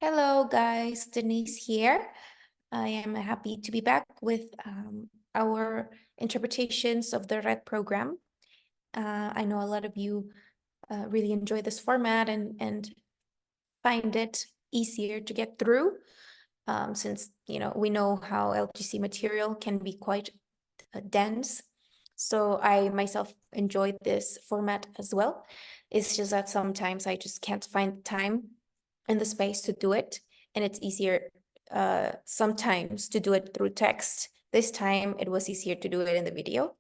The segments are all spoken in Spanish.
Hello, guys. Denise here. I am happy to be back with our interpretations of the RED program. I know a lot of you really enjoy this format and find it easier to get through since, we know how LGC material can be quite dense. So I myself enjoyed this format as well. It's just that sometimes I just can't find time and the space to do it. And it's easier sometimes to do it through text. This time it was easier to do it in the video.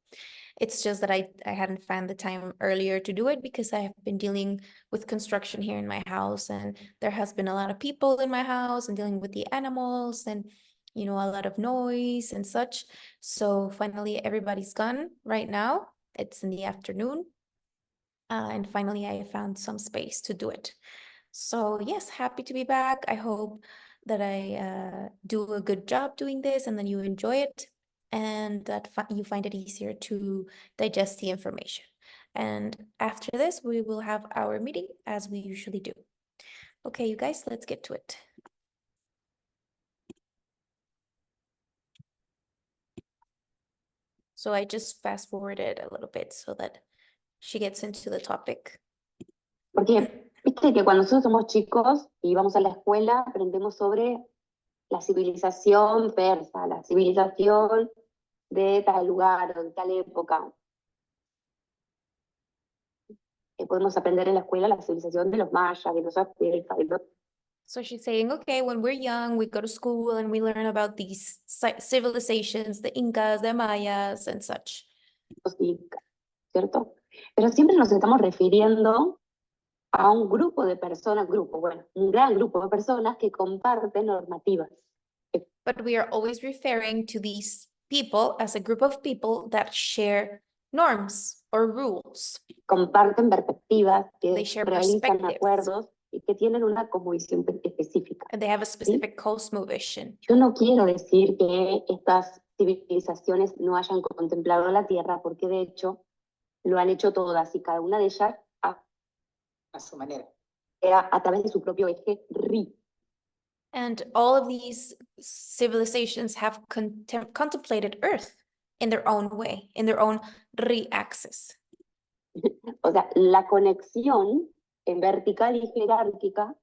It's just that I hadn't found the time earlier to do it because I have been dealing with construction here in my house, and there has been a lot of people in my house and dealing with the animals and a lot of noise and such. So finally everybody's gone right now. It's in the afternoon. And finally I found some space to do it. So yes, happy to be back. I hope that I do a good job doing this and then you enjoy it and that you find it easier to digest the information. And after this, we will have our meeting as we usually do. Okay, you guys, let's get to it. So I just fast forwarded a little bit so that she gets into the topic. Porque viste que cuando nosotros somos chicos y vamos a la escuela, aprendemos sobre la civilización persa, la civilización de tal lugar o de tal época. Podemos aprender en la escuela la civilización de los mayas, de los aztecas, de los... So she's saying, okay, when we're young, we go to school and we learn about these civilizations, the Incas, the Mayas, and such. incas, ¿cierto? Pero siempre nos estamos refiriendo a un grupo de personas, un gran grupo de personas que comparten normativas. But we are always referring to these people as a group of people that share norms or rules. Comparten perspectivas, que They share realizan perspectives. acuerdos y que tienen una cosmovisión específica. And they have a specific cosmovision. Yo no quiero decir que estas civilizaciones no hayan contemplado la Tierra, porque de hecho lo han hecho todas y cada una de ellas a su manera, a través de su propio eje RI. And all of these civilizations have contemplated Earth in their own way, in their own RI-axis. O sea, la conexión en vertical y jerárquica,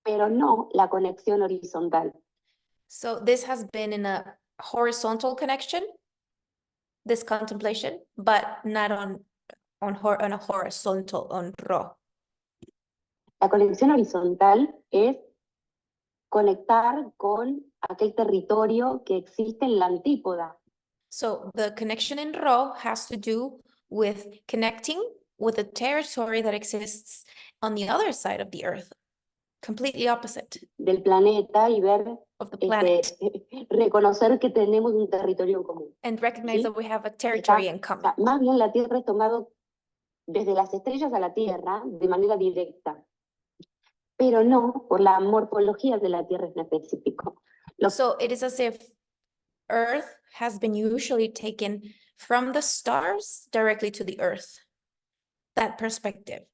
pero no la conexión horizontal. So this has been in a horizontal connection, this contemplation, but not on a horizontal, on Ro. La conexión horizontal es conectar con aquel territorio que existe en la antípoda. So the connection in Ro has to do with connecting with a territory that exists on the other side of the earth, completely opposite. Del planeta y ver, of the planet. Reconocer que tenemos un territorio en común. And recognize ¿Sí? that we have a territory in common. O sea, más bien la Tierra es tomado desde las estrellas a la Tierra de manera directa, pero no por la morfología de la Tierra en específico. So it is as if Earth has been usually taken from the stars directly to the Earth, that perspective,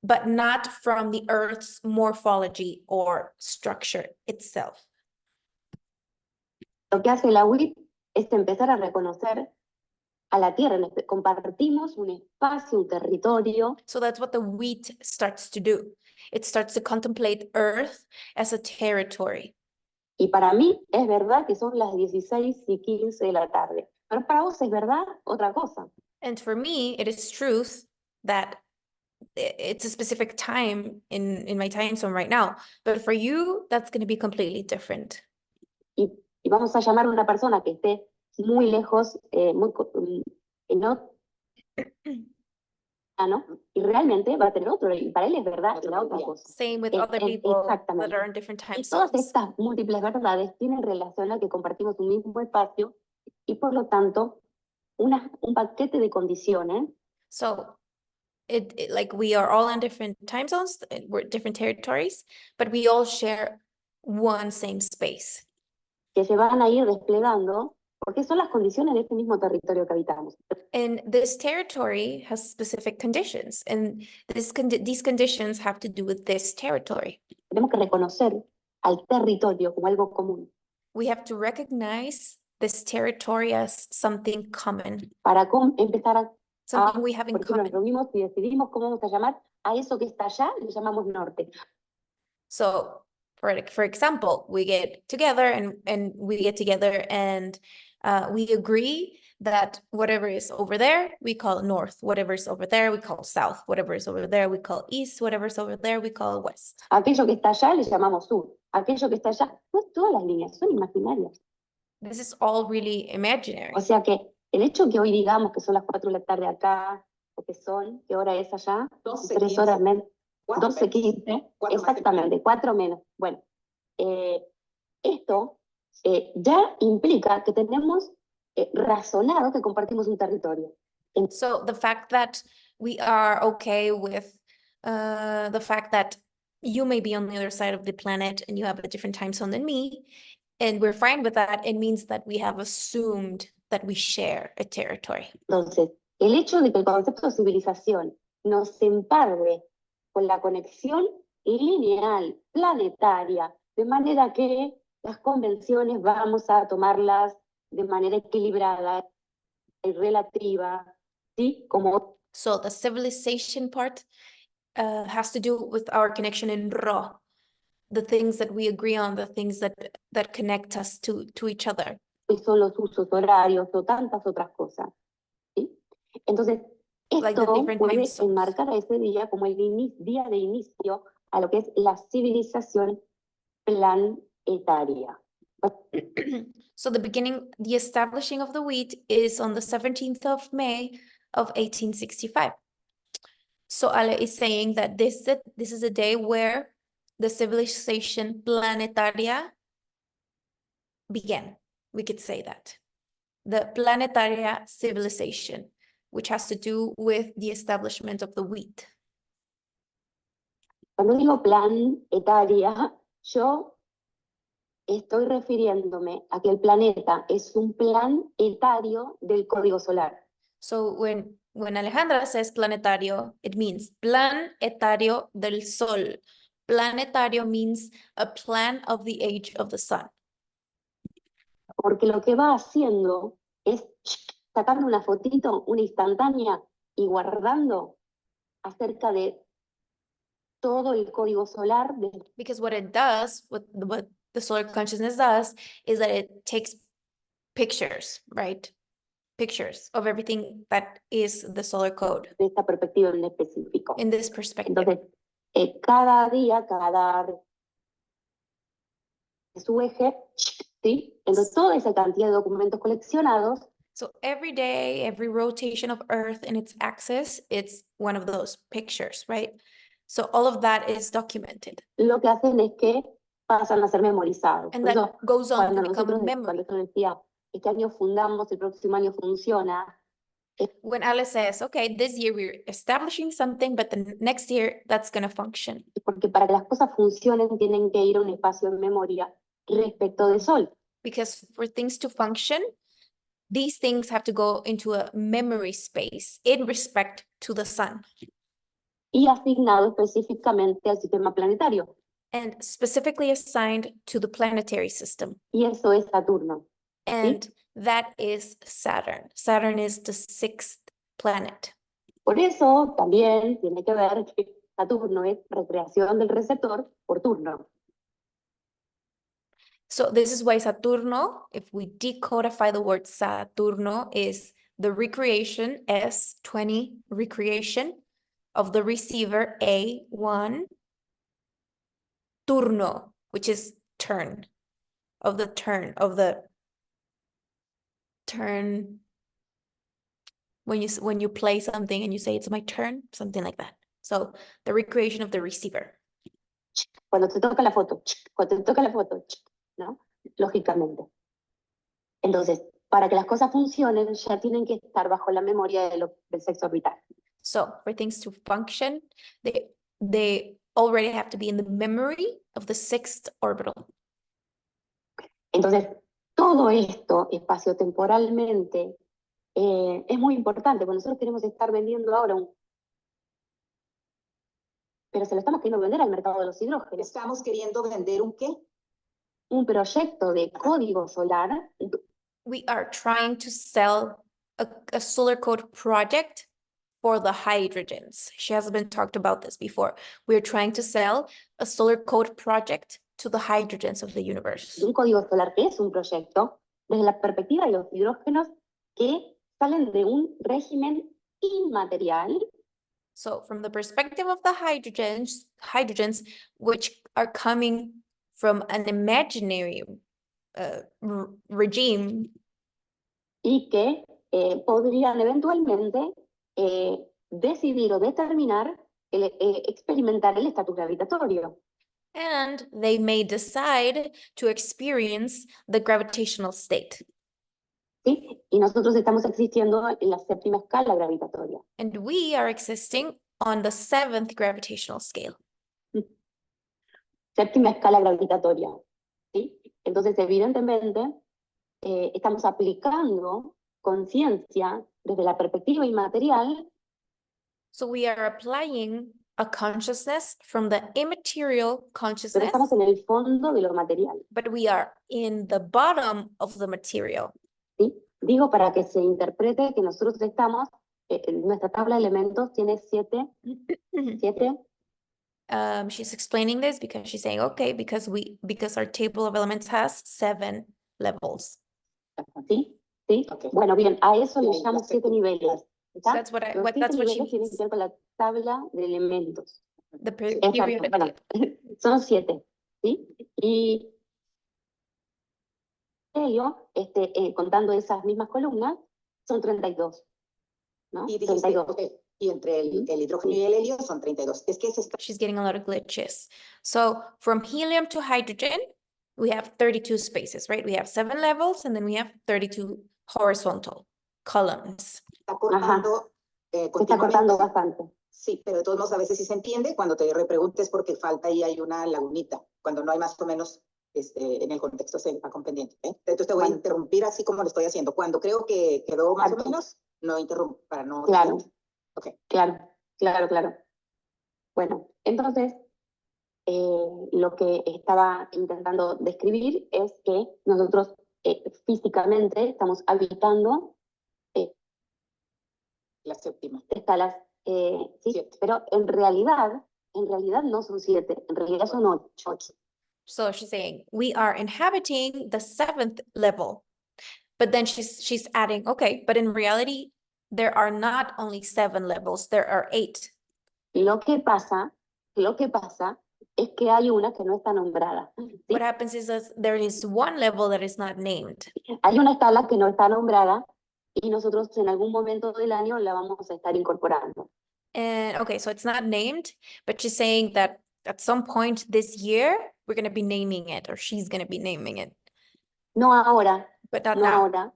but not from the Earth's morphology or structure itself. Lo que hace la WIT es empezar a reconocer a la Tierra, compartimos un espacio, un territorio. So that's what the wheat starts to do. It starts to contemplate Earth as a territory. Y para mí es verdad que son las 16:15 de la tarde, pero para vos es verdad otra cosa. And for me, it is truth that it's a specific time in my time zone right now. But for you, that's going to be completely different. Y vamos a llamar a una persona que esté muy lejos, ¿no? Y realmente va a tener otro, y para él es verdad la otra cosa. Same with other people that are in different time zones. Y todas estas múltiples verdades tienen relación a que compartimos un mismo espacio y por lo tanto un paquete de condiciones. So it like we are all in different time zones, we're different territories, but we all share one same space. Que se van a ir desplegando porque son las condiciones de este mismo territorio que habitamos. And this territory has specific conditions, and these conditions have to do with this territory. Tenemos que reconocer al territorio como algo común. We have to recognize this territory as something common, Para empezar a, something we have in por ejemplo, nos common. reunimos y decidimos cómo vamos a llamar a eso que está allá, le llamamos norte. So for example, we get together and we agree that whatever is over there, we call north. Whatever is over there, we call south. Whatever is over there, we call east. Whatever is over there, we call west. Aquello que está allá le llamamos sur. Aquello que está allá, pues todas las líneas son imaginarias. This is all really imaginary. O sea que el hecho que hoy digamos que son las 4 de la tarde acá, o que son, ¿qué hora es allá? 3 horas menos. 12:15, exactamente, 4 menos. Bueno, esto ya implica que tenemos razonado que compartimos un territorio. So the fact that we are okay with the fact that you may be on the other side of the planet and you have a different time zone than me, and we're fine with that, it means that we have assumed that we share a territory. Entonces, el hecho de que el concepto de civilización nos emparde con la conexión lineal, planetaria, de manera que las convenciones vamos a tomarlas de manera equilibrada y relativa, ¿sí? Como So the civilization part has to do with our connection in Ra, the things that we agree on, the things that connect us to each other. son los usos horarios o tantas otras cosas, ¿sí? Entonces, Like the esto different time puede zones. enmarcar a ese día como el día de inicio a lo que es la civilización planetaria. So the establishing of the wheat is on the 17th of May of 1865. So Ale is saying that this is a day where the civilization planetaria began. We could say that. The planetaria civilization, which has to do with the establishment of the wheat. Cuando digo planetaria, yo estoy refiriéndome a que el planeta es un plan etario del código solar. So when Alejandra says planetario, it means plan etario del sol. Planetario means a plan of the age of the sun. Porque lo que va haciendo es sacando una fotito, una instantánea y guardando acerca de todo el código solar. Because what it does, what the solar consciousness does, is that it takes pictures, right? Pictures of everything that is the solar code. De esta perspectiva en específico. In this perspective. Entonces, cada día, cada su eje, ¿sí? Entonces, toda esa cantidad de documentos coleccionados. So every day, every rotation of Earth in its axis, it's one of those pictures, right? So all of that is documented. Lo que hacen es que pasan a ser memorizados. And that goes on to become a cuando memory. yo decía, este año fundamos, el próximo año funciona. When Alice says, okay, this year we're establishing something, but the next year that's going to function. Porque para que las cosas funcionen tienen que ir a un espacio de memoria respecto del sol. Because for things to function, these things have to go into a memory space in respect to the sun. Y asignado específicamente al sistema planetario. And specifically assigned to the planetary system. Y eso es Saturno. And ¿sí? That is Saturn. Saturn is the 6th planet. Por eso también tiene que ver que Saturno es recreación del receptor por turno. So this is why Saturno, if we decodify the word Saturno, is the recreation, S20 recreation of the receiver, A1, turno, which is turn, of the turn, when you play something and you say it's my turn, something like that. So the recreation of the receiver. Cuando te toca la foto, ¿no? Lógicamente. Entonces, para que las cosas funcionen, ya tienen que estar bajo la memoria del sexo orbital. So for things to function, they already have to be in the memory of the 6th orbital. Entonces, todo esto, espaciotemporalmente, es muy importante, porque nosotros queremos estar vendiendo ahora pero se lo estamos queriendo vender al mercado de los hidrógenos. Estamos queriendo vender ¿un qué? un proyecto de código solar We are trying to sell a solar code project for the hydrogens. She hasn't been talked about this before. We're trying to sell a solar code project to the hydrogens of the universe. de un código solar que es un proyecto desde la perspectiva de los hidrógenos que salen de un régimen inmaterial So from the perspective of the hydrogens which are coming from an imaginary regime, y que podrían eventualmente decidir o determinar, experimentar el estatus gravitatorio. and they may decide to experience the gravitational state. ¿Sí? Y nosotros estamos existiendo en la séptima escala gravitatoria. And we are existing on the 7th gravitational scale. Séptima escala gravitatoria. ¿Sí? Entonces, evidentemente, estamos aplicando conciencia desde la perspectiva inmaterial. So we are applying a consciousness from the immaterial Pero consciousness, estamos en el fondo de lo material. but we are in the bottom of the material. ¿Sí? Digo para que se interprete que nosotros estamos, nuestra tabla de elementos tiene siete She's explaining this because she's saying, okay, because our table of elements has 7 levels. ¿sí? ¿Sí? Okay. Bueno, bien, a eso le Sí, llamo ya sé. 7 niveles. ¿Está? That's what Los that's 7 what she niveles tienen que means. ver con la tabla de elementos. The Exacto, periodic bueno, table. son 7, ¿sí? Y ello, contando esas mismas columnas, son 32, ¿no? Y dijiste, 32. ok, y entre el hidrógeno y el helio son 32. Es que ese She's getting a lot of glitches. So from helium to hydrogen, we have 32 spaces, right? We have 7 levels and then we have 32 horizontal columns. está cortando Se está continuamente. cortando bastante. Sí, pero de todos modos a veces sí se entiende cuando te repreguntes porque falta ahí hay una lagunita, cuando no hay más o menos en el contexto se va comprendiendo. Entonces te voy a interrumpir así como lo estoy haciendo. Cuando creo que quedó más o menos, no interrumpo para no... Claro. Ok. Claro. Bueno, entonces, lo que estaba intentando describir es que nosotros físicamente estamos habitando La séptima. escalas, sí, 7. pero en realidad no son 7, en realidad son 8. So she's saying we are inhabiting the 7th level, but then she's adding, okay, but in reality, there are not only 7 levels, there are 8. Lo que pasa es que hay una que no está nombrada. ¿Sí? What happens is that there is one level that is not named. Hay una escala que no está nombrada y nosotros en algún momento del año la vamos a estar incorporando. And okay, so it's not named, but she's saying that at some point this year, we're going to be naming it, or she's going to be naming it, No ahora, but not no now. ahora,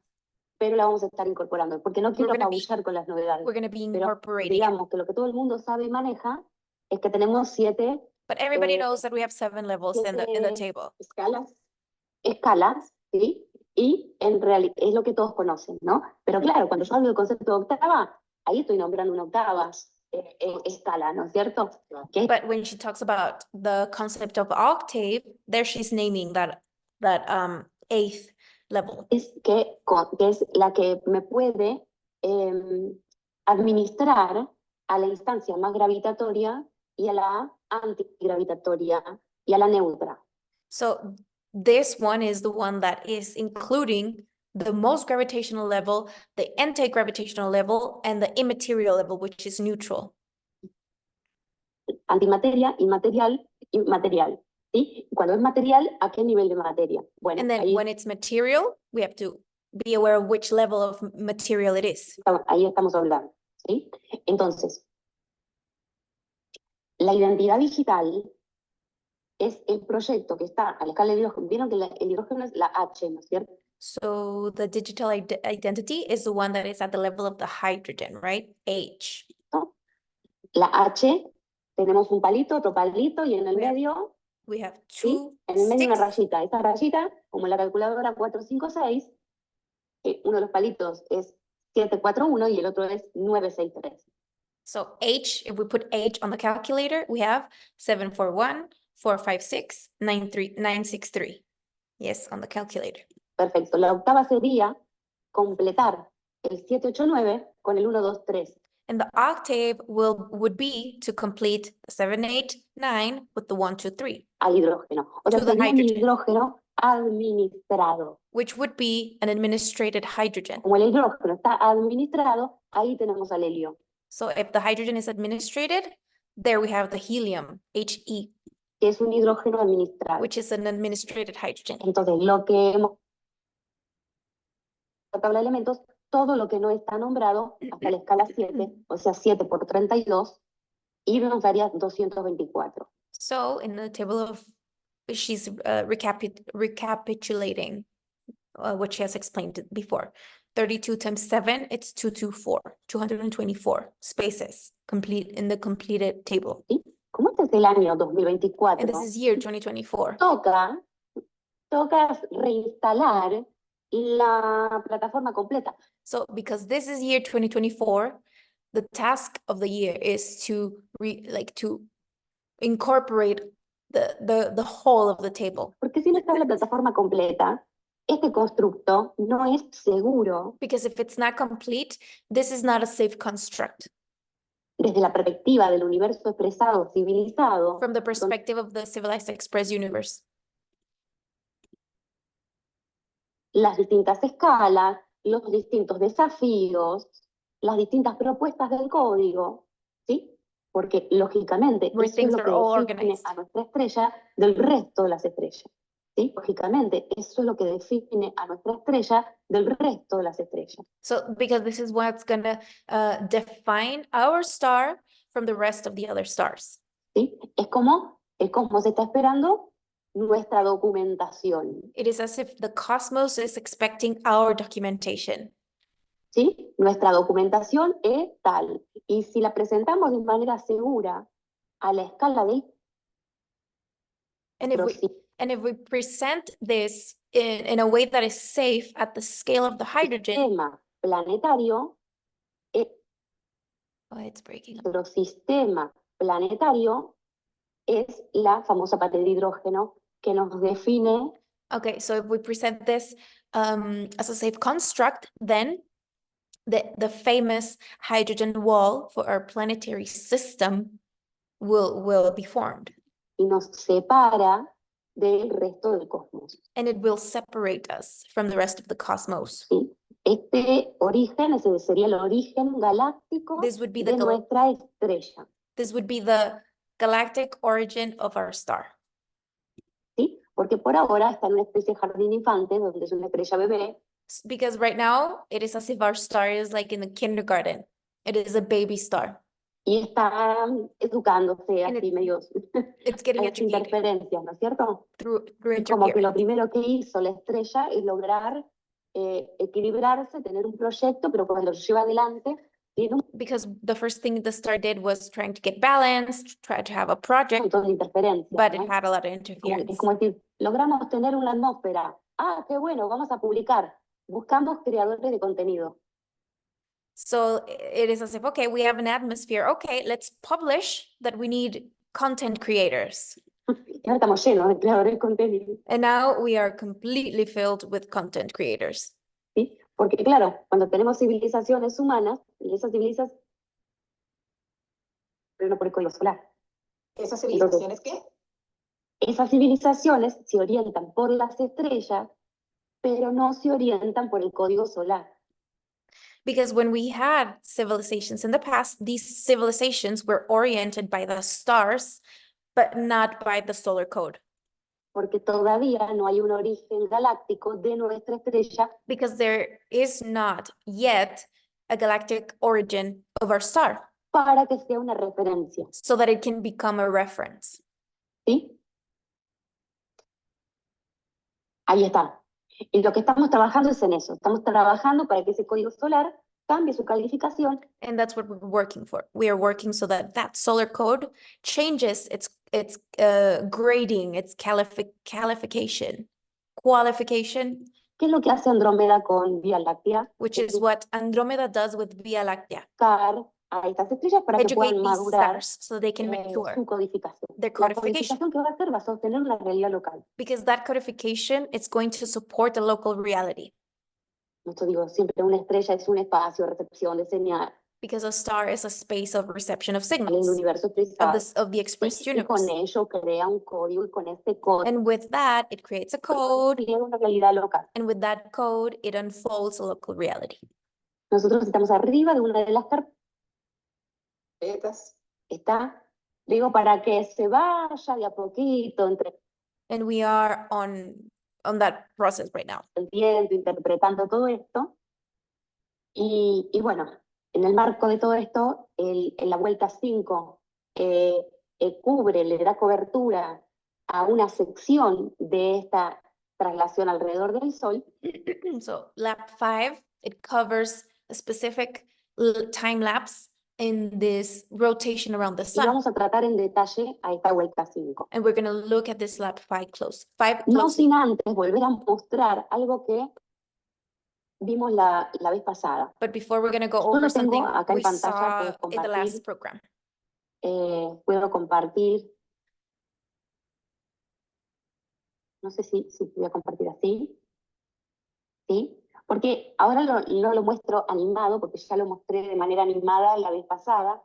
pero la vamos a estar incorporando, porque no quiero gonna be- apabullar con las novedades. We're going to be Pero incorporating it. digamos que lo que todo el mundo sabe y maneja es que tenemos 7 But everybody eh, knows that we have 7 levels in the siete- table. Escalas. escalas, ¿sí? Y en realidad es lo que todos conocen, ¿no? Pero claro, cuando yo hablo del concepto de octava, ahí estoy nombrando una octava escala, ¿no es cierto? Que es But when she talks about the concept of octave, there she's naming that 8th level. que es la que me puede administrar a la instancia más gravitatoria y a la antigravitatoria y a la neutra. So this one is the one that is including the most gravitational level, the anti-gravitational level, and the immaterial level, which is neutral. Antimateria, inmaterial, inmaterial. ¿Sí? Cuando es material, ¿a qué nivel de materia? Bueno, And then ahí, when it's material, we have to be aware of which level of material it is. ahí estamos hablando. ¿Sí? Entonces, la identidad digital es el proyecto que está a la escala del hidrógeno. Vieron que el hidrógeno es la H, ¿no es cierto? So the digital identity is the one that is at the level of the hydrogen, right? H. La H, tenemos un palito, otro palito, y en el Yeah. medio, We have ¿sí? 2 En el medio una sticks. rayita. Esa rayita, como en la calculadora 456, uno de los palitos es 741 y el otro es 963. So H, if we put H on the calculator, we have 741, 456, 963. Yes, on the calculator. Perfecto. La octava sería completar el 789 con el 1, 2, 3. And the octave would be to complete 7, 8, 9 with the 1, 2, 3, Al hidrógeno. O sea, To the sería un hydrogen. hidrógeno administrado. which would be an administrated hydrogen. Como el hidrógeno está administrado, ahí tenemos al helio. So if the hydrogen is administrated, there we have the helium, He, Que es un hidrógeno administrado. which is an administrated hydrogen. Entonces, lo que hemos la tabla de elementos, todo lo que no está nombrado hasta la escala 7, o sea, 7 por 32, y nos daría 224. So in the table of, she's recapitulating what she has explained before. 32 times 7, it's 224 spaces complete in the completed table. ¿Sí? Como este es el año And 2024, this is year 2024. toca reinstalar la plataforma completa. So because this is year 2024, the task of the year is to to incorporate the whole of the table. Porque si no está la plataforma completa, este constructo no es seguro Because if it's not complete, this is not a safe construct desde la perspectiva del universo expresado, civilizado, from the perspective of the civilized express universe. las distintas escalas, los distintos desafíos, las distintas propuestas del código, ¿sí? Porque lógicamente Where eso es things lo are all que define organized. a nuestra estrella del resto de las estrellas. ¿Sí? Lógicamente eso es lo que define a nuestra estrella del resto de las estrellas. So because this is what's gonna define our star from the rest of the other stars. ¿Sí? Es como el cosmos está esperando nuestra documentación. It is as if the cosmos is expecting our documentation. ¿Sí? Nuestra documentación es tal. Y si la presentamos de manera segura a la escala del And if we present this in a way that is safe at the scale of the hydrogen, sistema planetario, oh, it's breaking up. nuestro sistema planetario es la famosa pared de hidrógeno que nos define Okay, so if we present this as a safe construct, then the famous hydrogen wall for our planetary system will be formed, y nos separa del resto del cosmos. and it will separate us from the rest of the cosmos. ¿Sí? Este origen, ese sería el origen galáctico This would be de nuestra estrella. this would be the galactic origin of our star. ¿Sí? Porque por ahora está en una especie de jardín infante, donde es una estrella bebé, Because right now it is as if our star is like in the kindergarten. It is a baby star. y está educándose And así medio, It's getting hay educated interferencias, ¿no es cierto? through Es como que lo interference. primero que hizo la estrella es lograr equilibrarse, tener un proyecto, pero cuando lo lleva adelante, tiene un Because the first thing the star did was trying to get balanced, try to have a project, montón de interferencias. but it ¿no? had a lot of Es interference. como decir, logramos tener una atmósfera. Ah, qué bueno, vamos a publicar. Buscamos creadores de contenido. So it is as if, okay, we have an atmosphere. Okay, let's publish that we need content creators. Y ahora estamos llenos de creadores de contenido. And now we are completely filled with content creators. ¿Sí? Porque claro, cuando tenemos civilizaciones humanas, y esas civilizaciones, pero no por el código solar. ¿Esas civilizaciones qué? Esas civilizaciones se orientan por las estrellas, pero no se orientan por el código solar. Because when we had civilizations in the past, these civilizations were oriented by the stars, but not by the solar code. Porque todavía no hay un origen galáctico de nuestra estrella Because there is not yet a galactic origin of our star, para que sea una referencia. so that it can become a reference. ¿Sí? Ahí está. Y lo que estamos trabajando es en eso. Estamos trabajando para que ese código solar cambie su calificación And that's what we're working for. We are working so that that solar code changes its grading, its qualification, ¿Qué es lo que hace Andrómeda con Vía Láctea? which is what Andromeda does with Via Láctea. Buscar a estas estrellas para que educate puedan these madurar stars so they can mature su codificación. their La codification. codificación que va a hacer va a sostener una realidad local. Because that codification is going to support the local reality. Esto digo, siempre una estrella es un espacio de recepción de señal Because a star is a space of reception of en el signals universo of expresado. the expressed Y con universe. ello crea un código y con este código And with that, it creates a code. crea una realidad local. And with that code, it unfolds a local reality. Nosotros estamos arriba de una de las carpetas, Carpetas. está, digo, para que se vaya de a poquito entre And we are on that process right now. entendiendo, interpretando todo esto. Y bueno, en el marco de todo esto, en la vuelta 5 cubre, le da cobertura a una sección de esta traslación alrededor del Sol, So lap 5, it covers a specific time lapse in this rotation around the y sun. vamos a tratar en detalle a esta vuelta 5. And we're going to look at this lap 5 No closely. sin antes volver a mostrar algo que vimos la vez pasada. But before we're going to go Yo lo over tengo something acá en we pantalla, saw puedes in the last compartir. program. Puedo compartir. No sé si voy a compartir así. ¿Sí? Porque ahora no lo muestro animado, porque ya lo mostré de manera animada la vez pasada.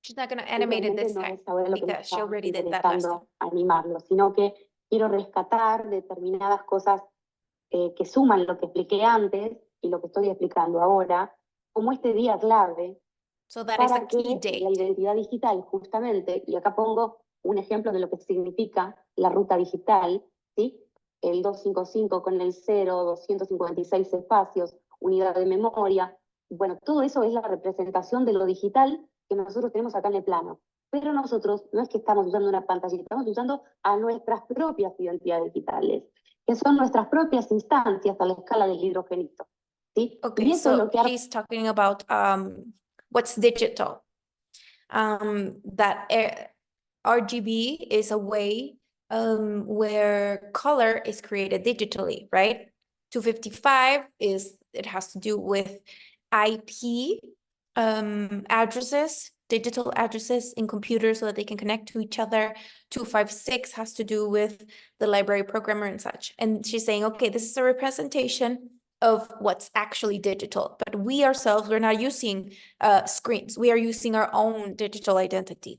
She's not going to animate it Realmente this no time es ahora lo que me because she está already did that last time. interesando animarlo, sino que quiero rescatar determinadas cosas que suman lo que expliqué antes y lo que estoy explicando ahora, como este día clave So that is a para que key la date. identidad digital, justamente, y acá pongo un ejemplo de lo que significa la ruta digital, ¿sí? El 255 con el 0, 256 espacios, unidad de memoria. Bueno, todo eso es la representación de lo digital que nosotros tenemos acá en el plano. Pero nosotros no es que estamos usando una pantalla, estamos usando a nuestras propias identidades digitales, que son nuestras propias instancias a la escala del hidrogenito. ¿Sí? Y Okay, eso es so lo que she's talking about what's digital. That RGB is a way where color is created digitally, right? 255 it has to do with IP addresses, digital addresses in computers so that they can connect to each other. 256 has to do with the library programmer and such. And she's saying, okay, this is a representation of what's actually digital, but we ourselves, we're not using screens. We are using our own digital identity.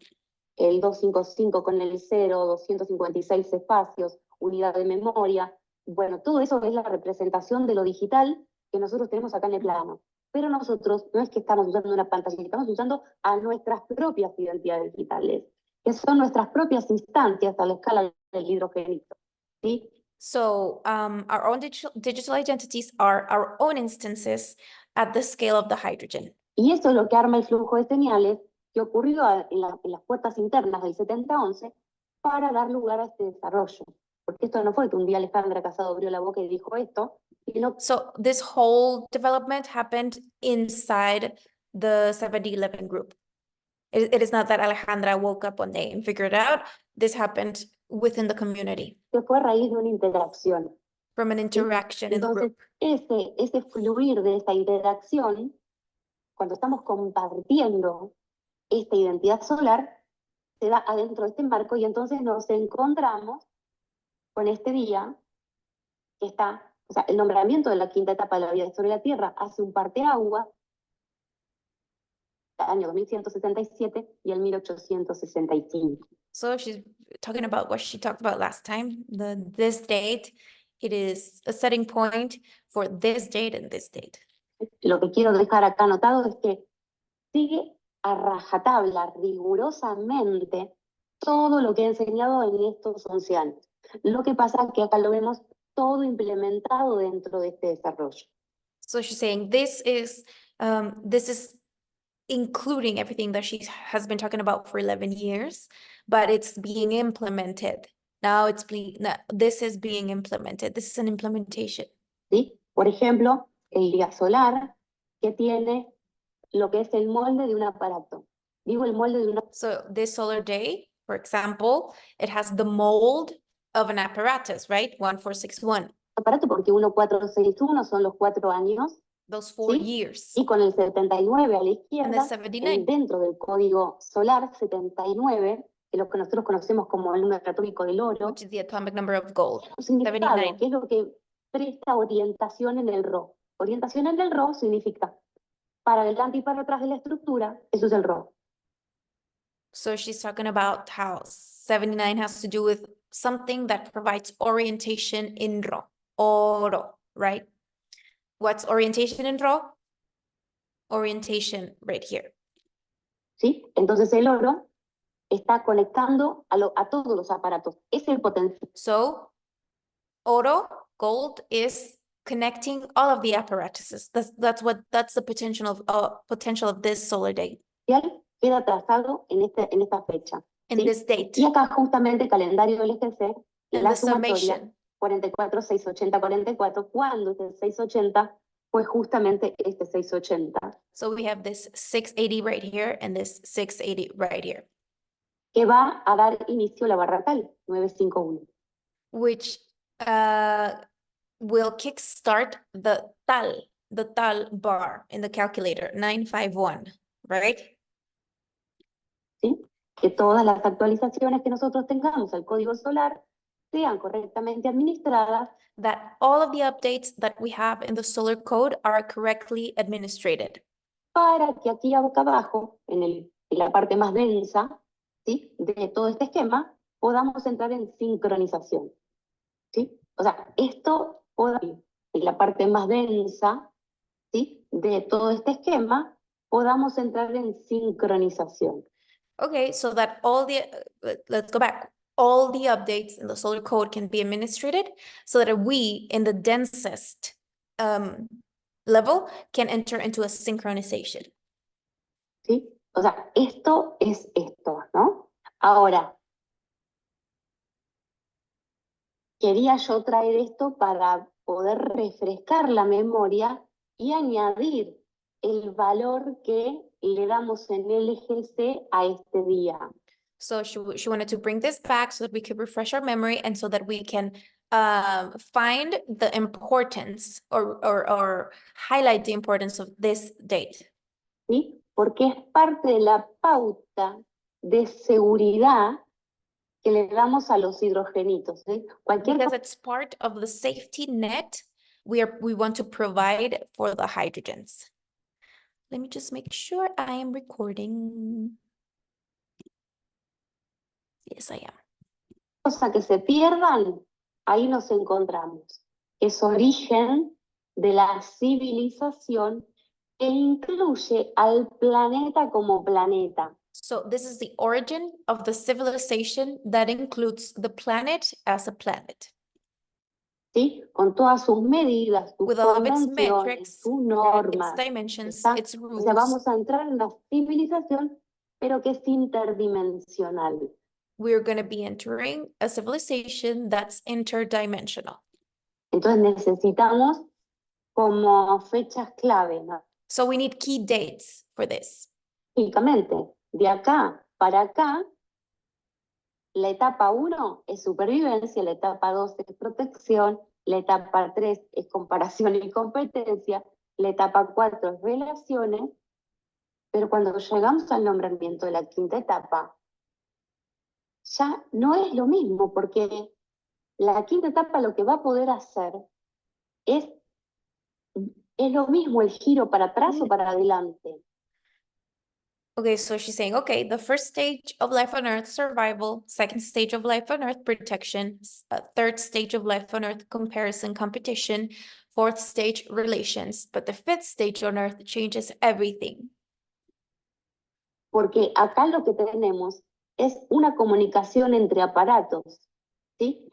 El 255 con el 0, 256 espacios, unidad de memoria. Bueno, todo eso es la representación de lo digital que nosotros tenemos acá en el plano. Pero nosotros no es que estamos usando una pantalla, estamos usando a nuestras propias identidades digitales, que son nuestras propias instancias a la escala del hidrogenito. ¿Sí? So our own digital identities are our own instances at the scale of the hydrogen. Y eso es lo que arma el flujo de señales que ocurrió en las puertas internas del 7011 para dar lugar a este desarrollo. Porque esto no fue que un día Alejandra Casado abrió la boca y dijo esto, sino So this whole development happened inside the 7011 group. It is not that Alejandra woke up one day and figured it out. This happened within the community que fue a raíz de una interacción. from an interaction in the Entonces, group. ese fluir de esta interacción, cuando estamos compartiendo esta identidad solar, se da adentro de este marco y entonces nos encontramos con este día que está, o sea, el nombramiento de la quinta etapa de la vida sobre la Tierra hace un parteaguas, el año 2177 y el 1865. So she's talking about what she talked about last time. This date, it is a setting point for this date and this date. Lo que quiero dejar acá anotado es que sigue a rajatabla, rigurosamente, todo lo que he enseñado en estos 11 años. Lo que pasa es que acá lo vemos todo implementado dentro de este desarrollo. So she's saying this is including everything that she has been talking about for 11 years, but it's being implemented. Now this is being implemented. This is an implementation. ¿Sí? Por ejemplo, el día solar, que tiene lo que es el molde de un aparato. Digo el molde de un So this solar day, for example, it has the mold of an apparatus, right? 1461. aparato porque 1461 son los 4 años those 4 ¿Sí? years. Y con el 79 a la And the izquierda, 79, dentro del código solar 79, que es lo que nosotros conocemos como el número atómico del oro, which is the atomic number of gold. un significado, 79. que es lo que presta orientación en el RO. Orientación en el RO significa para adelante y para atrás de la estructura, eso es el RO. So she's talking about how 79 has to do with something that provides orientation in RO, oro, right? What's orientation in RO? Orientation right here. ¿Sí? Entonces el oro está conectando a todos los aparatos. Es el potencial. So oro, gold, is connecting all of the apparatuses. That's the potential of this solar day, Queda trazado en esta fecha. in ¿sí? this date, Y acá justamente el calendario del EGC, and la the sumatoria summation. 44, 680, 44, cuando es el 680, fue justamente este 680, So we have this 680 right here and this 680 right here, que va a dar inicio a la barra tal, 951. which will kickstart the tal bar in the calculator, 951, right? ¿Sí? Que todas las actualizaciones que nosotros tengamos al código solar sean correctamente administradas That all of the updates that we have in the solar code are correctly administrated, para que aquí acá abajo, en la parte más densa, ¿sí? De todo este esquema, podamos entrar en sincronización. ¿Sí? O sea, esto en la parte más densa, ¿sí? De todo este esquema, podamos entrar en sincronización. Okay, so that all the, let's go back. All the updates in the solar code can be administrated so that we in the densest level can enter into a synchronization. ¿Sí? O sea, esto es esto, ¿no? Ahora, quería yo traer esto para poder refrescar la memoria y añadir el valor que le damos en el LGC a este día. So she wanted to bring this back so that we could refresh our memory and so that we can find the importance or highlight the importance of this date. ¿Sí? Porque es parte de la pauta de seguridad que le damos a los hidrogenitos. ¿Sí? Cualquier Because it's part of the safety net we want to provide for the hydrogens. Let me just make sure I am recording. Yes, I am. cosa que se pierdan, ahí nos encontramos. Es origen de la civilización e incluye al planeta como planeta. So this is the origin of the civilization that includes the planet as a planet. ¿Sí? Con todas sus medidas, sus With all of its convenciones, metrics, sus its normas. dimensions, ¿Está? its O rules. sea, vamos a entrar en una civilización, pero que es interdimensional. We're going to be entering a civilization that's interdimensional. Entonces necesitamos como fechas clave, ¿no? So we need key dates for this. Lógicamente, de acá para acá, la etapa 1 es supervivencia, la etapa 2 es protección, la etapa 3 es comparación y competencia, la etapa 4 es relaciones, pero cuando llegamos al nombramiento de la quinta etapa, ya no es lo mismo, porque la quinta etapa lo que va a poder hacer es lo mismo el giro para atrás o para adelante. Okay, so she's saying, okay, the first stage of life on Earth, survival, second stage of life on Earth, protection, third stage of life on Earth, comparison, competition, fourth stage, relations, but the fifth stage on Earth changes everything. Porque acá lo que tenemos es una comunicación entre aparatos, ¿sí?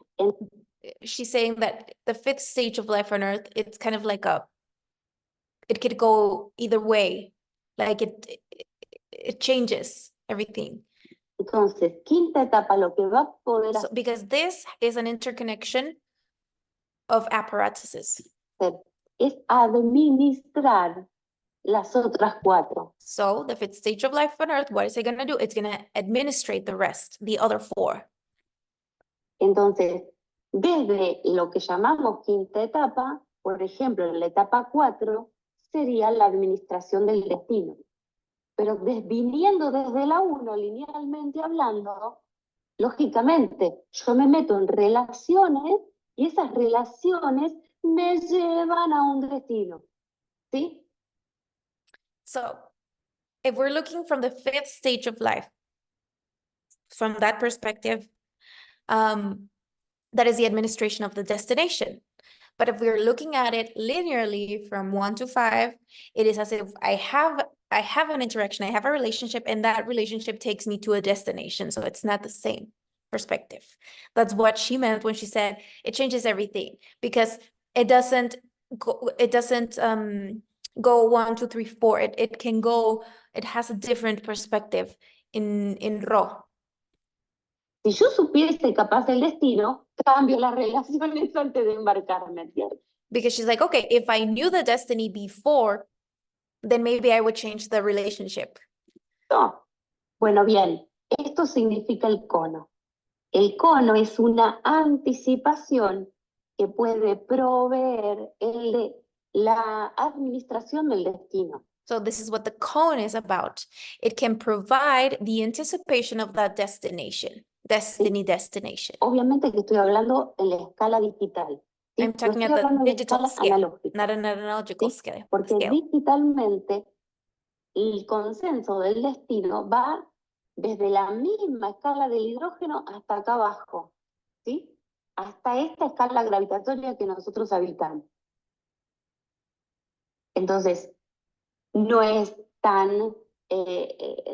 She's saying that the fifth stage of life on Earth, it's kind of like it could go either way, like it changes everything. Entonces, quinta etapa lo que va a poder So, because this is an interconnection of apparatuses. hacer es administrar las otras cuatro. So the fifth stage of life on Earth, what is it going to do? It's going to administrate the rest, the other four. Entonces, desde lo que llamamos quinta etapa, por ejemplo, en la etapa 4, sería la administración del destino. Pero viniendo desde la 1, linealmente hablando, lógicamente, yo me meto en relaciones y esas relaciones me llevan a un destino. ¿Sí? So if we're looking from the fifth stage of life, from that perspective, that is the administration of the destination. But if we're looking at it linearly from 1 to 5, it is as if I have an interaction, I have a relationship, and that relationship takes me to a destination. So it's not the same perspective. That's what she meant when she said it changes everything, because it doesn't go 1, 2, 3, 4. It can go, it has a different perspective in Ro. Si yo supiese capaz el destino, cambio las relaciones antes de embarcarme, ¿cierto? Because she's like, okay, if I knew the destiny before, then maybe I would change the relationship. No. Bueno, bien, esto significa el cono. El cono es una anticipación que puede proveer la administración del destino. So this is what the cone is about. It can provide the anticipation of that destination. Destination. Obviamente que estoy hablando en la escala digital. ¿Sí? I'm talking No at estoy the hablando de digital escala scale, analógica. not an analogical ¿Sí? scale. Porque digitalmente el consenso del destino va desde la misma escala del hidrógeno hasta acá abajo, ¿sí? Hasta esta escala gravitatoria que nosotros habitamos. Entonces, no es tan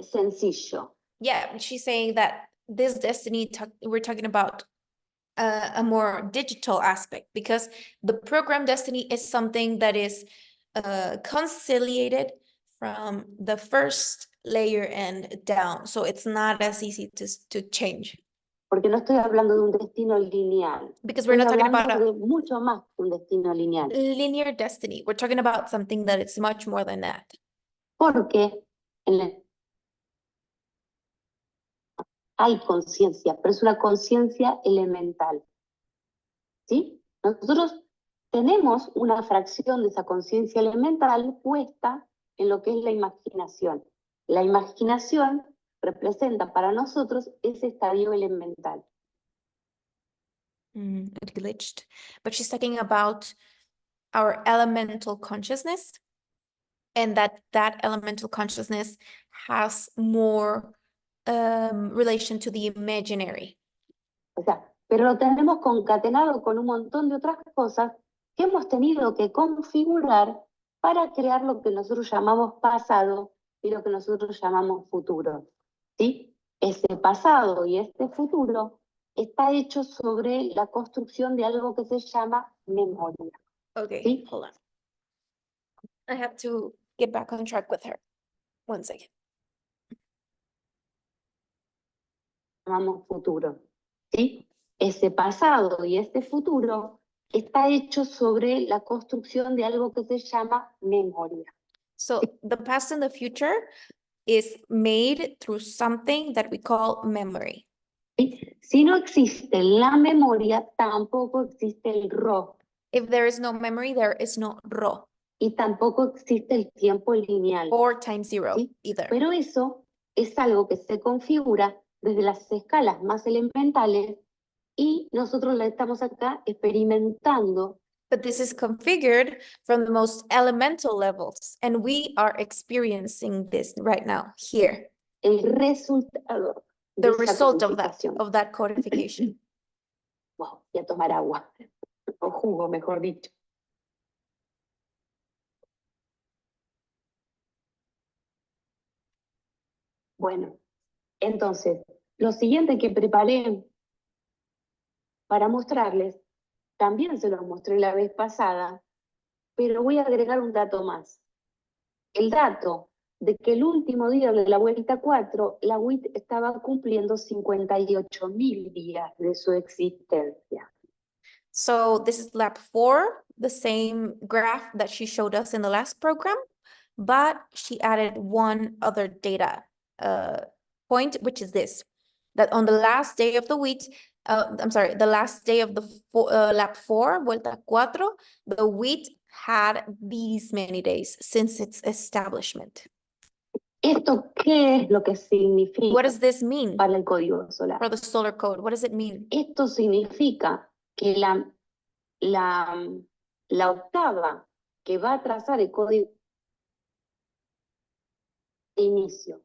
sencillo. Yeah, she's saying that this destiny, we're talking about a more digital aspect, because the program destiny is something that is conciliated from the first layer and down. So it's not as easy to change. Porque no estoy hablando de un destino lineal. Because we're not talking about de mucho más que un destino lineal. Linear destiny. We're talking about something that is much more than that. Porque hay conciencia, pero es una conciencia elemental. ¿Sí? Nosotros tenemos una fracción de esa conciencia elemental puesta en lo que es la imaginación. La imaginación representa para nosotros ese estadio elemental. It glitched. But she's talking about our elemental consciousness, and that elemental consciousness has more relation to the imaginary. O sea, pero lo tenemos concatenado con un montón de otras cosas que hemos tenido que configurar para crear lo que nosotros llamamos pasado y lo que nosotros llamamos futuro. ¿Sí? Ese pasado y este futuro está hecho sobre la construcción de algo que se llama memoria. Okay, ¿Sí? hold on. I have to get back on track with her. 1 second. Llamamos futuro. ¿Sí? Ese pasado y este futuro está hecho sobre la construcción de algo que se llama memoria. So the past and the future is made through something that we call memory. ¿Sí? Si no existe la memoria, tampoco existe el Ro. If there is no memory, there is no Ro. Y tampoco existe el tiempo lineal. Or time zero, ¿Sí? either. Pero eso es algo que se configura desde las escalas más elementales y nosotros la estamos acá experimentando. But this is configured from the most elemental levels, and we are experiencing this right now, here. El resultado The de esa result codificación. of that codification. Wow, voy a tomar agua, o jugo, mejor dicho. Bueno, entonces, lo siguiente que preparé para mostrarles, también se los mostré la vez pasada, pero voy a agregar un dato más. El dato de que el último día de la vuelta 4, la WIT estaba cumpliendo 58.000 días de su existencia. So this is lab 4, the same graph that she showed us in the last program, but she added one other data point, which is this, that on the last day of the week, the last day of the lab 4, vuelta 4, the wheat had these many days since its establishment. ¿Esto qué es lo que What significa does this mean para el código solar? for the solar code? What does it mean? Esto significa que la octava que va a trazar el código de inicio,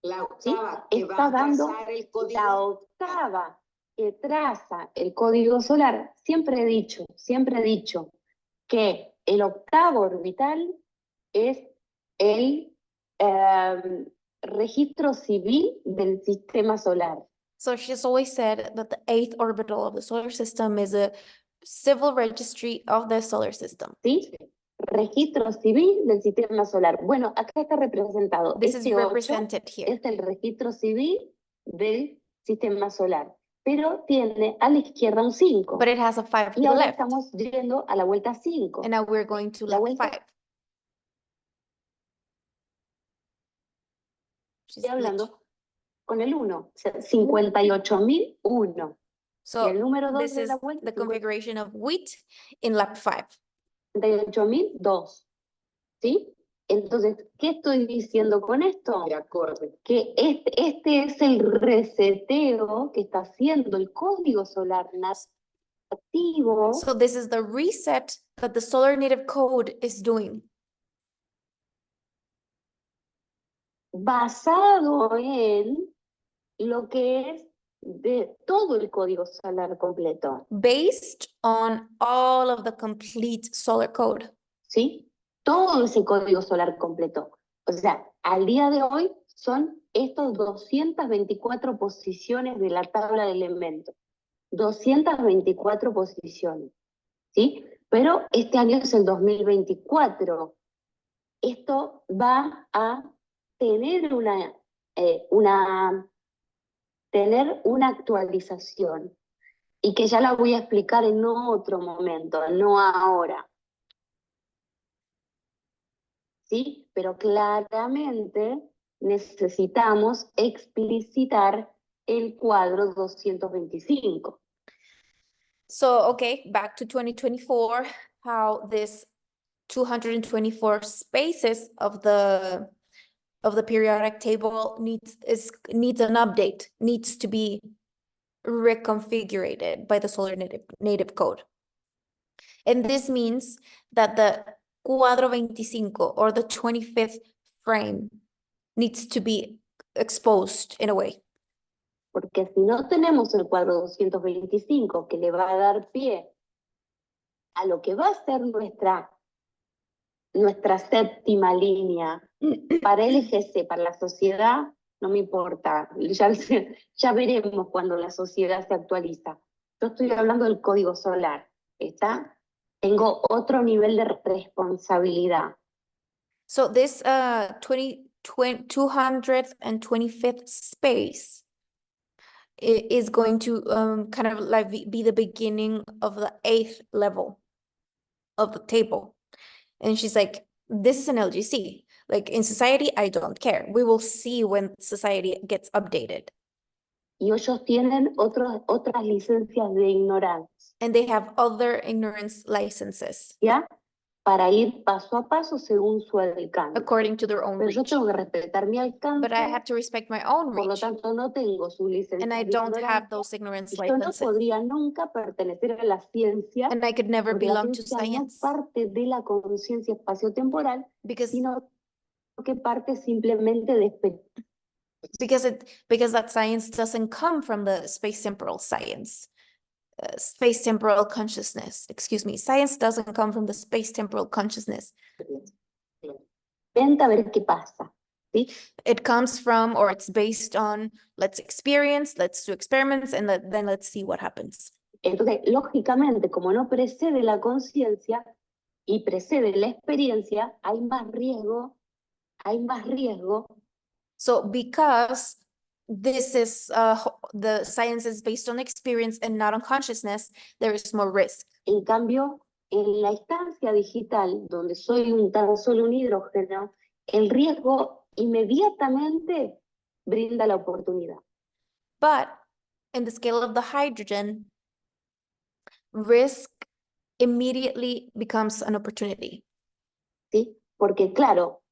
La ¿sí? octava que va Está a dando trazar el la código. octava que traza el código solar. Siempre he dicho que el octavo orbital es el registro civil del sistema solar. So she's always said that the 8th orbital of the solar system is a civil registry of the solar system. ¿Sí? Registro civil del sistema solar. Bueno, acá está representado. This is Este 8 represented here. es el registro civil del sistema solar, pero tiene a la izquierda un 5. But it has a 5 to Y the ahora left. estamos yendo a la vuelta 5. And now we're going to La left vuelta- 5. She's Estoy glitched. hablando con el 1, o sea, 58.001. Y So el número 2 this de is la vuelta, the configuration of wheat in lap 5. 58.002. ¿Sí? Entonces, ¿qué estoy diciendo con esto? De acorde. Que este es el reseteo que está haciendo el código solar nativo So this is the reset that the solar native code is doing, basado en lo que es de todo el código solar completo, based on all of the complete solar code. ¿sí? Todo ese código solar completo. O sea, al día de hoy son estos 224 posiciones de la tabla de elementos. 224 posiciones, ¿sí? Pero este año es el 2024. Esto va a tener tener una actualización y que ya la voy a explicar en otro momento, no ahora. ¿Sí? Pero claramente necesitamos explicitar el cuadro 225. So, okay, back to 2024, how this 224 spaces of the periodic table needs an update, needs to be reconfigured by the solar native code. And this means that the cuadro 25 or the 25th frame needs to be exposed in a way. Porque si no tenemos el cuadro 225 que le va a dar pie a lo que va a ser nuestra séptima línea para el EGC, para la sociedad, no me importa, ya veremos cuando la sociedad se actualiza. Yo estoy hablando del código solar, ¿está? Tengo otro nivel de responsabilidad. So this 225th space is going to kind of like be the beginning of the 8th level of the table. And she's like, this is an LGC. Like in society, I don't care. We will see when society gets updated. Y ellos tienen otras licencias de ignorancia, And they have other ignorance licenses ¿ya? Para ir paso a paso según su alcance. according to their own Pero yo reach. tengo que respetar mi alcance, But I have to respect my own por lo reach. tanto no tengo su licencia And I de don't have ignorancia. those ignorance Yo no licenses. podría nunca pertenecer a la ciencia, And I could never porque la belong to ciencia no science parte de la conciencia espaciotemporal, because sino que parte simplemente de because that science doesn't come from the space temporal science. Space temporal consciousness, excuse me. Science doesn't come from the space temporal consciousness. experimenta a ver qué pasa. ¿Sí? It comes from, or it's based on, let's experience, let's do experiments, and then let's see what happens. Entonces, lógicamente, como no precede la conciencia y precede la experiencia, hay más riesgo. So because this is the science is based on experience and not on consciousness, there is more risk. En cambio, en la instancia digital, donde soy tan solo un hidrógeno, el riesgo inmediatamente brinda la oportunidad. But in the scale of the hydrogen, risk immediately becomes an opportunity. ¿sí? Porque claro,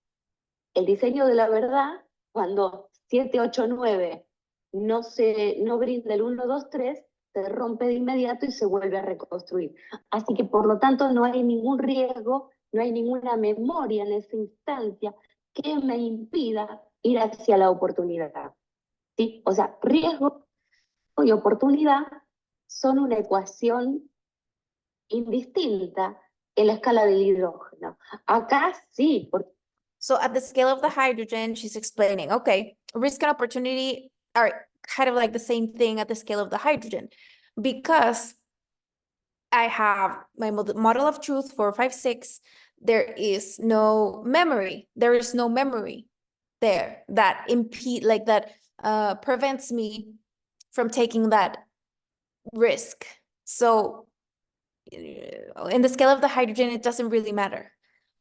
el diseño de la verdad, cuando 7, 8, 9 no brinda el 1, 2, 3, se rompe de inmediato y se vuelve a reconstruir. Así que por lo tanto no hay ningún riesgo, no hay ninguna memoria en esa instancia que me impida ir hacia la oportunidad. ¿Sí? O sea, riesgo y oportunidad son una ecuación indistinta en la escala del hidrógeno. Acá sí, porque So at the scale of the hydrogen, she's explaining, okay, risk and opportunity are kind of like the same thing at the scale of the hydrogen, because I have my model of truth 4, 5, 6. There is no memory. There is no memory there that prevents me from taking that risk. So in the scale of the hydrogen, it doesn't really matter.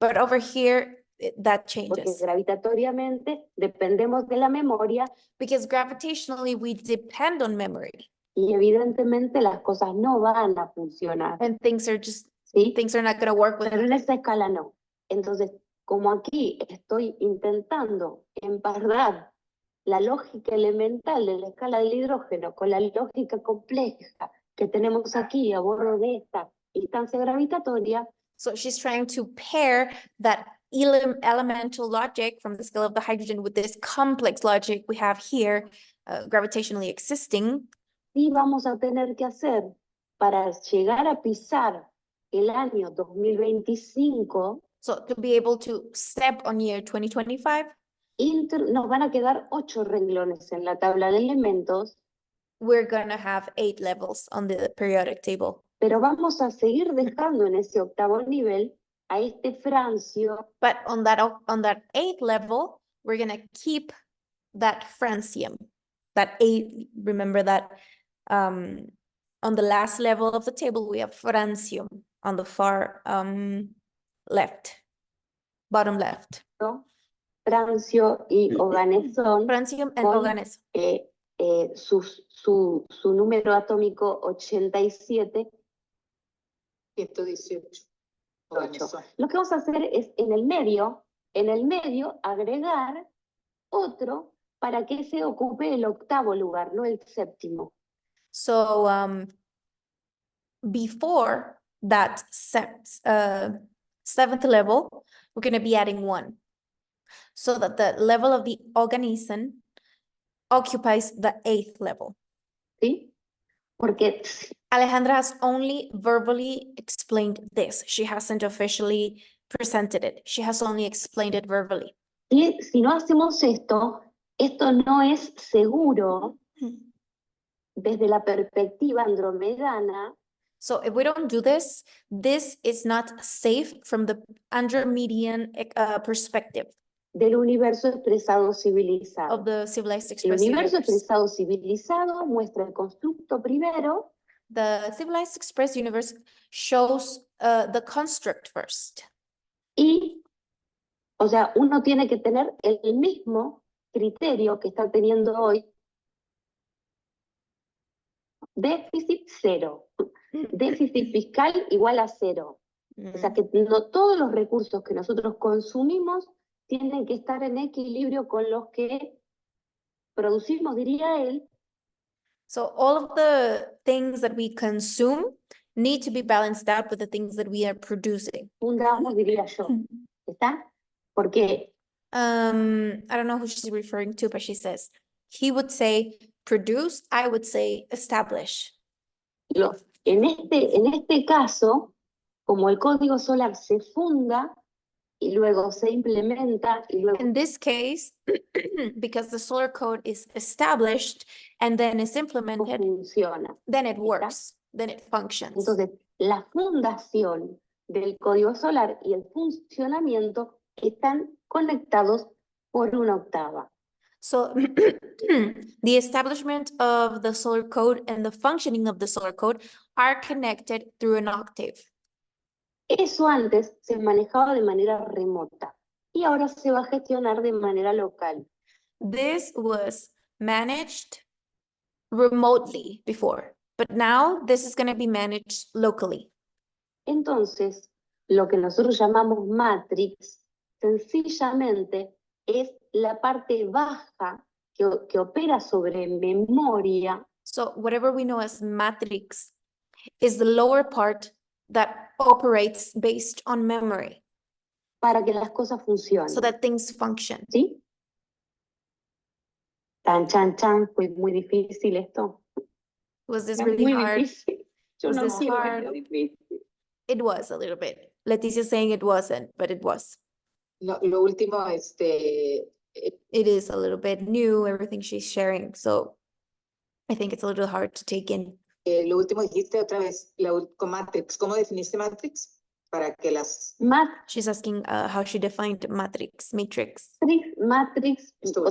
But over here, that porque changes. gravitatoriamente dependemos de la memoria Because gravitationally, we depend on memory. y evidentemente las cosas no van a funcionar, And things are ¿sí? not going to work with Pero en it. esa escala no. Entonces, como aquí estoy intentando empardar la lógica elemental de la escala del hidrógeno con la lógica compleja que tenemos aquí a bordo de esta instancia gravitatoria, So she's trying to pair that elemental logic from the scale of the hydrogen with this complex logic we have here, gravitationally existing. sí vamos a tener que hacer para llegar a pisar el año 2025, So to be able to step on year 2025, nos van a quedar 8 renglones en la tabla de elementos, we're gonna have 8 levels on the periodic table. pero vamos a seguir dejando en ese octavo nivel a este Francio But on that 8th level, we're gonna keep that francium. That 8, remember that on the last level of the table, we have francium on the far left, bottom left. Francio y Oganesson Francium and con oganes. su número atómico 87. 118. 8. Lo que vamos a hacer es en el medio agregar otro para que se ocupe el octavo lugar, no el séptimo. So before that 7th level, we're going to be adding 1. So that the level of the organism occupies the 8th level. ¿Sí? Porque Alejandra has only verbally explained this. She hasn't officially presented it. She has only explained it verbally. si no hacemos esto, esto no es seguro desde la perspectiva andromedana. So if we don't do this, this is not safe from the Andromedan perspective Del universo expresado civilizado. of the civilized El express universo universe. expresado civilizado muestra el constructo primero The civilized express universe shows the construct first. y, o sea, uno tiene que tener el mismo criterio que está teniendo hoy. Déficit cero. Déficit fiscal igual a cero. O sea que no todos los recursos que nosotros consumimos tienen que estar en equilibrio con los que producimos, diría él. So all of the things that we consume need to be balanced out with the things that we are producing. Fundamos, diría yo. ¿Está? Porque I don't know who she's referring to, but she says, he would say produce, I would say establish. en este caso, como el código solar se funda y luego se implementa y luego In this case, because the solar code is established and then is implemented, funciona. then it works, then it functions. Entonces, la fundación del código solar y el funcionamiento están conectados por una octava. So the establishment of the solar code and the functioning of the solar code are connected through an octave. Eso antes se manejaba de manera remota y ahora se va a gestionar de manera local. This was managed remotely before, but now this is going to be managed locally. Entonces, lo que nosotros llamamos matrix, sencillamente es la parte baja que opera sobre memoria So whatever we know as matrix is the lower part that operates based on memory para que las cosas funcionen. so that things function. ¿Sí? Tan, chan, chan, fue muy difícil esto. Was this Era really muy hard? difícil. Yo Was no this quiero que hard? sea difícil. It was a little bit. Leticia's saying it wasn't, but it was. Lo último, It is a little bit new, everything she's sharing. So I think it's a little hard to take in. lo último dijiste otra vez, con Matrix. ¿Cómo definiste Matrix? Para que las... She's asking how she defined matrix. Matrix, Esto-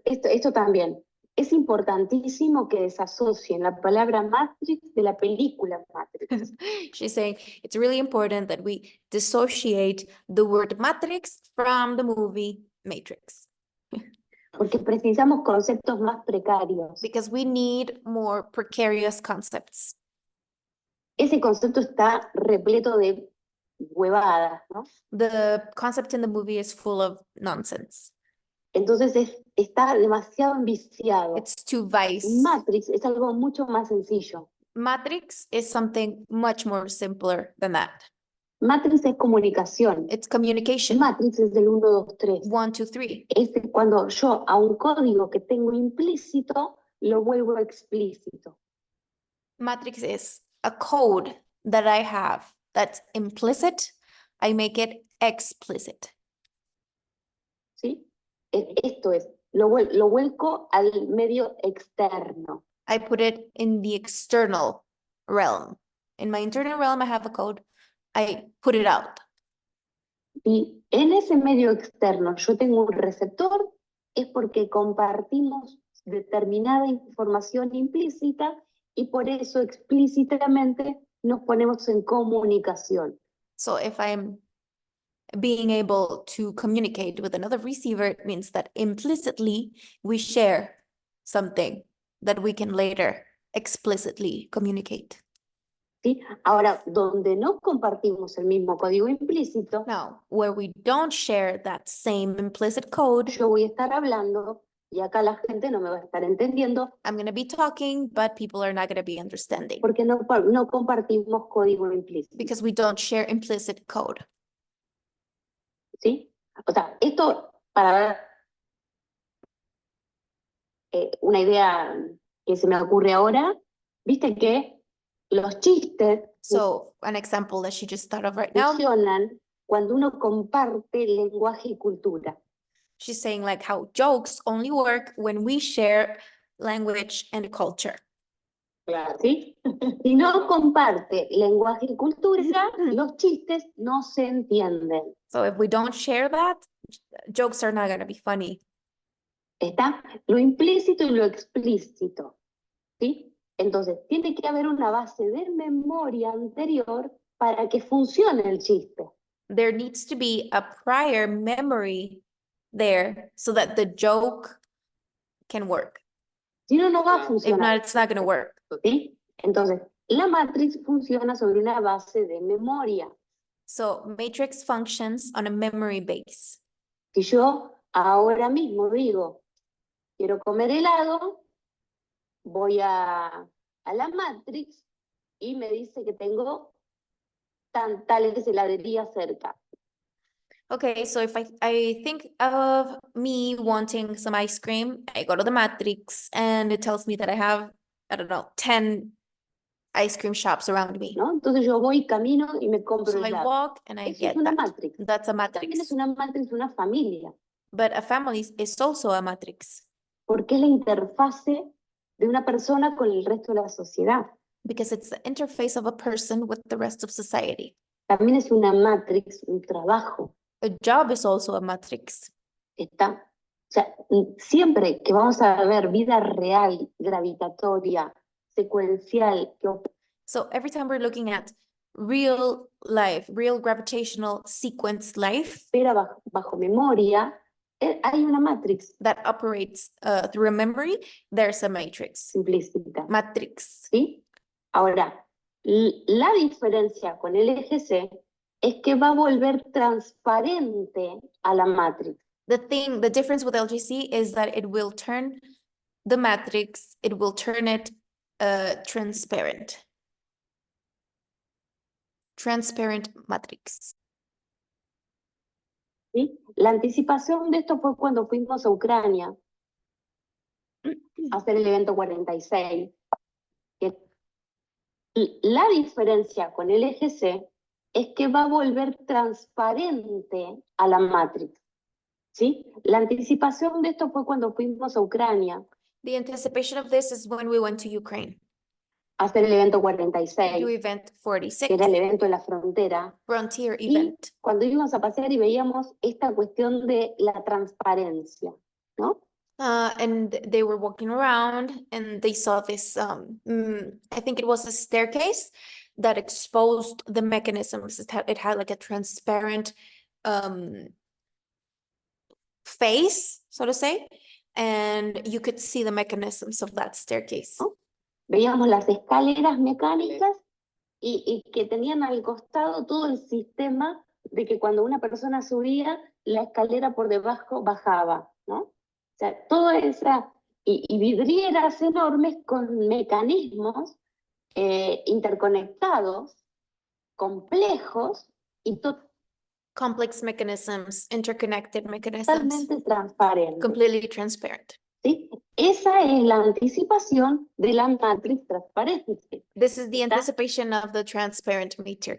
esto también. Es importantísimo que desasocien la palabra Matrix de la película Matrix. She's saying it's really important that we dissociate the word matrix from the movie Matrix Porque precisamos conceptos más precarios. because we need more precarious concepts. Ese concepto está repleto de huevadas, ¿no? The concept in the movie is full of nonsense. Entonces está demasiado enviciado. It's too vice. Matrix es algo mucho más sencillo. Matrix is something much more simpler than that. Matrix es comunicación. It's communication. Matrix es del 1, 2, 3. 1, 2, 3. Es cuando yo a un código que tengo implícito lo vuelvo explícito. Matrix is a code that I have that's implicit. I make it explicit. ¿Sí? Esto es, lo vuelco al medio externo. I put it in the external realm. In my internal realm, I have a code. I put it out. Y en ese medio externo yo tengo un receptor, es porque compartimos determinada información implícita y por eso explícitamente nos ponemos en comunicación. So if I'm being able to communicate with another receiver, it means that implicitly we share something that we can later explicitly communicate. ¿Sí? Ahora, donde no compartimos el mismo código implícito, Now, where we don't share that same implicit code, yo voy a estar hablando y acá la gente no me va a estar entendiendo I'm going to be talking, but people are not going to be understanding porque no compartimos código implícito. because we don't share implicit code. ¿Sí? O sea, esto para dar una idea que se me ocurre ahora, viste que los chistes So an example that she just thought of right now, funcionan cuando uno comparte lenguaje y cultura. she's saying like how jokes only work when we share language and culture. Claro. ¿Sí? Si no comparte lenguaje y cultura, los chistes no se entienden. So if we don't share that, jokes are not going to be funny. ¿Está? Lo implícito y lo explícito. ¿Sí? Entonces, tiene que haber una base de memoria anterior para que funcione el chiste. There needs to be a prior memory there so that the joke can work. Si no, no va a Claro. If funcionar. not, it's not going to work. ¿Sí? Entonces, la matrix funciona sobre una base de memoria. So matrix functions on a memory base. Si yo ahora mismo digo, quiero comer helado, voy a la matrix y me dice que tengo tales heladerías cerca. Okay, so if I think of me wanting some ice cream, I go to the matrix and it tells me that I have, I don't know, 10 ice cream shops around me. ¿No? Entonces yo voy, camino y me compro So I helado. walk and I Eso es get una that. matrix. That's a También matrix. es una matrix, una familia, But a family is also a matrix porque es la interfase de una persona con el resto de la sociedad. because it's the interface of a person with the rest of society. También es una matrix, un trabajo. A job is also a matrix. ¿Está? O sea, siempre que vamos a ver vida real, gravitatoria, secuencial, que So every time we're looking at real life, real gravitational sequence life opera bajo memoria, hay una matrix that operates through a memory, there's a matrix. implícita. Matrix. ¿Sí? Ahora, La diferencia con el eje C es que va a volver transparente a la matrix. The difference with LGC is that it will turn the matrix, it will turn it transparent. Transparent matrix. ¿Sí? La anticipación de esto fue cuando fuimos a Ucrania a hacer el evento 46. Que la diferencia con el eje C es que va a volver transparente a la matrix. ¿Sí? La anticipación de esto fue cuando fuimos a Ucrania The anticipation of this is when we went to Ukraine. a hacer el evento Do 46, event que 46, era el evento de la frontera. frontier Y event. cuando íbamos a pasear y veíamos esta cuestión de la transparencia, ¿no? And they were walking around and they saw this, I think it was a staircase that exposed the mechanisms. It had like a transparent face, so to say, and you could see the mechanisms of that staircase. Oh. Veíamos las escaleras mecánicas y que tenían al costado todo el sistema de que cuando una persona subía, la escalera por debajo bajaba, ¿no? O sea, toda esa, y vidrieras enormes con mecanismos interconectados, complejos y Complex mechanisms, interconnected mechanisms, totalmente transparentes. completely transparent. ¿Sí? Esa es la anticipación de la matriz transparente. This is the ¿Está? anticipation of the transparent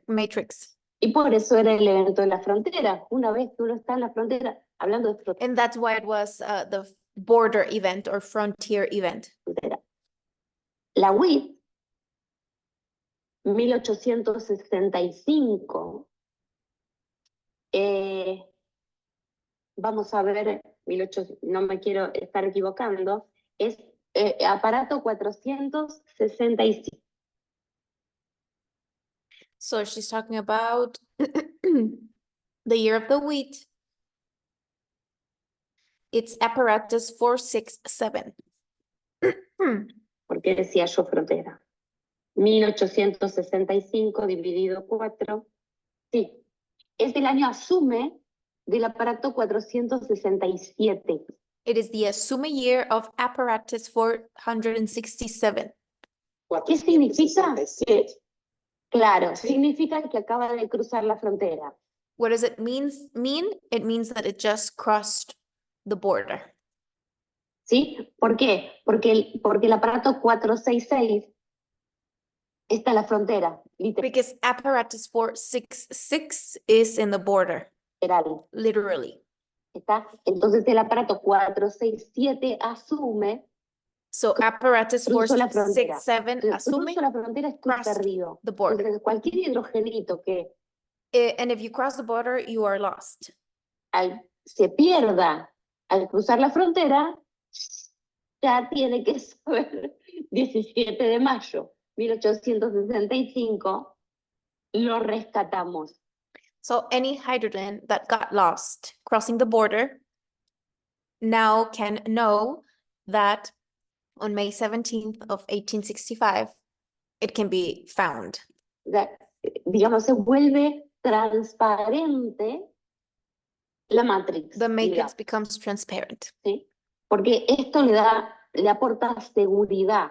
matrix. Y por eso era el evento de la frontera. Una vez que uno está en la frontera, hablando de frontera, And that's why it was the border event or frontier event. la WIT, 1865, vamos a ver, 1800, no me quiero estar equivocando, es aparato 465. So she's talking about the year of the wheat. It's apparatus 467. ¿Por qué decía yo frontera? 1865 dividido 4. Sí, es el año asume del aparato 467. It is the Asume year of apparatus 467. ¿Qué significa? 467. Claro, Sí. significa que acaba de cruzar la frontera. What does it mean? It means that it just crossed the border. ¿Sí? ¿Por qué? Porque el aparato 466 está en la frontera, Because apparatus 466 is in the border, literal. literally. ¿Está? Entonces el aparato 467 asume, So apparatus cruzó la frontera. 467 asume Cruzo la frontera, estoy crossed perdido. the border. Entonces cualquier hidrogenito que And if you cross the border, you are lost. se pierda al cruzar la frontera, ya tiene que saber 17 de mayo 1865, lo rescatamos. So any hydrogen that got lost crossing the border now can know that on May 17th of 1865, it can be found. O sea, digamos, se vuelve transparente la matrix. The matrix digamos, becomes transparent. ¿sí? Porque esto le aporta seguridad,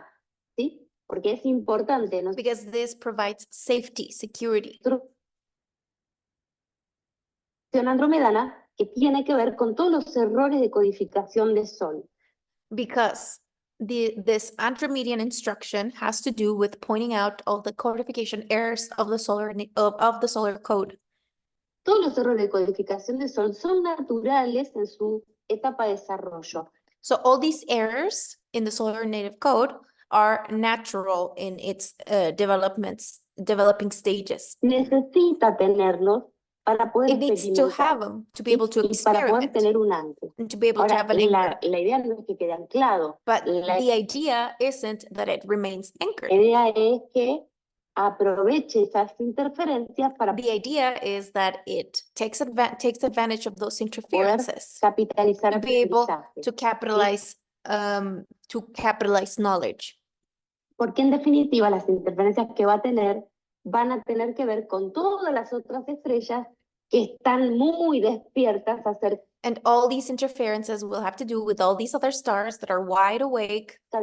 ¿sí? Porque es importante, ¿no? Because this provides safety, security. Andromedana que tiene que ver con todos los errores de codificación de Sol. Because this Andromedian instruction has to do with pointing out all the codification errors of the solar code. Todos los errores de codificación de Sol son naturales en su etapa de desarrollo. So all these errors in the solar native code are natural in its developing stages. Necesita tenerlos para poder It needs to experimentar, have them to be able to y para poder experiment tener un antes. and to be able to Ahora, have an anchor. la idea no es que quede anclado. But La the idea isn't that it remains anchored. idea es que aproveche esas interferencias para The idea is that it takes advantage of those interferences capitalizar to be able aprendizaje. to capitalize knowledge. Porque en definitiva las interferencias que va a tener van a tener que ver con todas las otras estrellas que están muy despiertas acerca And all these interferences will have to do with all these other stars that are wide awake de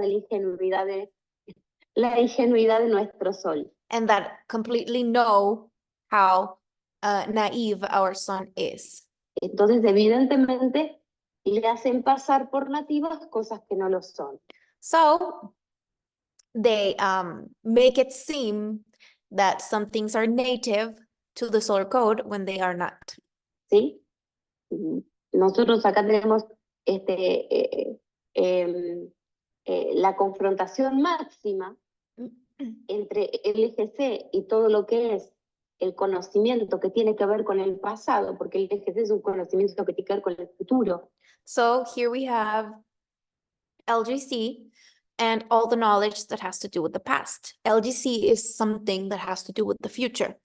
la ingenuidad de nuestro Sol. and that completely know how naive our sun is. Entonces, evidentemente, le hacen pasar por nativas cosas que no lo son. So they make it seem that some things are native to the solar code when they are not. ¿Sí? Nosotros acá tenemos la confrontación máxima entre el eje C y todo lo que es el conocimiento que tiene que ver con el pasado, porque el eje C es un conocimiento que tiene que ver con el futuro. So here we have LGC and all the knowledge that has to do with the past. LGC is something that has to do with the future,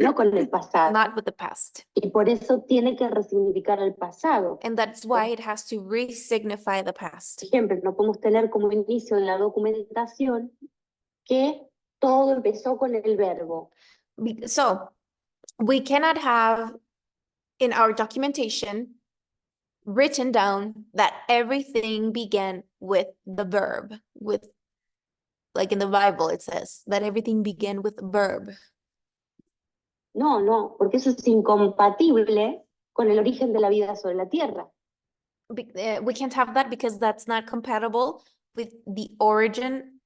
No con el pasado. not with the past. Y por eso tiene que resignificar el pasado. And that's why it has to re-signify the past. Por ejemplo, no podemos tener como inicio en la documentación que todo empezó con el verbo. So we cannot have in our documentation written down that everything began with the verb, with, like in the Bible, it says that everything began with a verb. No, porque eso es incompatible con el origen de la vida sobre la Tierra. We can't have that because that's not compatible with the origin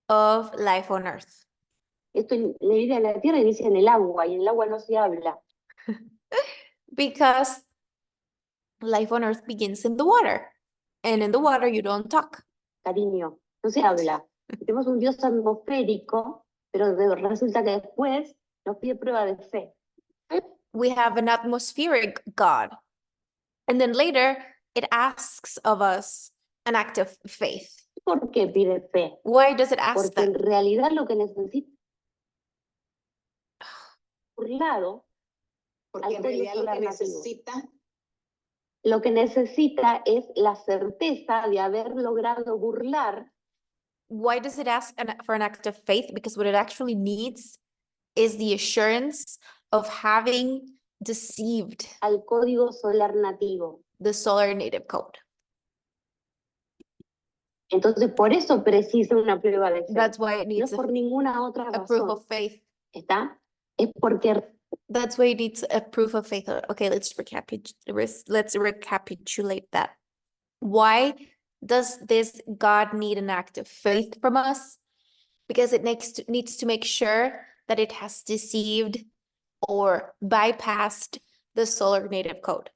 of life on Earth. Esto, la vida de la Tierra inicia en el agua y en el agua no se habla. Because life on Earth begins in the water, and in the water you don't talk. Cariño, no se habla. Tenemos un Dios atmosférico, pero resulta que después nos pide prueba de fe. We have an atmospheric God, and then later it asks of us an act of faith. ¿Por qué pide fe? Why does it ask Porque en that? realidad lo que necesita, por un lado, Porque en al código realidad lo solar que nativo. necesita Lo que necesita es la certeza de haber logrado burlar Why does it ask for an act of faith? Because what it actually needs is the assurance of having deceived al código solar nativo. the solar native code. Entonces, por eso precisa una prueba de fe. That's why it No needs es por ninguna otra a proof razón. of faith. ¿Está? Es porque That's why it needs a proof of faith. Okay, let's recapitulate that. Why does this God need an act of faith from us? Because it needs to make sure that it has deceived or bypassed the solar native code.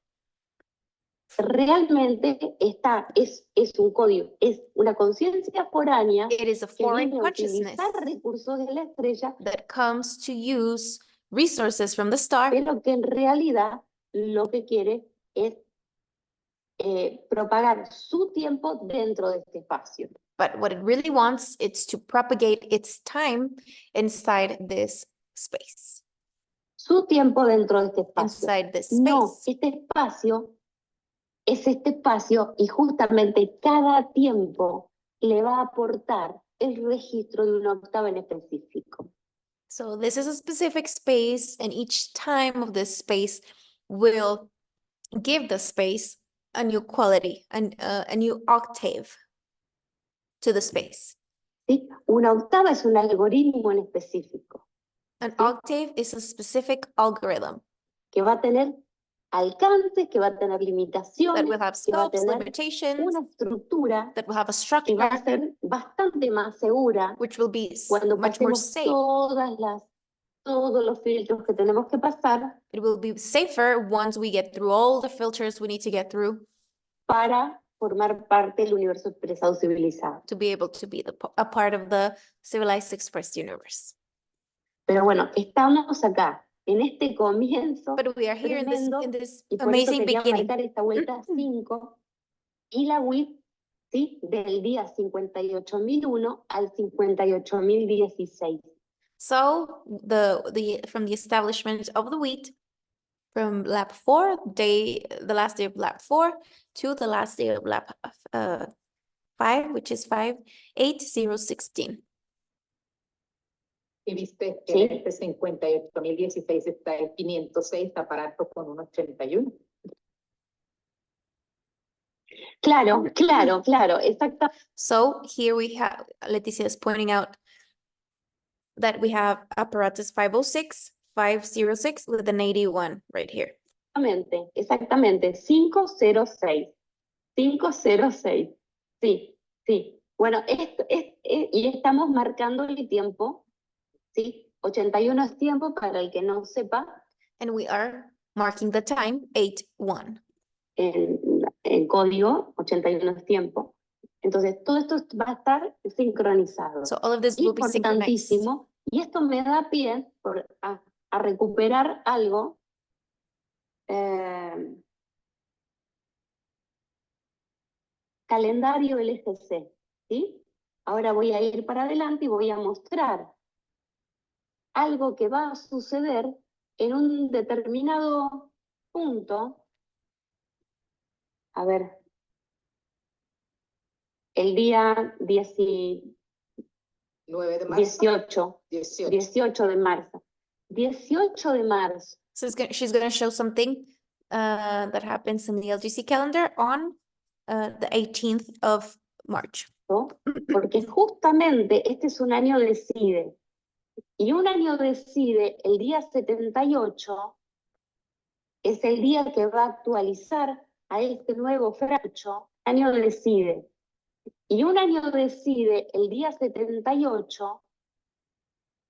realmente es un código, es una conciencia foránea It is a que foreign viene a consciousness utilizar recursos de la estrella, that comes to use resources from the star, pero que en realidad lo que quiere es propagar su tiempo dentro de este espacio. but what it really wants is to propagate its time inside this space. Su tiempo dentro de este espacio. Inside this No, space. este espacio es este espacio y justamente cada tiempo le va a aportar el registro de una octava en específico. So this is a specific space, and each time of this space will give the space a new quality and a new octave to the space. ¿Sí? Una octava es un algoritmo en específico An octave is a specific algorithm que va a tener alcances, que va a tener that limitaciones, will have que va a scopes, tener limitations, una estructura that will have a que va structure, a ser bastante más segura which will be cuando much more pasemos safe. todos los filtros que tenemos que pasar It will be safer once we get through all the filters we need to get through para formar parte del universo expresado civilizado. to be able to be a part of the civilized expressed universe. Pero bueno, estamos acá, en este comienzo But we are here in tremendo, this y por eso amazing quería beginning. marcar esta vuelta 5 y la WIP, ¿sí? Del día 58.001 al 58.016. So from the establishment of the wheat, from lap 4, the last day of lap 4 to the last day of lap 5, which is 58016. Y viste que Sí. en este 58.016 está el 506 aparatos con unos 31. Claro, claro, claro, exacto. So here we have, Leticia is pointing out that we have apparatus 506, 506 with an 81 right here. Exactamente, exactamente. 506. 506. Sí, sí. Bueno, y estamos marcando el tiempo, ¿sí? 81 es tiempo para el que no sepa, And we are marking the time 8-1. en código, 81 es tiempo. Entonces, todo esto va a estar sincronizado. So all of this will be synchronized. Importantísimo. Y esto me da pie a recuperar algo. Calendario LGC, ¿sí? Ahora voy a ir para adelante y voy a mostrar algo que va a suceder en un determinado punto. A ver, el día 9 de marzo. 18 18. de marzo. 18 de marzo. So she's gonna show something that happens in the LGC calendar on the 18th of March. ¿No? Porque justamente este es un año de CIDE. Y un año de CIDE, el día 78, es el día que va a actualizar a este nuevo francho, año de CIDE. Y un año de CIDE, el día 78,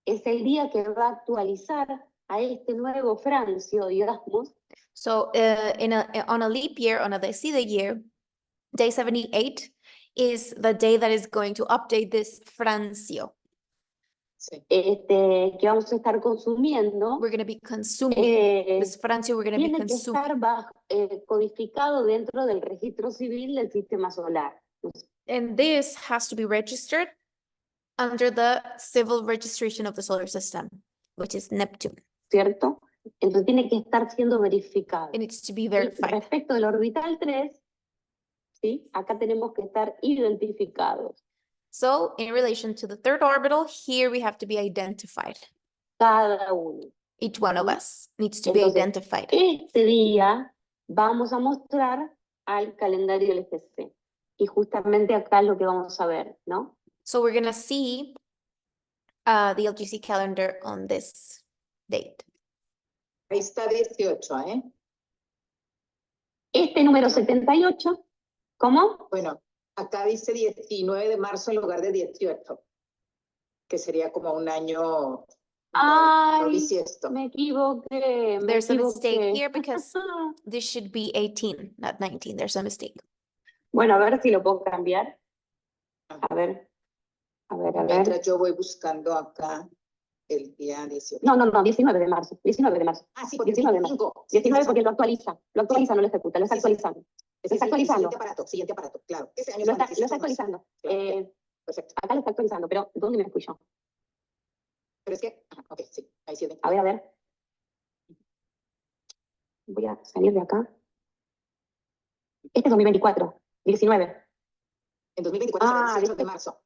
es el día que va a actualizar a este nuevo francio, digamos. So on a leap year, on a decide year, day 78 is the day that is going to update this Francio. Sí. Que vamos a estar consumiendo. We're going to be consuming this eh, Francio. We're going to be tiene que consuming. estar codificado dentro del registro civil del sistema solar. And this has to be registered under the civil registration of the solar system, which is Neptune. ¿Cierto? Entonces tiene que estar siendo verificado. It needs to be Y verified. respecto del orbital 3, ¿sí? Acá tenemos que estar identificados. So in relation to the third orbital, here we have to be identified. Cada uno. Each one of ¿Sí? us needs to be Entonces, identified. este día vamos a mostrar al calendario LGC. Y justamente acá es lo que vamos a ver, ¿no? So we're gonna see the LGC calendar on this date. Ahí está 18, ¿eh? Este número 78, ¿cómo? Bueno, acá dice 19 de marzo en lugar de 18, que sería como un año Ay, bisiesto. me equivoqué, me There's a mistake equivoqué. here because this should be 18, not 19. There's a mistake. Bueno, a ver si lo puedo cambiar. A ver, a ver, a ver. Mientras yo voy buscando acá el día 18. No, 19 de marzo, 19 de marzo. Ah, sí, porque 19 de 25. 19 porque lo actualiza, no lo ejecuta, lo está Sí, sí. actualizando. Es lo está actualizando. Siguiente aparato, claro. Ese año Lo es está, cuando lo está 18 de marzo. actualizando. Claro, perfecto. Acá lo está actualizando, pero ¿dónde me fui yo? Pero es que, ajá, ok, sí, ahí sí. A ver. Voy a salir de acá. Este es 2024, 19. En 2024 será Ah, 18 de marzo.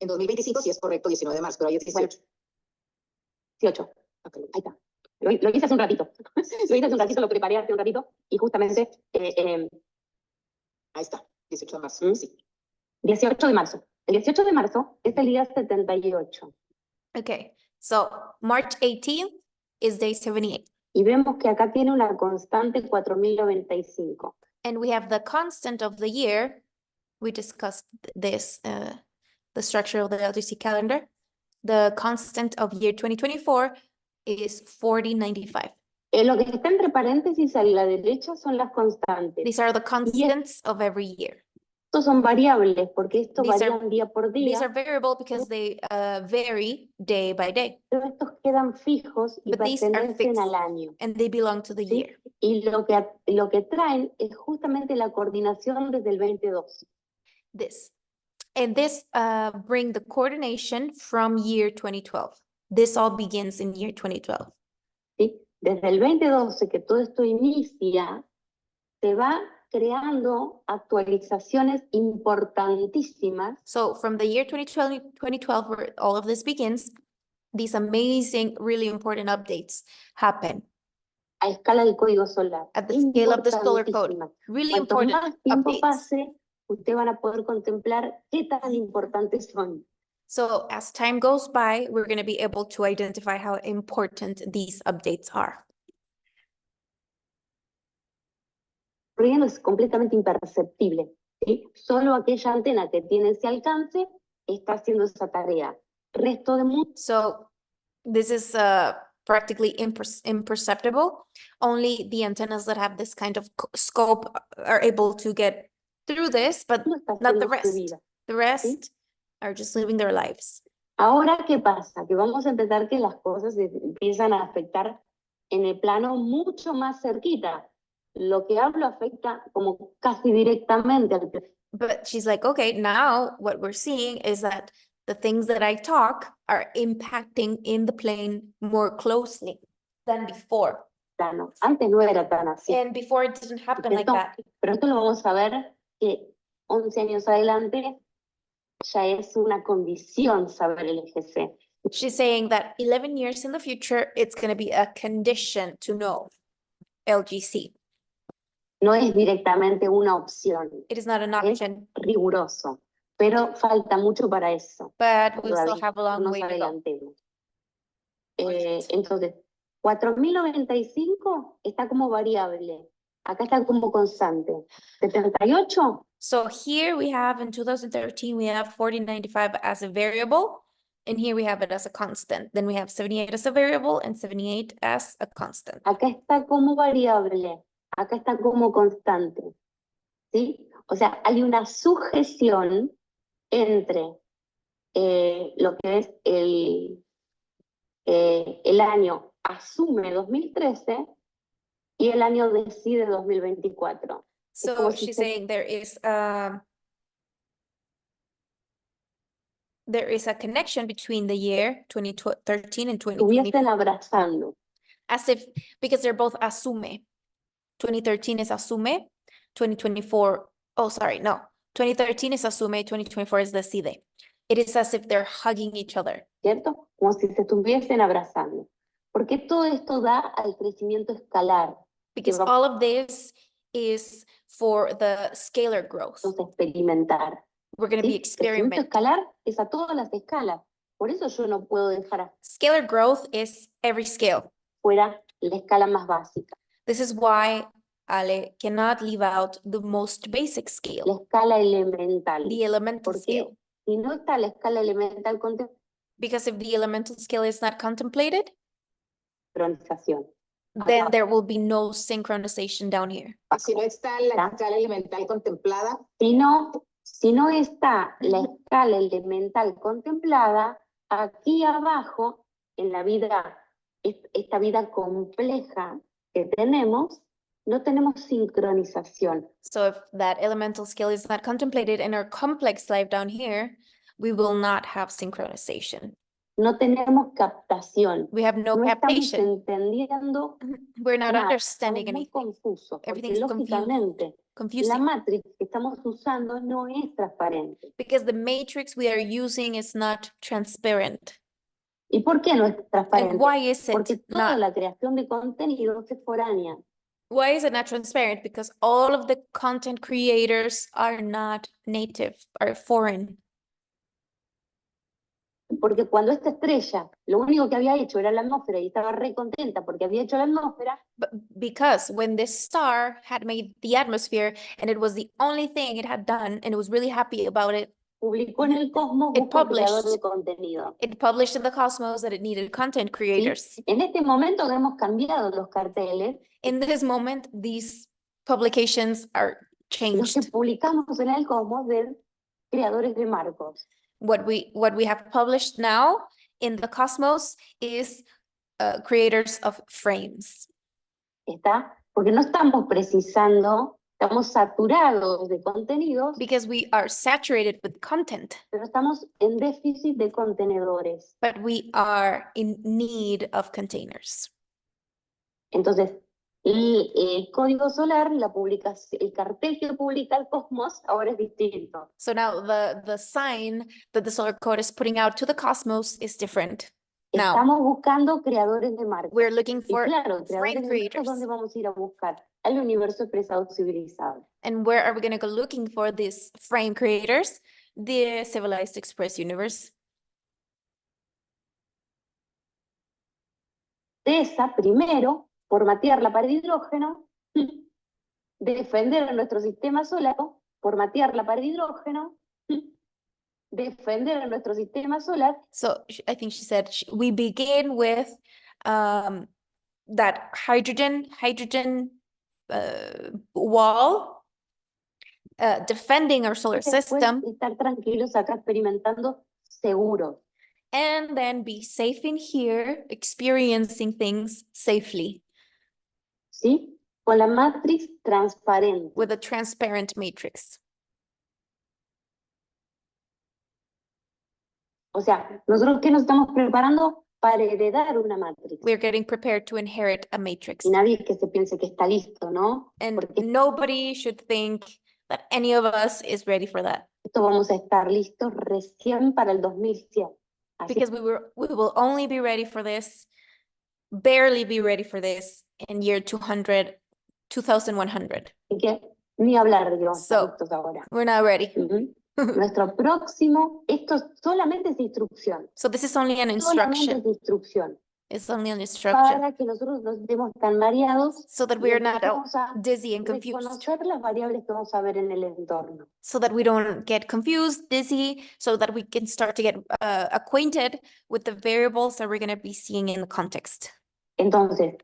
En 2025 sí es correcto, 19 de marzo, pero ahí es 18. 18. Acá lo- Ahí está. Lo hice hace un ratito. Lo hice hace un ratito, lo preparé hace un ratito. Y justamente Ahí está, 18 de marzo, ¿Mm? sí. 18 de marzo. El 18 de marzo es el día 78. Okay, so March 18th is day 78. Y vemos que acá tiene una constante 4095. And we have the constant of the year. We discussed this, the structure of the LGC calendar. The constant of year 2024 is 4095. Lo que está entre paréntesis a la derecha son las constantes. These are the constants of every year. Estos son variables porque estos These are- varían día por These día, are variable because they vary day by day, pero estos quedan fijos y But these are pertenecen fixed. al año. and they belong to the ¿Sí? year. Y lo que traen es justamente la coordinación desde el 22. This. And this bring the coordination from year 2012. This all begins in year 2012. ¿Sí? Desde el 2012 que todo esto inicia, se va creando actualizaciones importantísimas So from the year 2012, where all of this begins, these amazing, really important updates happen a escala del código solar. at the scale of the solar code. Importantísimas. Really Cuanto important más tiempo updates. pase, ustedes van a poder contemplar qué tan importantes son. So as time goes by, we're going to be able to identify how important these updates are. Ruido es completamente imperceptible, ¿sí? Solo aquella antena que tiene ese alcance está haciendo esa tarea. Resto de mundo So this is practically imperceptible. Only the antennas that have this kind of scope are able to get through this, but está not the haciendo su rest. vida. The rest are just living their lives. Ahora, ¿qué pasa? Que vamos a empezar que las cosas se empiezan a afectar en el plano mucho más cerquita. Lo que hablo afecta como casi directamente al But she's like, okay, now what we're seeing is that the things that I talk are impacting in the plane more closely than before. plano. Antes no era tan así. And before it didn't happen like Esto- that. Pero esto lo vamos a ver que 11 años adelante ya es una condición saber el EGC. She's saying that 11 years in the future, it's going to be a condition to know LGC. No es directamente una opción, It is not an es option, riguroso, pero falta mucho para eso. but we still Todavía have a no long nos way to go. adelantemos. Entonces, 4095 está como variable. Acá está como constante. 78 So here we have in 2013, we have 4095 as a variable, and here we have it as a constant. Then we have 78 as a variable and 78 as a constant. acá está como variable, acá está como constante, ¿sí? O sea, hay una sujeción entre lo que es el año asume 2013 y el año decide 2024. So como si she's se- saying there is a connection between the year 2013 and 2024. Estuviesen abrazando. As if, because they're both asume. 2013 is asume, 2024, oh, sorry, no. 2013 is asume, 2024 is decide. It is as if they're hugging each other. ¿Cierto? Como si se estuviesen abrazando. Porque todo esto da al crecimiento escalar. Because va- all of this is for the scalar growth. Vamos a experimentar. We're going to be ¿sí? Crecimiento experimenting. escalar es a todas las escalas. Por eso yo no puedo dejar Scalar growth is every scale. afuera la escala más básica. This is why Ale cannot leave out the most basic La scale, escala elemental. the elemental Porque scale. si no está la escala elemental con Because if the elemental scale is not contemplated, sincronización. then there will be no synchronization down here. Si no está la ¿Ah? escala elemental contemplada, Si no está la escala elemental contemplada, aquí abajo, en la vida, esta vida compleja que tenemos, no tenemos sincronización. So if that elemental scale is not contemplated in our complex life down here, we will not have synchronization. No tenemos captación. We have no No estamos captation. entendiendo We're not nada. understanding Estamos muy anything. confusos, porque Everything's lógicamente la Confusing. matriz que estamos usando no es transparente. Because the matrix we are using is not transparent. ¿Y por qué no es And transparente? why is Porque it toda not? la creación de contenidos es foránea. Why is it not transparent? Because all of the content creators are not native, are foreign. Porque cuando esta estrella lo único que había hecho era la atmósfera y estaba re contenta porque había hecho la atmósfera, But because when this star had made the atmosphere and it was the only thing it had done and it was really happy about it, publicó en el Cosmos It busca creador published. de contenido. it published in the cosmos that it needed content ¿sí? creators. En este momento que hemos cambiado los carteles, In this moment, these publications are los que changed. publicamos en el Cosmos de creadores de marcos. What we have published now in the cosmos is creators of frames. ¿Está? Porque no estamos precisando, estamos saturados de contenidos, Because we are saturated with content, pero estamos en déficit de contenedores. but we are in need of containers. Entonces, el código solar, el cartel que publica el Cosmos ahora es distinto. So now the sign that the solar code is putting out to the cosmos is different. Now, Estamos buscando creadores de marcas. we're looking Y for claro, frame creadores de marcas, creators. ¿dónde vamos a ir a buscar? Al universo expresado civilizado. And where are we going to go looking for these frame creators? The Civilized Express universe. De esa, primero, formatearla para el hidrógeno, defender a nuestro sistema solar, formatearla para el hidrógeno, defender a nuestro sistema solar, So I think she said we begin with that hydrogen wall, defending our solar y después system, estar tranquilos acá experimentando seguros. and then be safe in here, experiencing things safely ¿Sí? Con la matrix transparente. with a transparent matrix. O sea, nosotros que nos estamos preparando para heredar una matrix. We're getting prepared to inherit a matrix. Y nadie que se piense que está listo, ¿no? And Porque nobody should think that any of us is ready for that, esto vamos a estar listos recién para el 2100. Así because we will only be ready for this, barely be ready for this in year 2100. que ni hablar de que vamos a estar So- listos ahora. We're not ready. Ujú. Nuestro próximo, esto solamente es instrucción. So this is only an Solamente instruction. es instrucción. It's only an instruction Para que nosotros no estemos tan mareados so that y we are not empecemos a dizzy and confused, reconocer las variables que vamos a ver en el entorno. so that we don't get confused, dizzy, so that we can start to get acquainted with the variables that we're going to be seeing in the context. Entonces,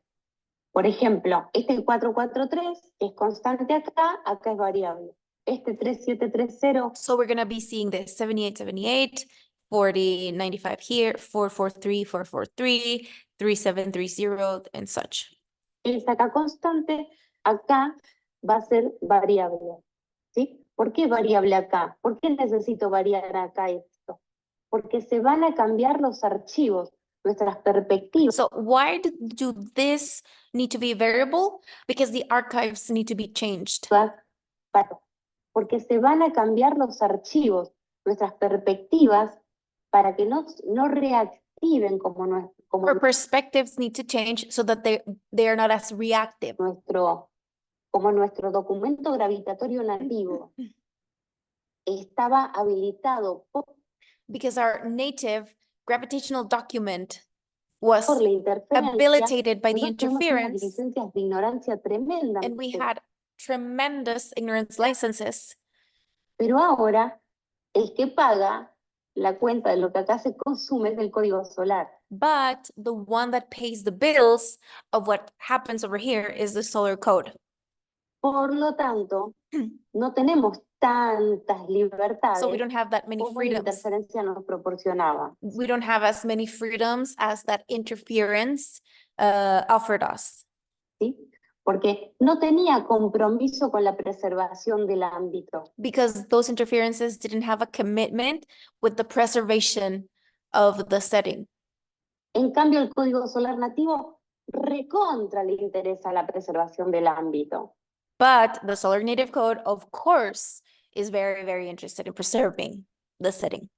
por ejemplo, este 443 es constante acá, acá es variable. Este 3730 So we're going to be seeing this 7878, 4095 here, 443, 443, 3730, and such. es acá constante, acá va a ser variable. ¿Sí? ¿Por qué variable acá? ¿Por qué necesito variar acá esto? Porque se van a cambiar los archivos, nuestras perspectivas. So why do this need to be variable? Because the archives need to be changed. Porque se van a cambiar los archivos, nuestras perspectivas, para que no reactiven como Our perspectives need to change so that they are not as reactive. nuestro documento gravitatorio nativo estaba habilitado Because our native gravitational document was por la interferencia. habilitated by the Nosotros tenemos unas interference, licencias de ignorancia tremenda. and we had tremendous ignorance licenses. Pero ahora, el que paga la cuenta de lo que acá se consume es el código solar. But the one that pays the bills of what happens over here is the solar code. Por lo tanto, no tenemos tantas libertades So we don't have that many como la freedoms. interferencia nos proporcionaba. We don't have as many freedoms as that interference offered us. ¿Sí? Porque no tenía compromiso con la preservación del ámbito. Because those interferences didn't have a commitment with the preservation of the setting. En cambio, el código solar nativo recontra le interesa la preservación del ámbito. But the solar native code, of course, is very, very interested in preserving the setting.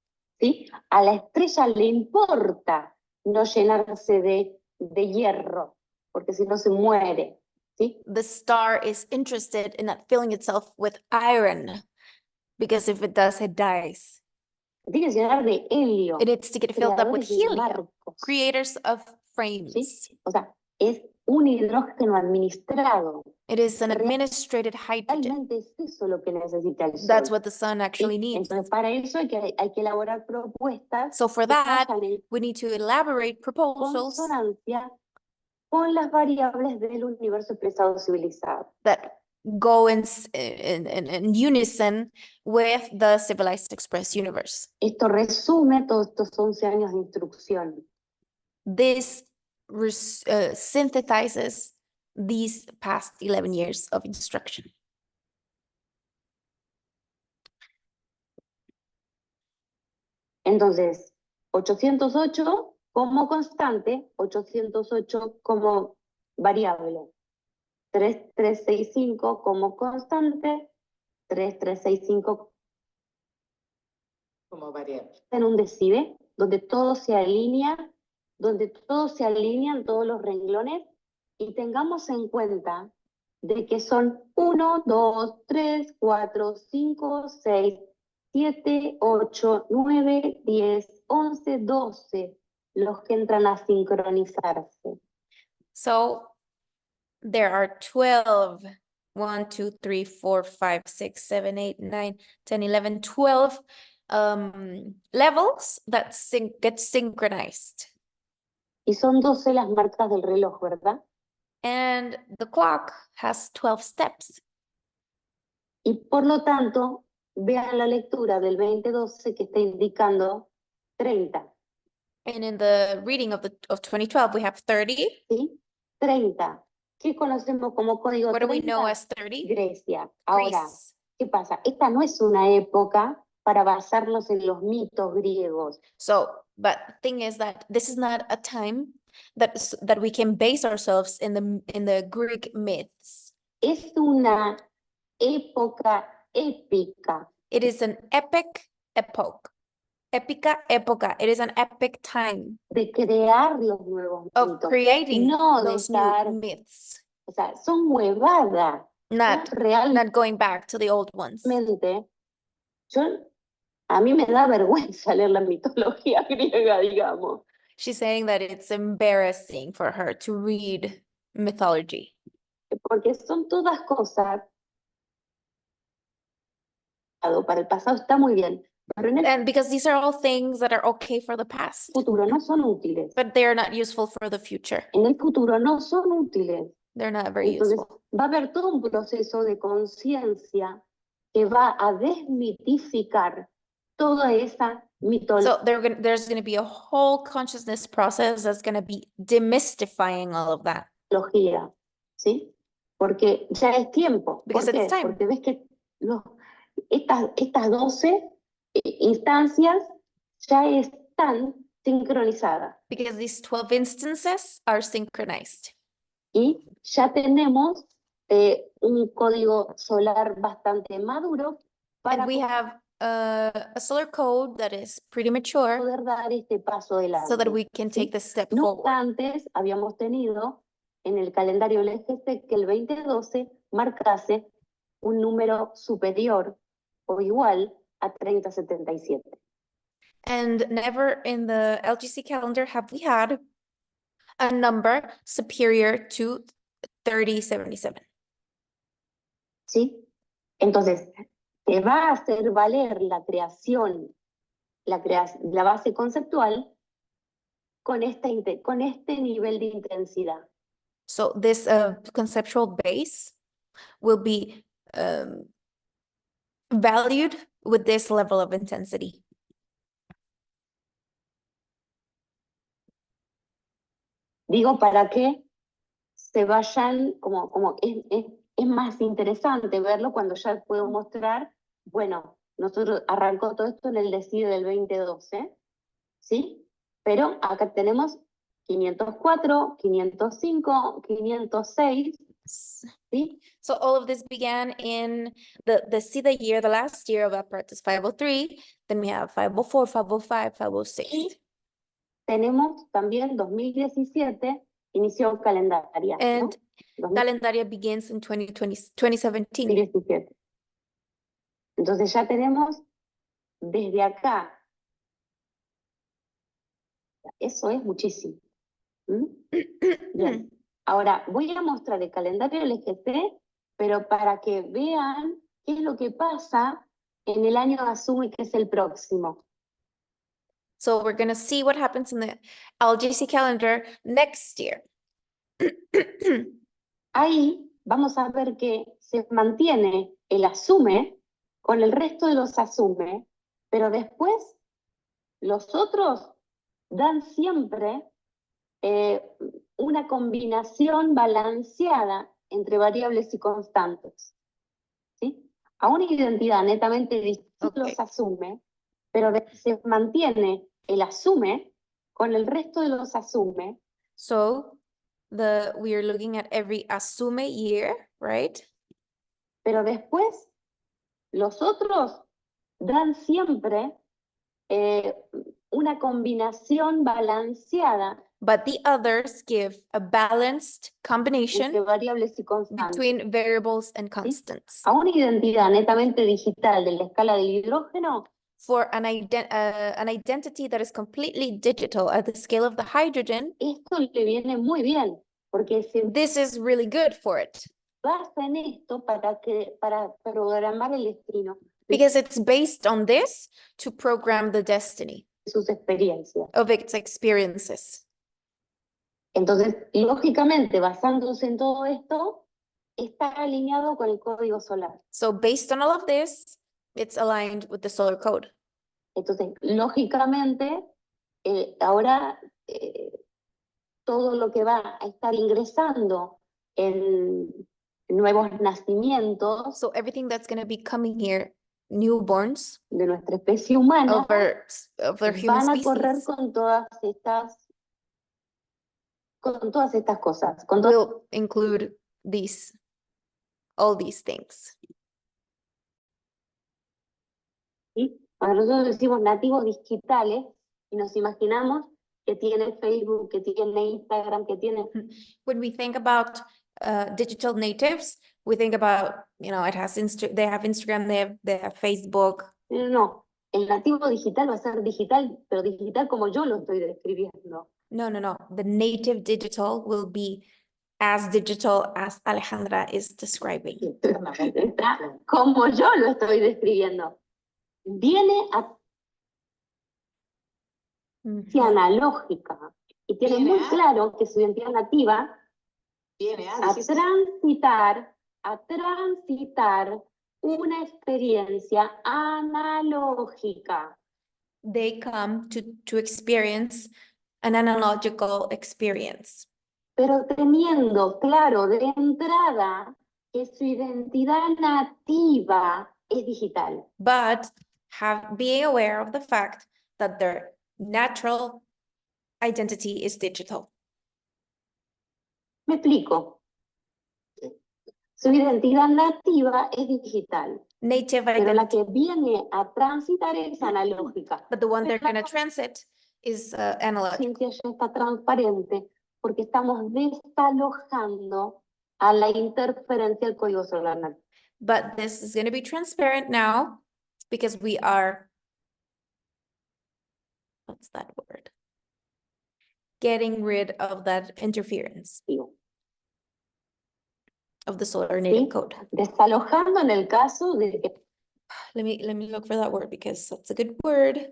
¿Sí? A la estrella le importa no llenarse de hierro, porque si no se muere. ¿Sí? The star is interested in not filling itself with iron, because if it does, it dies. Tiene que llenar de helio. It needs to get filled up with creadores de helium, marcos, creators of ¿sí? frames. O sea, es un hidrógeno administrado. It is an Real- administrated hydrogen. Realmente es eso lo que necesita el Sol. That's what the sun ¿sí? actually needs. Entonces, para eso hay que elaborar propuestas So for que that, vayan en we need to elaborate proposals consonancia con las variables del universo expresado civilizado. that go in unison with the civilized express universe. Esto resume todos estos 11 años de instrucción. This synthesizes these past 11 years of instruction. Entonces, 808 como constante, 808 como variable, 3365 como constante, 3365 Como variable. en un decibe, donde todo se alinea, donde todos se alinean, todos los renglones, y tengamos en cuenta de que son 1, 2, 3, 4, 5, 6, 7, 8, 9, 10, 11, 12 los que entran a sincronizarse. So there are 12, 1, 2, 3, 4, 5, 6, 7, 8, 9, 10, 11, 12 levels that get synchronized. Y son 12 las marcas del reloj, ¿verdad? And the clock has 12 steps. Y por lo tanto, vean la lectura del 2012 que está indicando 30, And in the reading of 2012, we have 30. ¿sí? 30. ¿Qué conocemos como código What do we 30? know as 30? Grecia. Ahora, Greece. ¿qué pasa? Esta no es una época para basarnos en los mitos griegos. So, but the thing is that this is not a time that we can base ourselves in the Greek myths. Es una época épica. It is an epic epoch. Epica época. It is an epic time De crear los nuevos of mitos. creating No de those estar, new myths, o sea, son huevadas. not Realmente, going back to the old ones. a mí me da vergüenza leer la mitología griega, digamos. She's saying that it's embarrassing for her to read mythology Porque son todas cosas. Para el pasado está muy bien, pero en el and because these are all things that are okay for the past, futuro no son útiles. but they are not useful for the future. En el futuro no son útiles. They're not very Entonces, useful. va a haber todo un proceso de conciencia que va a desmitificar toda esa mitología. So there's going to be a whole consciousness process that's going to be demystifying all of that. ¿Sí? Porque ya es tiempo. ¿Por Because it's qué? time. Porque ves que estas 12 instancias ya están sincronizadas Because these 12 instances are synchronized. y ya tenemos un código solar bastante maduro para And we have a solar code that is pretty mature poder dar este paso adelante. so that we can ¿sí? take this step No forward. antes habíamos tenido en el calendario LGC que el 2012 marcase un número superior o igual a 3077. And never in the LGC calendar have we had a number superior to 3077. ¿Sí? Entonces, te va a hacer valer la creación, la base conceptual con este nivel de intensidad. So this conceptual base will be valued with this level of intensity. Digo, para que se vayan, como es más interesante verlo cuando ya puedo mostrar, bueno, nosotros arrancó todo esto en el DECIDE del 2012, ¿sí? Pero acá tenemos 504, 505, 506, ¿sí? So all of this began in the SIDA year, the last year of apparatus 503. Then we have 504, 505, 506. Y tenemos también 2017, inició calendaria, ¿no? And calendaria begins in 2017. 2017. Entonces ya tenemos desde acá. Eso es muchísimo. ¿Mm? Bien. Ahora voy a mostrar el calendario LGC, pero para que vean qué es lo que pasa en el año Azumi, que es el próximo. So we're going to see what happens in the LGC calendar next year. Ahí vamos a ver que se mantiene el asume con el resto de los asume, pero después los otros dan siempre una combinación balanceada entre variables y constantes. ¿Sí? A una identidad netamente distinta los asume, pero se mantiene el asume con el resto de los asume. So we are looking at every asume year, right? Pero después los otros dan siempre una combinación balanceada but the others give a balanced entre combination variables y constantes. between variables and constants. A una identidad netamente digital de la escala del hidrógeno, For an identity that is completely digital at the scale of the hydrogen, esto le viene muy bien, porque se this is really good for it basa en esto para programar el destino because it's based on this to program the destiny de sus experiencias. of its experiences. Entonces, lógicamente, basándose en todo esto, está alineado con el código solar. So based on all of this, it's aligned with the solar code. Entonces, lógicamente, ahora todo lo que va a estar ingresando en nuevos nacimientos So everything that's going to be coming here, newborns de nuestra especie humana, of our human van a correr species, con todas estas cosas, con todas will include all these things. ¿sí? Cuando nosotros decimos nativos digitales y nos imaginamos que tiene Facebook, que tiene Instagram, que tiene... When we think about digital natives, we think about, it has they have Instagram, they have Facebook. No, el nativo digital va a ser digital, pero digital como yo lo estoy describiendo. No. The native digital will be as digital as Alejandra is describing. Está como yo lo estoy describiendo. Viene hacia analógica y tiene Viene muy a- claro que su identidad nativa Viene a a transitar una experiencia analógica. They come to experience an analogical experience, Pero teniendo claro de entrada que su identidad nativa es digital. but being aware of the fact that their natural identity is digital. Me explico. Su identidad nativa es digital, Native pero la identity, que viene a transitar es analógica. but the one they're going to transit is analog. Ciencia ya está transparente porque estamos desalojando a la interferencia del código solar nativo. But this is going to be transparent now because we are, what's that word? Getting rid of that interference of the solar native ¿Sí? code. Desalojando en el caso de que Let me look for that word because that's a good word.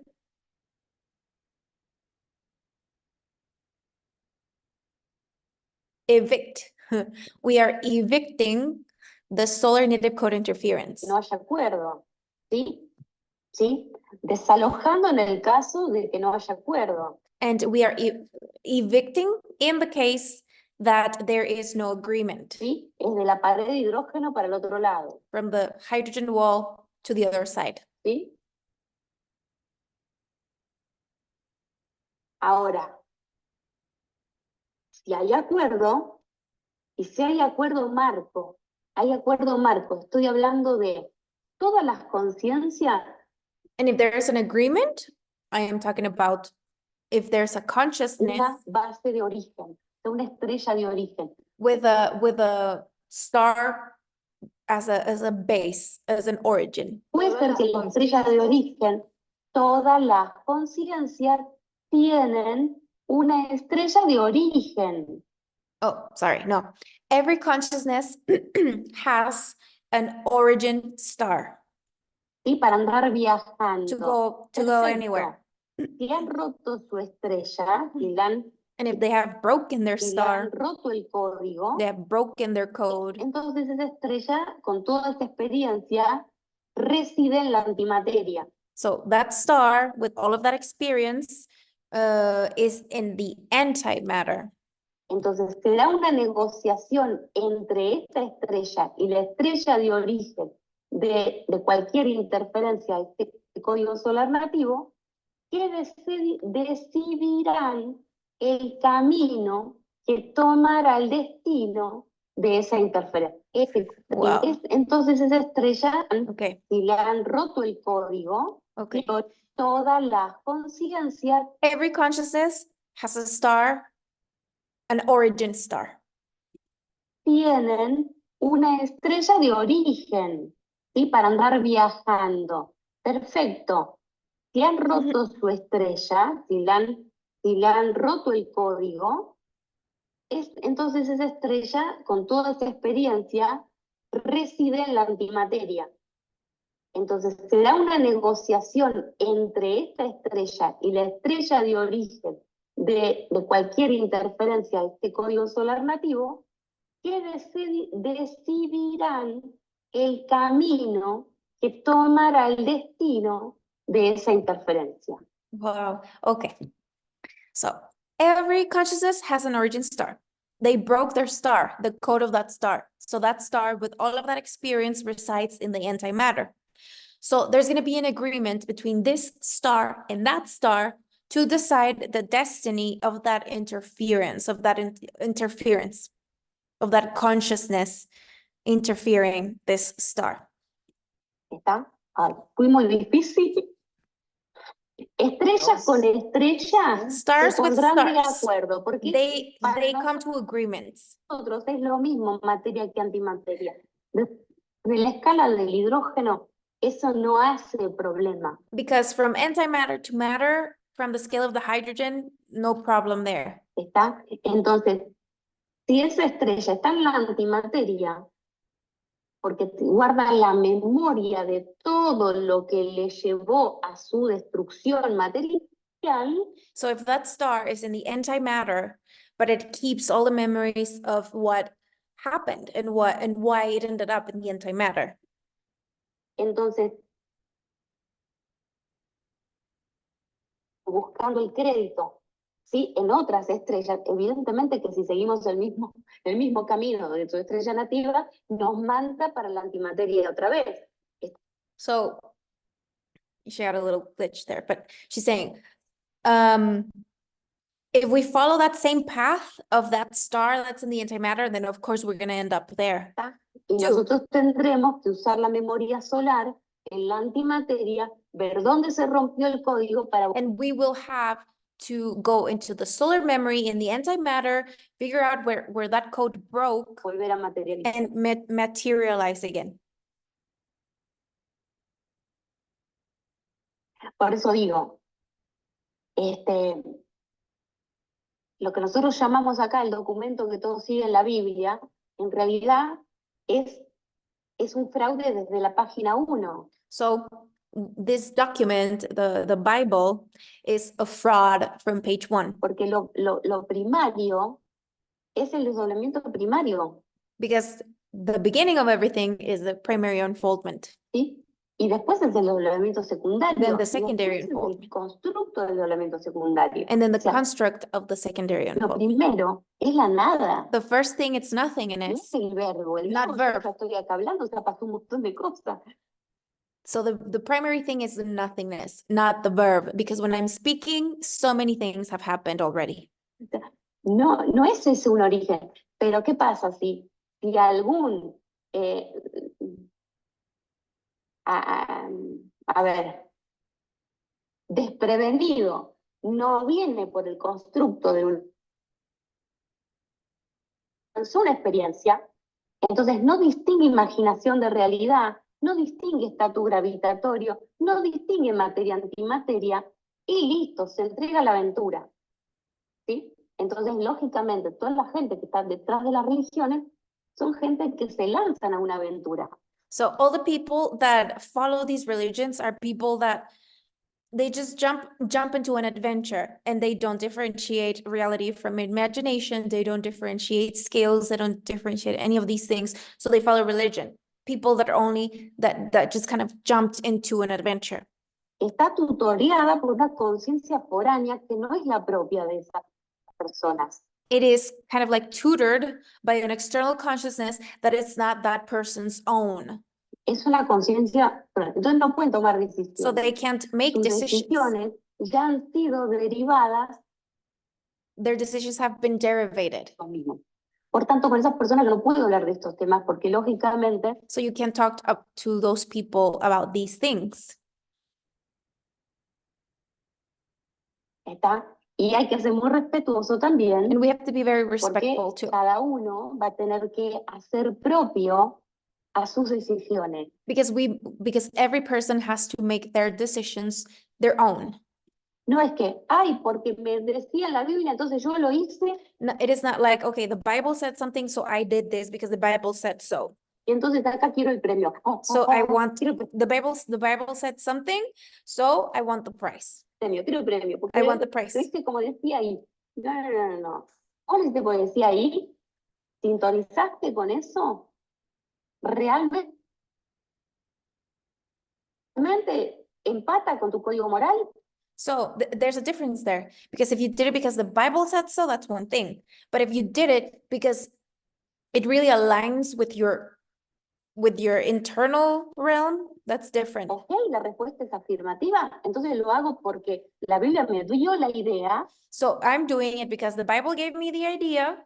Evict. We are evicting the solar native code interference. no haya acuerdo. ¿Sí? ¿Sí? Desalojando en el caso de que no haya acuerdo. And we are evicting in the case that there is no agreement ¿Sí? Es de la pared de hidrógeno para el otro lado. from the hydrogen wall to the other side. ¿Sí? Ahora, si hay acuerdo, y si hay acuerdo marco, estoy hablando de todas las conciencias And if there is an agreement, I am talking about if there's a consciousness una base de origen, de una estrella de origen. with a star as a base, as an origin. Puede ser que la estrella de origen, todas las conciencias tienen una estrella de origen. Oh, sorry, no. Every consciousness has an origin star ¿Sí? Para andar viajando. to go Perfecto. anywhere. Si han roto su estrella y le han, And if they have broken their y le star, han roto el código, they have broken their code, entonces esa estrella, con toda esa experiencia, reside en la antimateria. so that star with all of that experience is in the antimatter. Entonces se da una negociación entre esta estrella y la estrella de origen de cualquier interferencia de este código solar nativo, que decidirán el camino que tomará el destino de esa interferencia. Wow. Entonces esa estrella, Okay, si le han roto el código, okay. todas las conciencias Every consciousness has a star, an origin star. tienen una estrella de origen, ¿sí? Para andar viajando. Perfecto. Si han roto su estrella, si le han roto el código, entonces esa estrella, con toda esa experiencia, reside en la antimateria. Entonces se da una negociación entre esta estrella y la estrella de origen de cualquier interferencia de este código solar nativo, que decidirán el camino que tomará el destino de esa interferencia. Wow. Okay. So every consciousness has an origin star. They broke their star, the code of that star. So that star with all of that experience resides in the antimatter. So there's going to be an agreement between this star and that star to decide the destiny of that interference, of that interference, of that consciousness interfering this star. ¿Está? Ay, fui muy difícil. Estrellas con estrellas Stars se with pondrán de stars. acuerdo, porque They come to agreements. nosotros es lo mismo materia que antimateria. De la escala del hidrógeno, eso no hace problema. Because from antimatter to matter, from the scale of the hydrogen, no problem there. ¿Está? Entonces, si esa estrella está en la antimateria, porque guarda la memoria de todo lo que le llevó a su destrucción material, So if that star is in the antimatter, but it keeps all the memories of what happened and why it ended up in the antimatter. entonces, buscando el crédito, ¿sí? En otras estrellas, evidentemente que si seguimos el mismo camino de su estrella nativa, nos manda para la antimateria otra vez. So she had a little glitch there, but she's saying, if we follow that same path of that star that's in the antimatter, then of course we're going to end up there. Y nosotros tendremos que usar la memoria solar en la antimateria, ver dónde se rompió el código para And we will have to go into the solar memory in the antimatter, figure out where that code broke volver a materializar. and materialize again. Por eso digo, lo que nosotros llamamos acá el documento que todos siguen la Biblia, en realidad es un fraude desde la página 1. So this document, the Bible, is a fraud from page 1. Porque lo primario es el desdoblamiento primario, Because the beginning of everything is the primary unfoldment. ¿sí? Y después es el desdoblamiento secundario. Then the y secondary después es el unfoldment. constructo del desdoblamiento secundario. And then the O sea, construct of the secondary lo unfoldment. primero es la nada. The first thing, it's No nothingness. es el verbo. El Not verbo, yo verb. ya estoy acá hablando, o sea, pasó un montón de cosas. So the primary thing is the nothingness, not the verb. Because when I'm speaking, so many things have happened already. No es ese un origen. Pero ¿qué pasa si algún, a ver, desprevenido no viene por el constructo de una experiencia, entonces no distingue imaginación de realidad, no distingue estatus gravitatorio, no distingue materia antimateria, y listo, se entrega a la aventura. ¿Sí? Entonces, lógicamente, toda la gente que está detrás de las religiones son gente que se lanzan a una aventura. So all the people that follow these religions are people that they just jump into an adventure, and they don't differentiate reality from imagination. They don't differentiate scales. They don't differentiate any of these things. So they follow religion. People that are only that just kind of jumped into an adventure. Está tutoreada por una conciencia foránea que no es la propia de esas personas. It is kind of like tutored by an external consciousness that it's not that person's own. Es una conciencia, entonces no pueden tomar decisiones. So they can't make Sus decisions. decisiones ya han sido derivadas Their decisions have been derivated. lo mismo. Por tanto, con esas personas yo no puedo hablar de estos temas porque lógicamente So you can't talk up to those people about these things. ¿Está? Y hay que ser muy respetuoso también, And we have to be very porque respectful too, cada uno va a tener que hacer propio a sus decisiones. because every person has to make their decisions their own. No es que, ay, porque me decía la Biblia, entonces yo lo hice, No, it is not like, okay, the Bible said something, so I did this because the Bible said so. y entonces acá quiero el premio. So I want, quiero el the Bible said something, so I want the prize. premio, quiero el premio. Porque I want the lo prize. hice como decía ahí. No, no, no, no, no. Vos lo hiciste porque decía ahí, sintonizaste con eso, realmente empata con tu código moral. So there's a difference there, because if you did it because the Bible said so, that's one thing. But if you did it because it really aligns with your internal realm, that's different. Ok, la respuesta es afirmativa, entonces lo hago porque la Biblia me dio la idea, So I'm doing it because the Bible gave me the idea,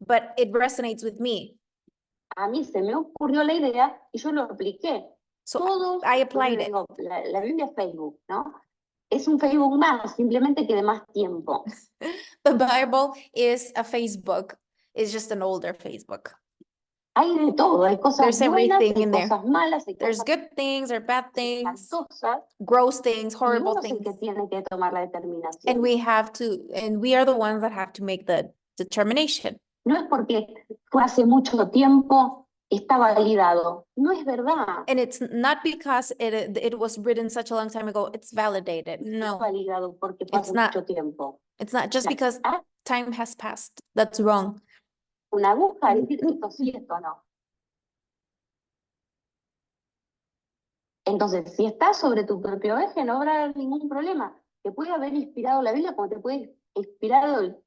but it resonates with me. a mí se me ocurrió la idea y yo lo apliqué. So Todos, I yo applied le it. digo, la Biblia es Facebook, ¿no? Es un Facebook más, simplemente que de más tiempo. The Bible is a Facebook. It's just an older Facebook. Hay de todo, hay cosas There's buenas, everything hay in there. cosas malas, hay There's cosas good things or bad things, espantosas, gross things, y horrible uno es el things. que tiene que tomar la determinación. And we are the ones that have to make the determination. No es porque fue hace mucho tiempo, está validado. No es verdad. And it's not because it was written such a long time ago, it's validated. No No, validado porque fue It's hace not. mucho tiempo. it's not just La- because ah, time has passed. That's wrong. una aguja, decir esto sí, esto no. Entonces, si estás sobre tu propio eje, no habrá ningún problema. Te puede haber inspirado la Biblia como te puede inspirado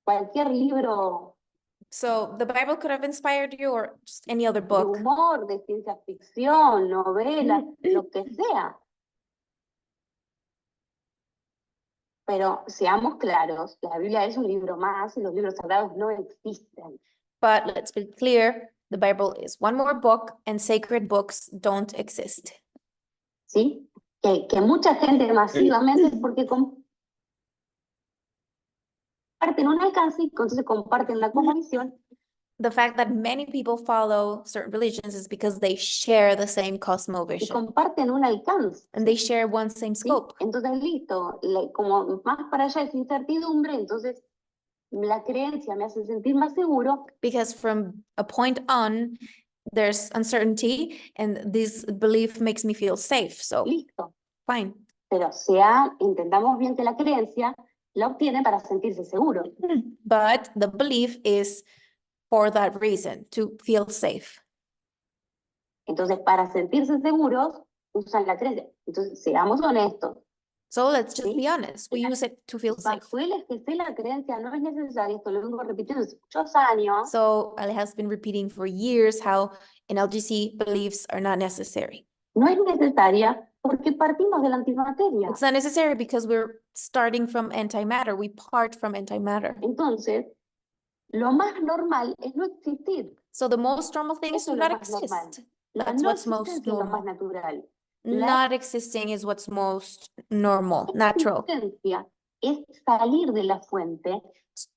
cualquier libro So the Bible could have inspired you or just any other de book. humor, de ciencia ficción, novela, lo que sea. Pero seamos claros, la Biblia es un libro más y los libros sagrados no existen. But let's be clear, the Bible is one more book and sacred books don't exist. ¿Sí? Que mucha gente masivamente es porque comparten un alcance y entonces comparten la cosmovisión The fact that many people follow certain religions is because they share the same y cosmovision comparten un alcance. and they share one same ¿Sí? scope. Entonces, listo, como más para allá es incertidumbre, entonces la creencia me hace sentir más seguro, Because from a point on, there's uncertainty and this belief makes me feel safe. So listo. fine. Pero entendamos bien que la creencia la obtiene para sentirse seguro. But the belief is for that reason, to feel safe. Entonces, para sentirse seguros, usan la creencia. Entonces, seamos honestos. So let's just Sí. be honest. We use it to feel safe. Bajo el ejercer la creencia no es necesario, esto lo vengo repitiendo hace muchos años, So Ale has been repeating for years how in LGC beliefs are not necessary. no es necesaria porque partimos de la antimateria. It's not necessary because we're starting from antimatter. We part from antimatter. Entonces, lo más normal es no existir. So the most normal thing is Eso to es lo not más normal. exist. La That's no what's most existencia es lo más normal. natural. Not existing is what's most normal, natural. La existencia es salir de la fuente,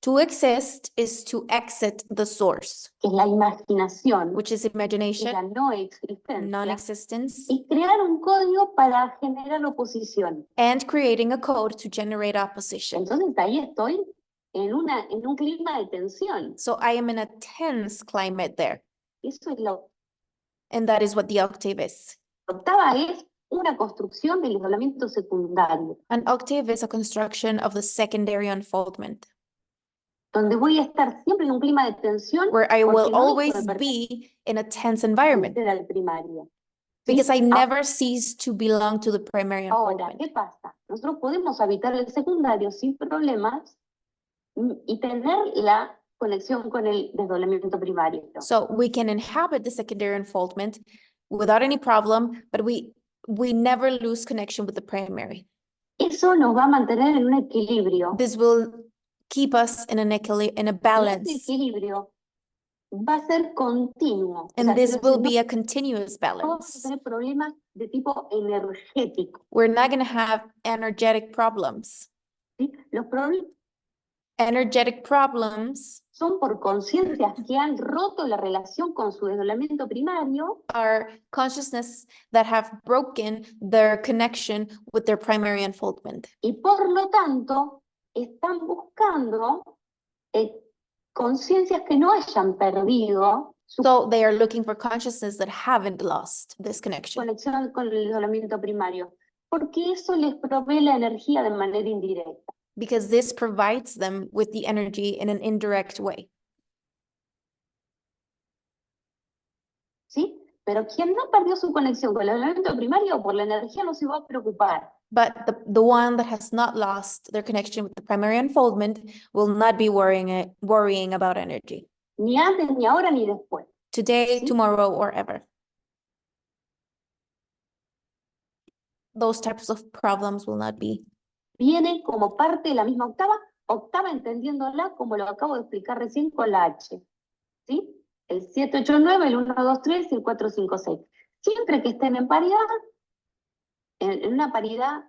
To exist is to exit the source, que es la imaginación, which is que es imagination, la no existencia, non-existence, y crear un código para generar oposición. and creating a code to generate opposition. Entonces ahí estoy en un clima de tensión. So I am in a tense climate there, Eso es la and that is what the octave is. octava, es una construcción del isolamiento secundario, An octave is a construction of the secondary unfoldment, donde voy a estar siempre en un clima de tensión where I porque will no dejo always de be in a tense environment, pertenecer al primario. because I ¿Sí? never cease to belong to the primary Ahora, unfoldment. ¿qué pasa? Nosotros podemos habitar el secundario sin problemas y tener la conexión con el desdoblamiento primario. So we can inhabit the secondary unfoldment without any problem, but we never lose connection with the primary. Eso nos va a mantener en un equilibrio. This will keep us in a Y balance, ese equilibrio va a ser continuo. O and sea, this quiero will decir, be a continuous no vamos a balance. tener problemas de tipo energético. We're not going to have energetic problems. ¿sí? Los problemas Energetic problems son por conciencias que han roto la relación con su desdoblamiento primario are consciousness that have broken their connection with their primary unfoldment. y por lo tanto están buscando conciencias que no hayan perdido su So they are looking for consciousness that haven't lost this connection conexión con el desdoblamiento primario, porque eso les provee la energía de manera indirecta. because this provides them with the energy in an indirect way. ¿Sí? Pero quien no perdió su conexión con el desdoblamiento primario por la energía no se va a preocupar. But the one that has not lost their connection with the primary unfoldment will not be worrying about energy Ni antes, ni ahora, ni después. today, Sí. tomorrow, or ever. Those types of problems will not be. Viene como parte de la misma octava entendiéndola como lo acabo de explicar recién con la H. ¿Sí? El 7, 8, 9, el 1, 2, 3 y el 4, 5, 6. Siempre que estén en paridad, en una paridad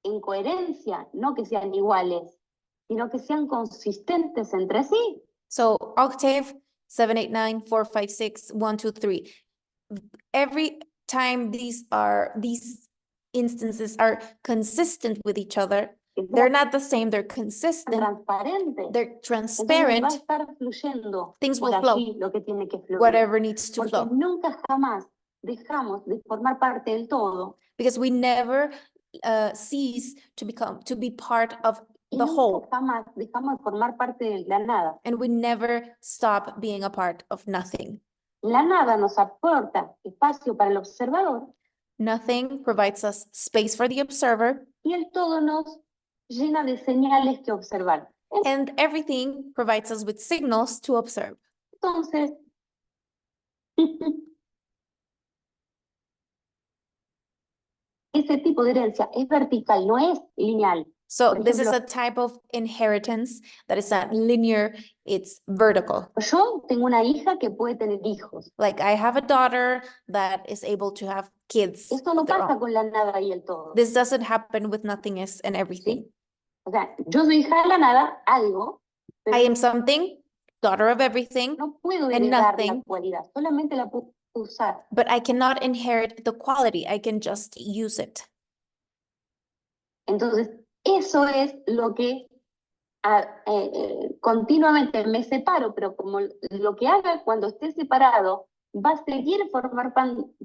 en coherencia, no que sean iguales, sino que sean consistentes entre sí. So octave, 7, 8, 9, 4, 5, 6, 1, 2, 3. Every time these instances are consistent with each other, Que they're sean not the same, they're consistent, transparentes. they're Entonces va a transparent, estar fluyendo things por will flow, allí lo que tiene que fluir. whatever needs to Porque flow. nunca jamás dejamos de formar parte del todo Because we never cease to be part of y the nunca whole, jamás dejamos de formar parte de la nada. and we never stop being a part of nothing. La nada nos aporta espacio para el observador Nothing provides us space for the observer, y el todo nos llena de señales que observar. and everything provides us with signals to observe. Entonces, ese tipo de herencia es vertical, no es lineal. So Por this is ejemplo, a type of inheritance that is not linear, it's vertical. yo tengo una hija que puede tener hijos. Like I have a daughter that is able to have kids Esto no of their pasa own. con la nada y el todo. This doesn't happen with nothingness and everything. O sea, yo soy hija de la nada, algo, pero I am something, daughter of everything, no puedo and heredar la nothing. cualidad, solamente la puedo usar. but I cannot inherit the quality. I can just use it. Entonces, eso es lo que continuamente me separo, pero como lo que haga cuando esté separado va a seguir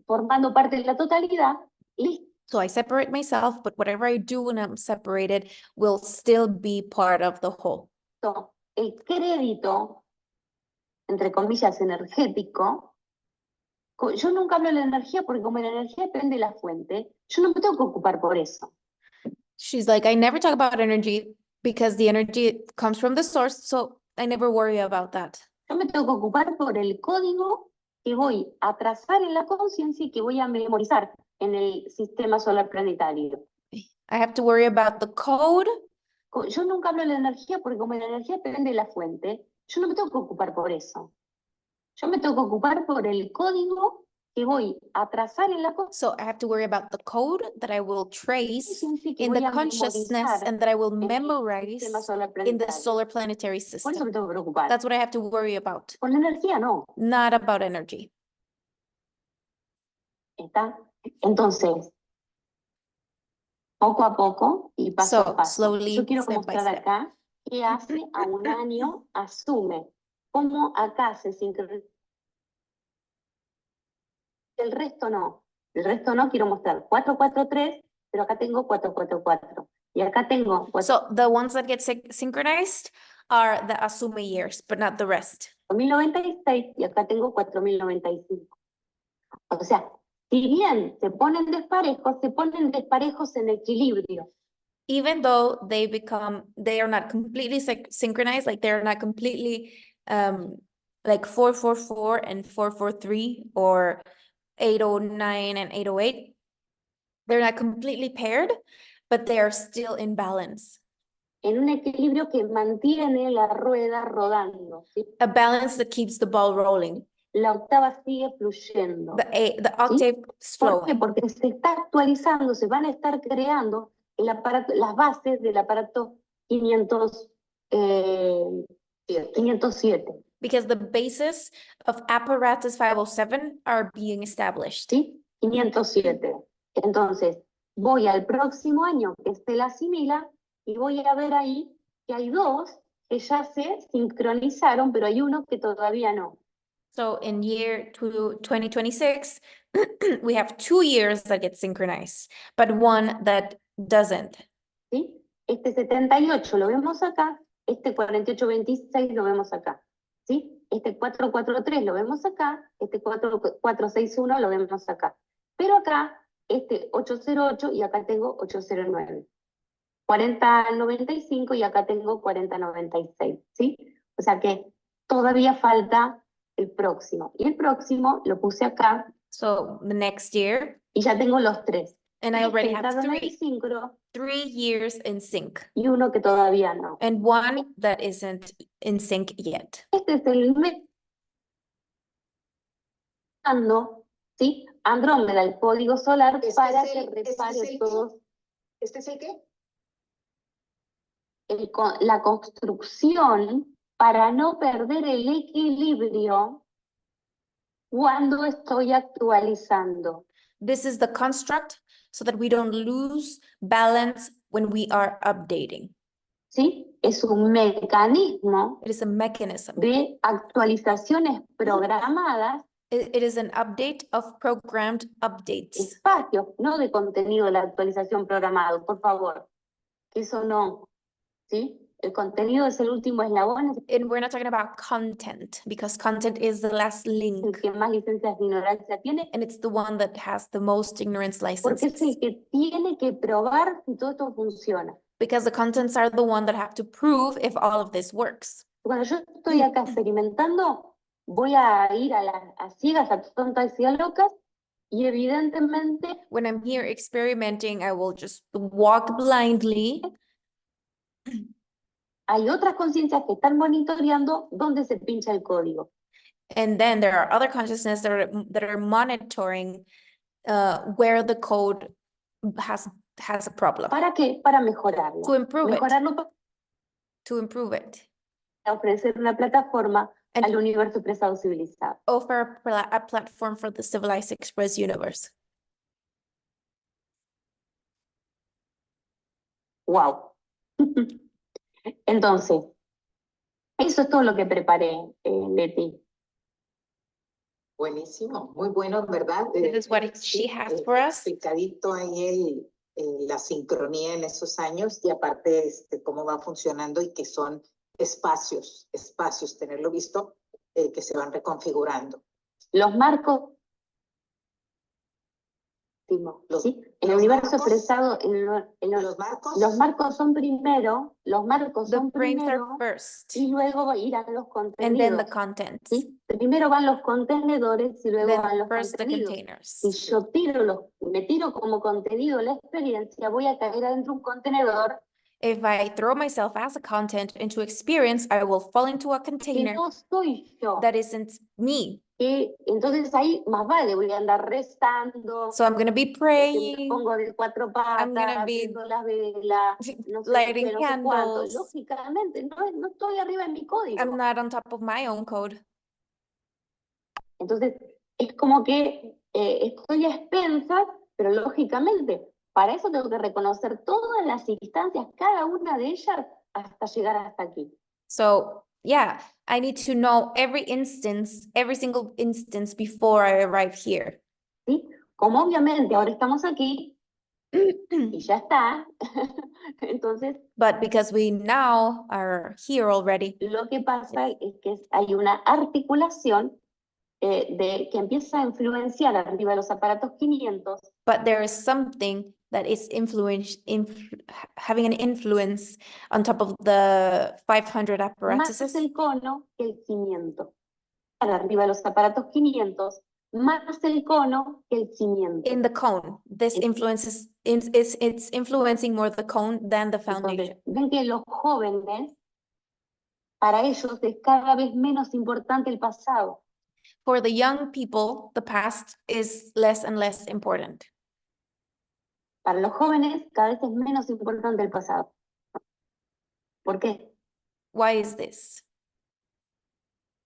formando parte de la totalidad, listo. So I separate myself, but whatever I do when I'm separated will still be part of the whole. El crédito, entre comillas, energético, yo nunca hablo de la energía porque como la energía depende de la fuente, yo no me tengo que ocupar por eso. She's like, I never talk about energy because the energy comes from the source, so I never worry about that. Yo me tengo que ocupar por el código que voy a trazar en la conciencia y que voy a memorizar en el sistema solar planetario. I have to worry about the code. Yo nunca hablo de la energía porque como la energía depende de la fuente, yo no me tengo que ocupar por eso. Yo me tengo que ocupar por el código que voy a trazar en la So I have to worry about the code that I will trace conciencia y que in voy the a consciousness memorizar and that I will en el memorize sistema solar in the planetario. solar planetary Por eso system. me tengo que preocupar. That's what I have to worry about, Con la energía no. not about energy. ¿Está? Entonces, poco a poco y paso So a paso. slowly, Yo quiero step by mostrar step. acá qué hace a un año, asume, cómo acá se sincroniza. El resto no. El resto no quiero mostrar 443, pero acá tengo 444. Y acá tengo 4, So the ones that get synchronized are the Asume years, but not the rest. 4096 y acá tengo 4095. O sea, si bien se ponen desparejos en equilibrio. Even though they are not completely synchronized, like they're not completely like 444 and 443 or 809 and 808. They're not completely paired, but they are still in balance. En un equilibrio que mantiene la rueda rodando, ¿sí? A balance that keeps the ball rolling. La octava sigue fluyendo. The octave is ¿Por qué? flowing. Porque se está actualizando, se van a estar creando el aparato, las bases del aparato 500, 507, because the basis of apparatus 507 are being established. ¿sí? 507. Entonces, voy al próximo año que se la asimila y voy a ver ahí que hay dos que ya se sincronizaron, pero hay uno que todavía no. So in year 2026, we have 2 years that get synchronized, but one that doesn't. ¿Sí? Este 78 lo vemos acá, este 4826 lo vemos acá, ¿sí? Este 443 lo vemos acá, este 4461 lo vemos acá. Pero acá, este 808 y acá tengo 809. 4095 y acá tengo 4096, ¿sí? O sea que todavía falta el próximo. Y el próximo lo puse acá So the next year, y ya tengo los tres. and I already have Entraron en 3 síncro 3 years in sync, y uno que todavía no. and one that isn't in sync yet. Este es el método, ¿sí? Andrómeda, el código solar, Este para es que el- este es repare el- todos ¿Este es el qué? la construcción para no perder el equilibrio cuando estoy actualizando. This is the construct so that we don't lose balance when we are updating. ¿Sí? Es un mecanismo It is a mechanism. de actualizaciones programadas, It is an update of programmed updates. espacios, no de contenido de la actualización programado, por favor. Que eso no, ¿sí? El contenido es el último eslabón, es And we're not talking about content because content is the last el link que más licencias de ignorancia tiene, and it's the one that has the most ignorance porque es licenses el que tiene que probar si todo esto funciona. because the contents are the one that have to prove if all of this works. Cuando yo estoy acá experimentando, voy a ir a ciegas, a tontas y a locas, y evidentemente When I'm here experimenting, I will just walk blindly. hay otras conciencias que están monitoreando dónde se pincha el código. And then there are other consciousness that are monitoring where the code has a problem ¿Para qué? Para mejorarlo. to improve it, Mejorarlo para ofrecer una plataforma and al universo expresado civilizado. offer a platform for the civilized express universe. Wow. Entonces, eso es todo lo que preparé, Leti. Buenísimo, muy bueno, ¿verdad? This is what she has for us. Explicadito ahí la sincronía en esos años y aparte cómo va funcionando y que son espacios, tenerlo visto, que se van reconfigurando. Los marcos, ¿sí? En el universo marcos, expresado, Los marcos son primero, The frames are first, y luego irán los and then the contenidos. contents, ¿Sí? Primero van los contenedores y luego van then los first the contenidos. containers. Si yo me tiro como contenido la experiencia, voy a caer adentro de un contenedor If I throw myself as a content into experience, I will fall into a que container no soy yo. that isn't me. Que entonces ahí más vale, voy a andar rezando, So I'm gonna be me praying, pongo de cuatro I'm gonna patas, be haciendo las velas, no sé lighting qué, no sé cuánto. candles. Lógicamente, no estoy arriba en mi código. I'm not on top of my own code. Entonces, es como que estoy a expensas, pero lógicamente, para eso tengo que reconocer todas las instancias, cada una de ellas, hasta llegar hasta aquí. So yeah, I need to know every single instance before I arrive here. ¿Sí? Como obviamente ahora estamos aquí y ya está, entonces But because we now are here already, lo que pasa es que hay una articulación que empieza a influenciar arriba de los aparatos 500, but there is something that is having an influence on top of the 500 más apparatuses el cono que el 500. Arriba de los aparatos 500, más el cono que el cimiento. in the cone. This Es- influences, it's influencing more the cone than the foundation. Entonces, ven que los jóvenes, para ellos es cada vez menos importante el pasado. For the young people, the past is less and less important. Para los jóvenes, cada vez es menos importante el pasado. ¿Por qué? Why is this?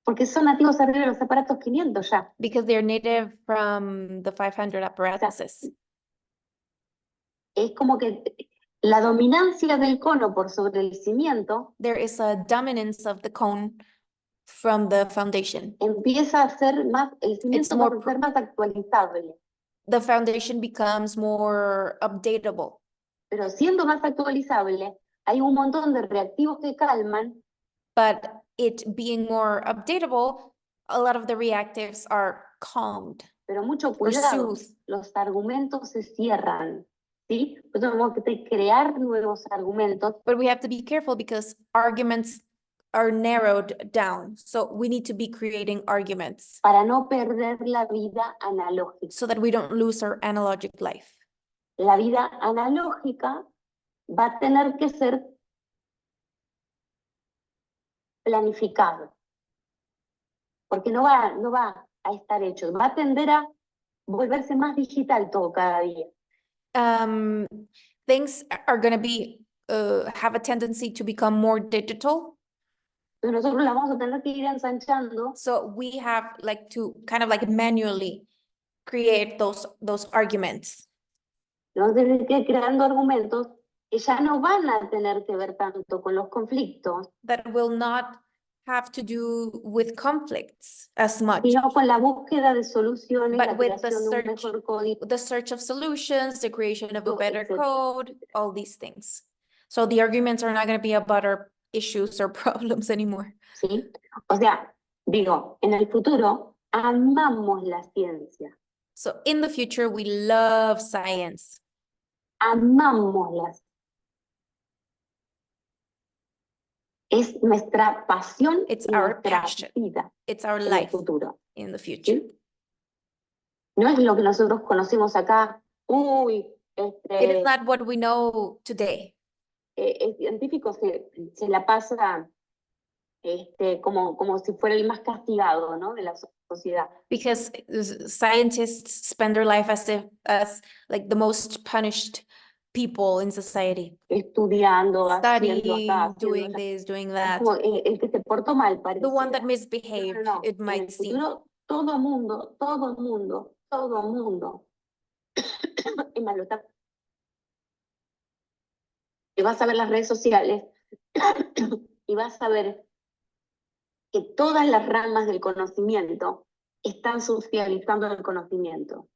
Porque son nativos arriba de los aparatos 500 ya. Because they're native from the 500 apparatuses. Es como que la dominancia del cono por sobre el cimiento There is a dominance of the cone from the foundation. empieza a ser más, el cimiento more pasa a ser más actualizable. The foundation becomes more updatable. Pero siendo más actualizable, hay un montón de reactivos que calman But it being more updatable, a lot of the reactives are calmed pero mucho or cuidado, soothed. los argumentos se cierran, ¿sí? Por eso tenemos que crear nuevos argumentos But we have to be careful because arguments are narrowed down. So we need to be creating arguments para no perder la vida analógica. so that we don't lose our analogic life. La vida analógica va a tener que ser planificado, porque no va a estar hecho, va a tender a volverse más digital todo cada día. Things are going to be have a tendency to become more digital. Entonces nosotros la vamos a tener que ir ensanchando So we have like to kind of like manually create those arguments. vamos a tener que ir creando argumentos que ya no van a tener que ver tanto con los conflictos, That will not have to do with conflicts as much, sino con la búsqueda de soluciones, but la with the creación de un search, mejor código. the search of solutions, the creation of a So, better etcétera. code, all these things. So the arguments are not going to be about our issues or problems anymore. ¿Sí? O sea, digo, en el futuro amamos la ciencia, So in the future, we love science. amamos la ciencia. Es nuestra pasión It's y our nuestra passion. vida It's our en el life futuro. in the future. ¿Sí? No es lo que nosotros conocemos acá. Uy, It is not what we know today. el científico se la pasa como si fuera el más castigado, ¿no? De la sociedad. Because scientists spend their life as like the most punished people in society. Estudiando, haciendo acá, Studying, doing haciendo allá. this, doing Es that. como el que se portó mal, parece. The one that misbehaved, No, it en might el seem. futuro, todo mundo, es malo. Y vas a ver las redes sociales y vas a ver que todas las ramas del conocimiento están socializando el conocimiento.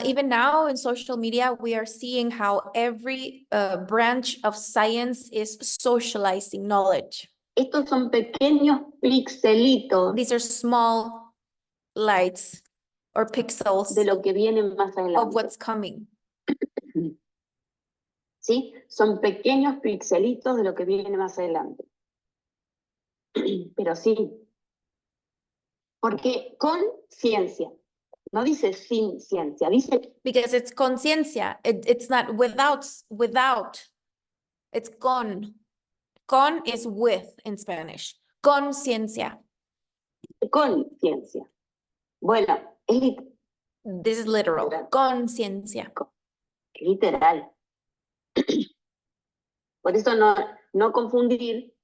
Even now in social media, we are seeing how every branch of science is socializing knowledge. Estos son pequeños pixelitos These are small lights or pixels de lo que viene más of adelante. what's coming. ¿Sí? Son pequeños pixelitos de lo que viene más adelante. Pero sí, porque con ciencia, no dice sin ciencia, dice Because it's conciencia. It's not without, it's con. Con is with in Spanish. Conciencia. con ciencia. Bueno, es This is literal. Literal. Conciencia. literal. Por eso no confundir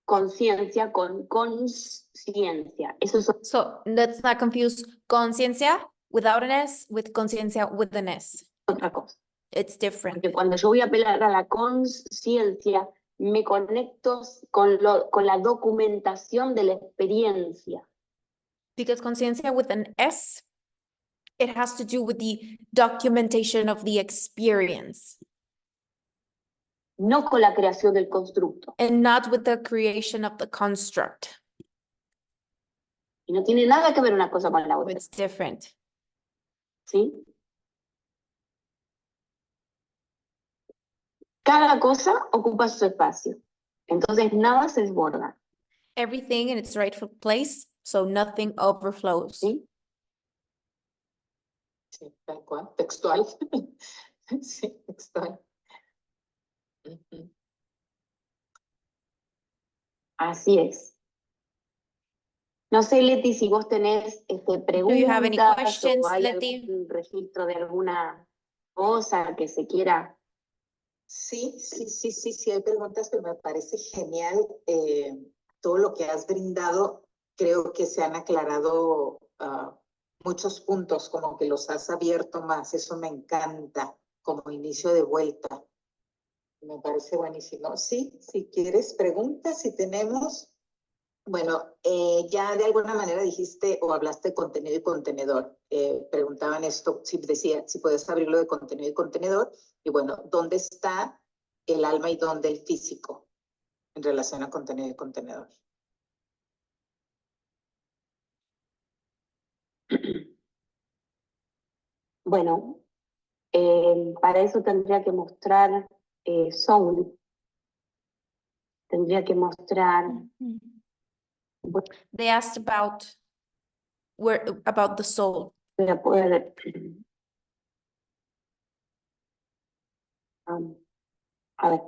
conciencia con consciencia. Eso es So let's not confuse conciencia without an S with conciencia with an S. otra cosa. It's different. Porque cuando yo voy a apelar a la conciencia, me conecto con la documentación de la experiencia. Because conciencia with an S, it has to do with the documentation of the experience No con la creación del constructo. and not with the creation of the construct. Y no tiene nada que ver una cosa con la otra. It's different. ¿Sí? Cada cosa ocupa su espacio. Entonces nada se desborda. Everything in its rightful place, so nothing overflows. ¿Sí? Sí, tal cual, textual. Sí, textual. Ujú. Así es. No sé, Leti, si vos tenés preguntas you have any questions, o hay Leti? algún registro de alguna cosa que se quiera Sí, hay preguntas, pero me parece genial todo lo que has brindado. Creo que se han aclarado muchos puntos, como que los has abierto más. Eso me encanta como inicio de vuelta. Me parece buenísimo. Sí, si quieres preguntas, si tenemos. Bueno, ya de alguna manera dijiste o hablaste de contenido y contenedor. Preguntaban esto, si decía, si puedes abrirlo de contenido y contenedor. Y bueno, ¿dónde está el alma y dónde el físico en relación a contenido y contenedor? Bueno, para eso tendría que mostrar soul. Tendría que mostrar. They asked about the soul. Voy a poder. A ver.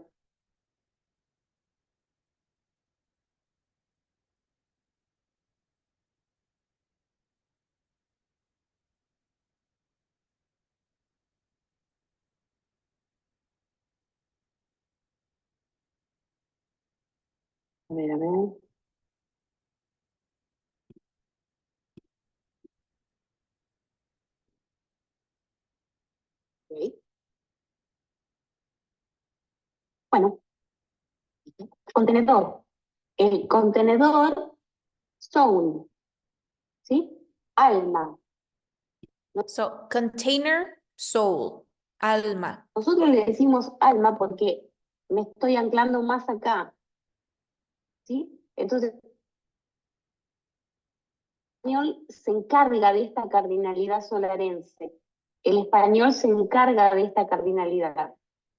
A ver, a ver. ¿Sí? Bueno, contenedor. El contenedor soul, ¿sí? Alma. So container, soul, alma. Nosotros le decimos alma porque me estoy anclando más acá, ¿sí? Entonces, el español se encarga de esta cardinalidad solarense. El español se encarga de esta cardinalidad.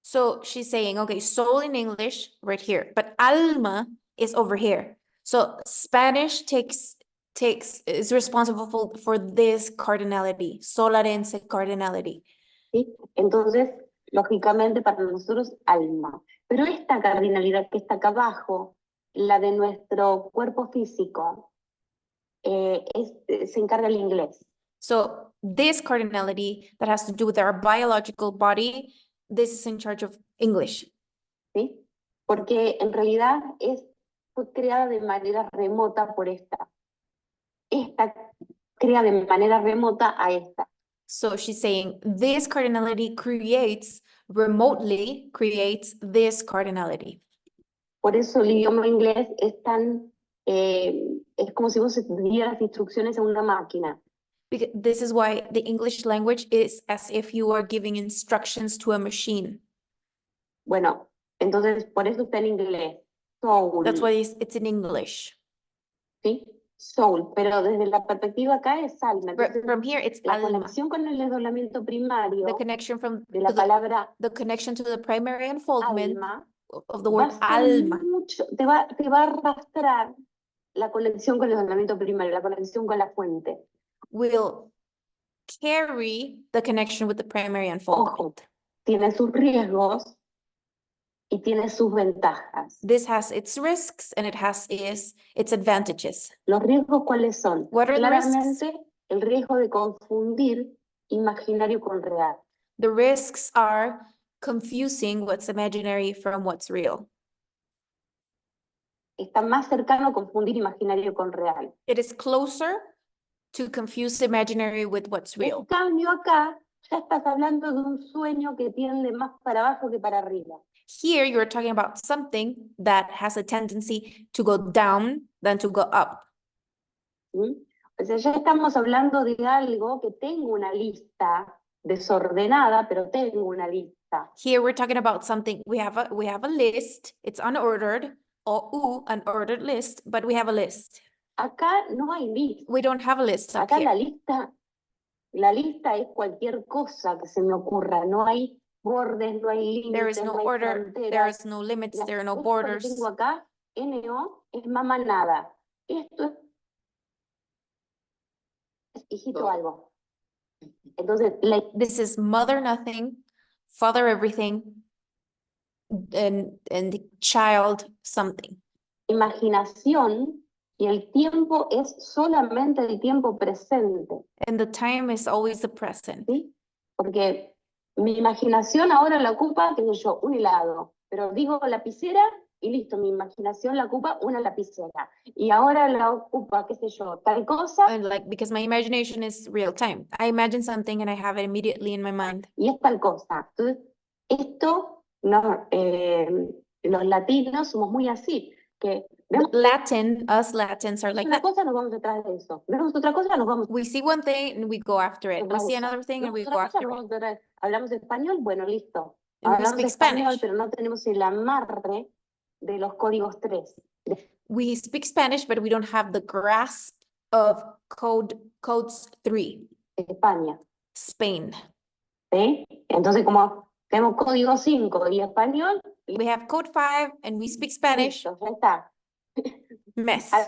So she's saying, okay, soul in English right here, but alma is over here. So Spanish is responsible for this cardinality, solarense cardinality. ¿Sí? Entonces, lógicamente para nosotros alma. Pero esta cardinalidad que está acá abajo, la de nuestro cuerpo físico, se encarga el inglés. So this cardinality that has to do with our biological body, this is in charge of English. ¿Sí? Porque en realidad fue creada de manera remota por esta. Esta crea de manera remota a esta. So she's saying this cardinality remotely creates this cardinality. Por eso el idioma inglés es es como si vos dieras instrucciones a una máquina. Because this is why the English language is as if you are giving instructions to a machine. Bueno, entonces por eso está en inglés. Soul. That's why it's in English. ¿Sí? Soul, pero desde la perspectiva acá es alma. Entonces, From here, it's la alma. conexión con el desdoblamiento primario The connection de la palabra the connection to the primary unfoldment alma of the word va a ser alma. mucho, te va a arrastrar la conexión con el desdoblamiento primario, la conexión con la fuente. Will carry the connection with the primary Ojo, unfoldment. tiene sus riesgos y tiene sus ventajas. This has its risks and it has its advantages. ¿Los riesgos cuáles son? What are the risks? Claramente el riesgo de confundir imaginario con real. The risks are confusing what's imaginary from what's real. Está más cercano a confundir imaginario con real. It is closer to confuse imaginary with what's real. En cambio acá ya estás hablando de un sueño que tiende más para abajo que para arriba. Here, you're talking about something that has a tendency to go down than to go up. ¿Sí? O sea, ya estamos hablando de algo que tengo una lista desordenada, pero tengo una lista. Here, we're talking about something, we have a list, it's unordered, or an ordered list, but we have a list. Acá no hay lista. We don't have a list up Acá here. la lista es cualquier cosa que se me ocurra. No hay bordes, no hay límites, There is no no hay order, there fronteras. is no limits, Mira, there are no esto que borders. tengo acá, NO, es mamá nada. Esto es hijito Todo. algo. Entonces, This is mother nothing, father everything, and the child something. imaginación y el tiempo es solamente el tiempo presente, And the time is always the present. ¿sí? Porque Mi imaginación ahora la ocupa, qué sé yo, un helado. Pero digo lapicera y listo, mi imaginación la ocupa una lapicera. Y ahora la ocupa, qué sé yo, tal cosa And like, because my imagination is real time. I imagine something and I have it immediately in my mind. y es tal cosa. Entonces, esto, no, los latinos somos muy así, que vemos Us Latins are like una that. cosa, nos vamos detrás de eso. Vemos otra cosa, nos vamos We see one thing and we go after it. We detrás de see eso. another thing and Vemos we go otra cosa, after nos it. vamos detrás. Hablamos español, bueno, listo. And we Hablamos speak español, Spanish. pero no tenemos el amarre de los códigos 3 We speak Spanish, but we don't have the grasp of codes 3, de España. Spain. ¿Sí? Entonces, como tenemos código 5 y español, We have code 5 and we speak Spanish. listo, ya está. Mess. Ah.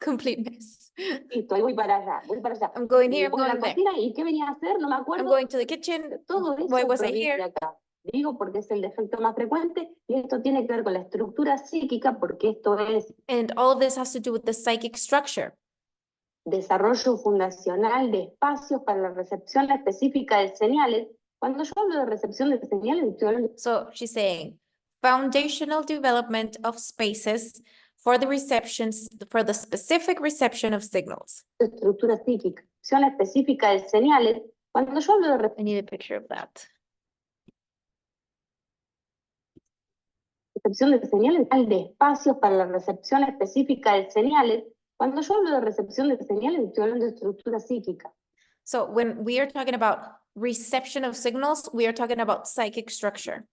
Complete mess. Listo, ahí voy para allá, voy para allá. I'm going Me here, I'm pongo en la going there. cocina y ¿qué venía a hacer? No me I'm acuerdo. going to the kitchen. Todo Why eso was I proviene de here? acá. Digo porque es el defecto más frecuente y esto tiene que ver con la estructura psíquica porque esto es And all of this has to do with the psychic structure. desarrollo fundacional de espacios para la recepción específica de señales. Cuando yo hablo de recepción de señales, estoy hablando So she's saying foundational development of spaces for the receptions, for the specific reception of signals. de estructura psíquica, recepción específica de señales. Cuando yo hablo de I need a picture of that. recepción de señales, de espacios para la recepción específica de señales. Cuando yo hablo de recepción de señales, estoy hablando de estructura psíquica. So when we are talking about reception of signals, we are talking about psychic structure.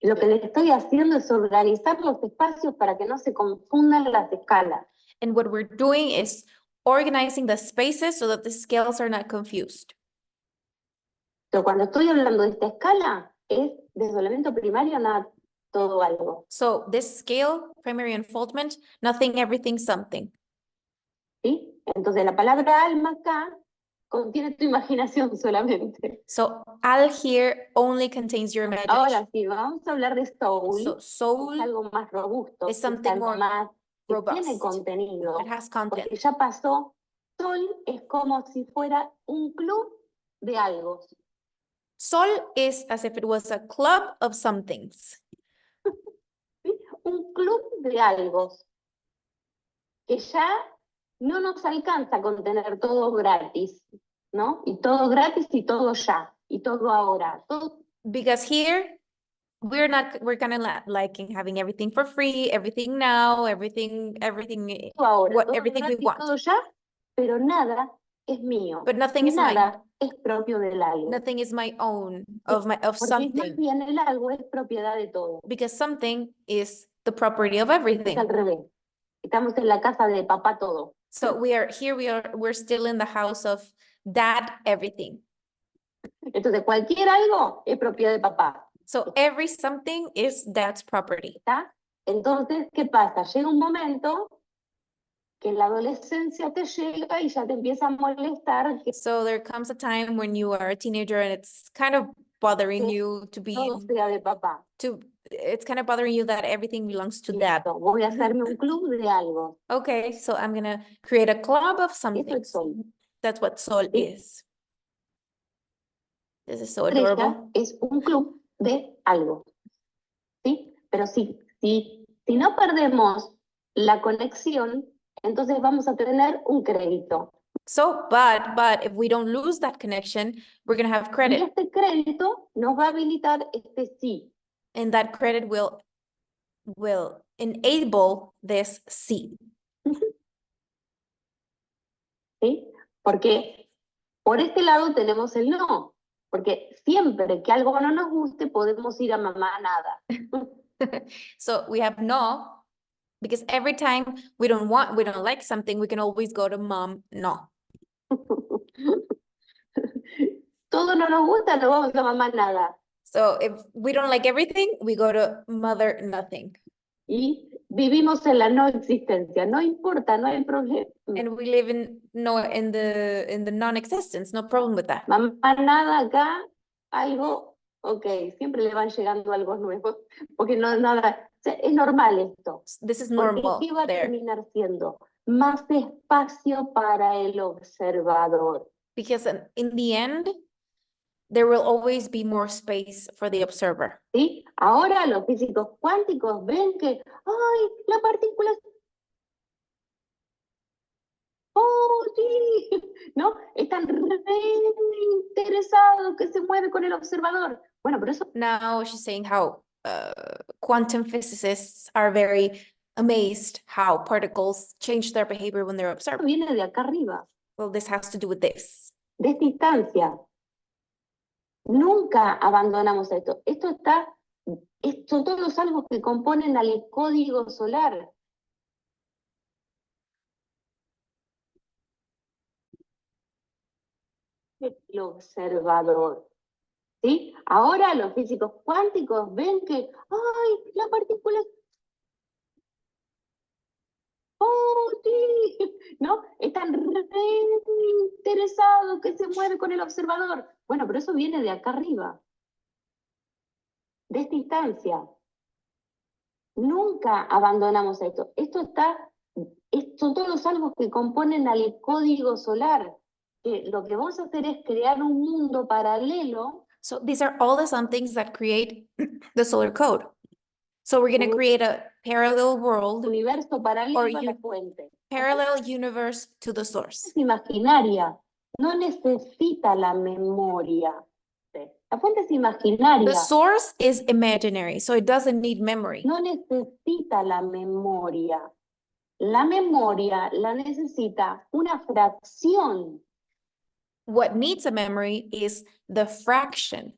Lo que le estoy haciendo es organizar los espacios para que no se confundan las escalas. And what we're doing is organizing the spaces so that the scales are not confused. Pero cuando estoy hablando de esta escala, es desdoblamiento primario, nada, todo algo. So this scale, primary unfoldment, nothing, everything, something. ¿Sí? Entonces la palabra alma acá contiene tu imaginación solamente. So al here only contains your imagination. Ahora sí, vamos a hablar de soul. So Es soul, algo más robusto, is es something algo more más que robust. tiene contenido, It has content. porque ya pasó. Sol es como si fuera un club de algo. Sol is as if it was a club of some things. ¿Sí? Un club de algo que ya no nos alcanza con tener todo gratis, ¿no? Y todo gratis y todo ya, y todo ahora, todo Because here, we're kind of liking having everything for free, everything now, everything, ahora, todo everything we gratis, want. todo ya, pero nada es mío. But nothing is mine. Nada es propio del algo. Nothing is my own of Porque más something. bien el algo es propiedad de todo. Because something is the property of Es everything. al revés. Estamos en la casa de papá todo. So we're still in the house of dad, everything. Entonces cualquier algo es propiedad de papá. So every something is dad's property. ¿Está? Entonces, ¿qué pasa? Llega un momento que en la adolescencia te llega y ya te empieza a molestar que So there comes a time when you are a teenager and it's kind of bothering Sí, you to be, todo sea de papá. it's kind of bothering you that everything belongs to dad. Listo, voy a hacerme un club de algo. Okay, so I'm gonna create a club of Eso something. es sol. That's what soul Sí. is. This is so Estrella adorable. es un club de algo. ¿Sí? Pero si no perdemos la conexión, entonces vamos a tener un crédito. So, but if we don't lose that connection, we're gonna have Y credit, este crédito nos va a habilitar este sí. and that credit will enable this C. ¿Sí? Porque por este lado tenemos el no. Porque siempre que algo no nos guste, podemos ir a mamá nada. So we have no, because every time we don't like something, we can always go to mom, no. Todo no nos gusta, no vamos a mamá nada. So if we don't like everything, we go to mother, nothing. Y vivimos en la no existencia. No importa, no hay problema. And we live in the non-existence, no problem with that. Mamá nada acá, algo, ok, siempre le van llegando algo nuevo. Porque no nada, o sea, es normal esto. This is Porque normal ¿qué va a there, terminar siendo? Más espacio para el observador. because in the end, there will always be more space for the observer. ¿sí? Ahora los físicos cuánticos ven que, ¡ay, la partícula! ¡Oh, sí! ¿No? Están re interesados que se mueve con el observador. Bueno, pero eso Now she's saying how quantum physicists are very amazed how particles change their behavior when they're observed. viene de acá arriba, Well, this has to do with this. de esta instancia. Nunca abandonamos esto. Son todos los algo que componen al código solar. El observador. ¿Sí? Ahora los físicos cuánticos ven que, ¡ay, la partícula! ¡Oh, sí! ¿No? Están re interesados que se mueve con el observador. Bueno, pero eso viene de acá arriba, de esta instancia. Nunca abandonamos esto. Son todos los algo que componen al código solar. Que lo que vamos a hacer es crear un mundo paralelo. So these are all the some things that create the solar code. So we're going to create a parallel world, Universo paralelo Or a la you- fuente. parallel universe to the source. Es imaginaria, no necesita la memoria. La fuente es imaginaria, The source is imaginary, so it doesn't need memory. no necesita la memoria. La memoria la necesita una fracción What needs a memory is the fraction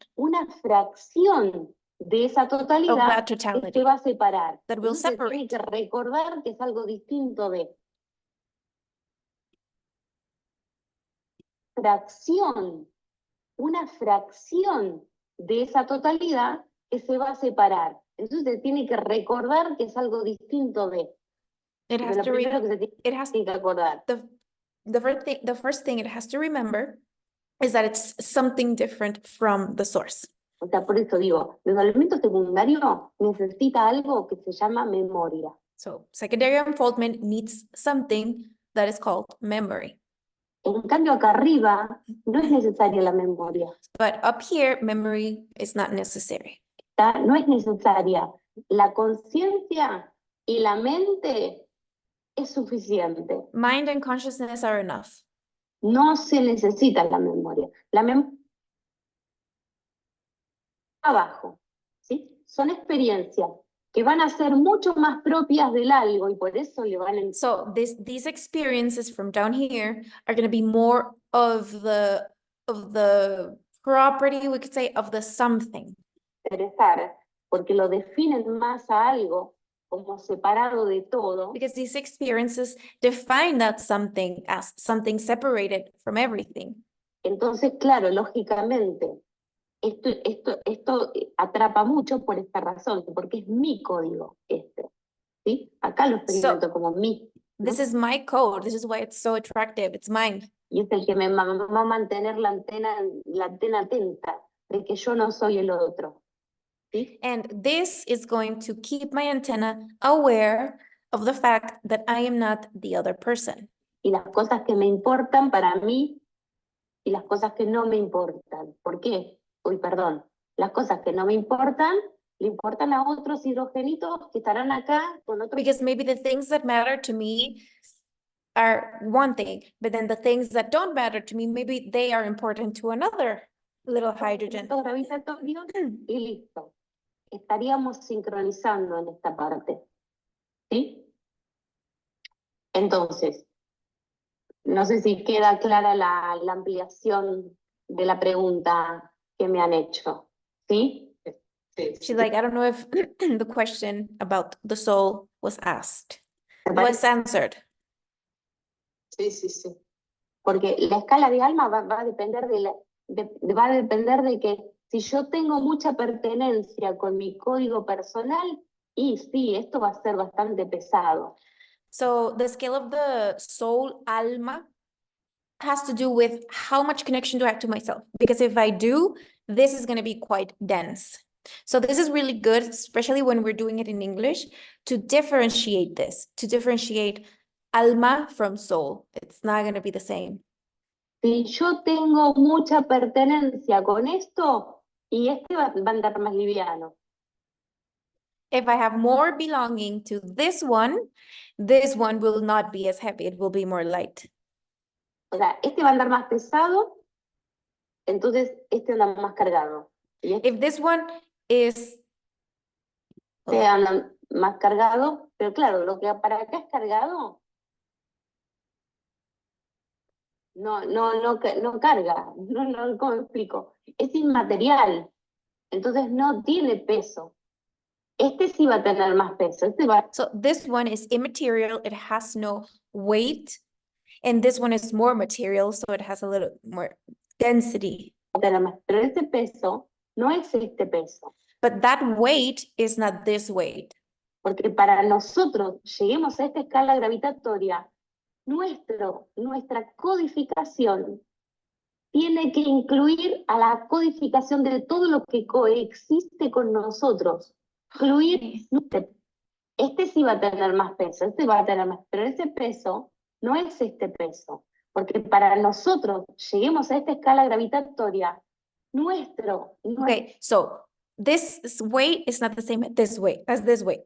de esa of totalidad that que totality se va a separar. that will Entonces separate. tiene que recordar que es algo distinto de fracción, una fracción de esa totalidad que se va a separar. Entonces tiene que recordar que es algo distinto de. It Pero has lo to re- primero que se it has tiene que acordar. the first thing it has to remember is that it's something different from the source. O sea, por eso digo, el elemento secundario necesita algo que se llama memoria. So secondary unfoldment needs something that is called memory. En cambio, acá arriba no es necesaria la memoria. But up here, memory is not necessary. No es necesaria. La conciencia y la mente es suficiente. Mind and consciousness are enough. No se necesita la memoria. La memoria abajo, ¿sí? Son experiencias que van a ser mucho más propias del algo y por eso le van a So these experiences from down here are going to be more of the property, we could say, of the something. interesar, porque lo definen más a algo como separado de todo, Because these experiences define that something as something separated from everything. entonces, claro, lógicamente, esto atrapa mucho por esta razón, porque es mi código ¿sí? Acá lo experimento como mi, This is my code. This is why it's so attractive. It's mine. y es el que me va a mantener la antena atenta de que yo no soy el otro, ¿sí? And this is going to keep my antenna aware of the fact that I am not the other person. Y las cosas que me importan para mí y las cosas que no me importan. ¿Por qué? Uy, perdón. Las cosas que no me importan, le importan a otros hidrogenitos que estarán acá con otros. Because maybe the things that matter to me are one thing, but then the things that don't matter to me, maybe they are important to another little hydrogen. Gravitatorio y listo. Estaríamos sincronizando en esta parte. ¿Sí? Entonces, no sé si queda clara la ampliación de la pregunta que me han hecho. ¿Sí? Sí, She's like, I don't know if the question about the soul was asked, ¿Te parece? was answered. sí. Porque la escala de alma va a depender va a depender de que si yo tengo mucha pertenencia con mi código personal, y sí, esto va a ser bastante pesado. So the scale of the soul, alma, has to do with how much connection do I have to myself? Because if I do, this is going to be quite dense. So this is really good, especially when we're doing it in English, to differentiate this, to differentiate alma from soul. It's not going to be the same. Si yo tengo mucha pertenencia con esto, y este va a andar más liviano. If I have more belonging to this one will not be as heavy, it will be more light. O sea, este va a andar más pesado, entonces este anda más cargado. Y este If this one is, anda más cargado, pero claro, lo que para acá es cargado, no carga, ¿cómo explico? Es inmaterial, entonces no tiene peso. Este sí va a tener más peso, este va so this one is immaterial, it has no weight. And this one is more material, so it has a little more density. a tener más, pero este peso no es este peso, But that weight is not this weight. porque para nosotros lleguemos a esta escala gravitatoria, nuestra codificación tiene que incluir a la codificación de todo lo que coexiste con nosotros. Incluir, este sí va a tener más peso, este va a tener más, pero ese peso no es este peso, porque para nosotros lleguemos a esta escala gravitatoria, Okay, so this weight is not the same as this weight.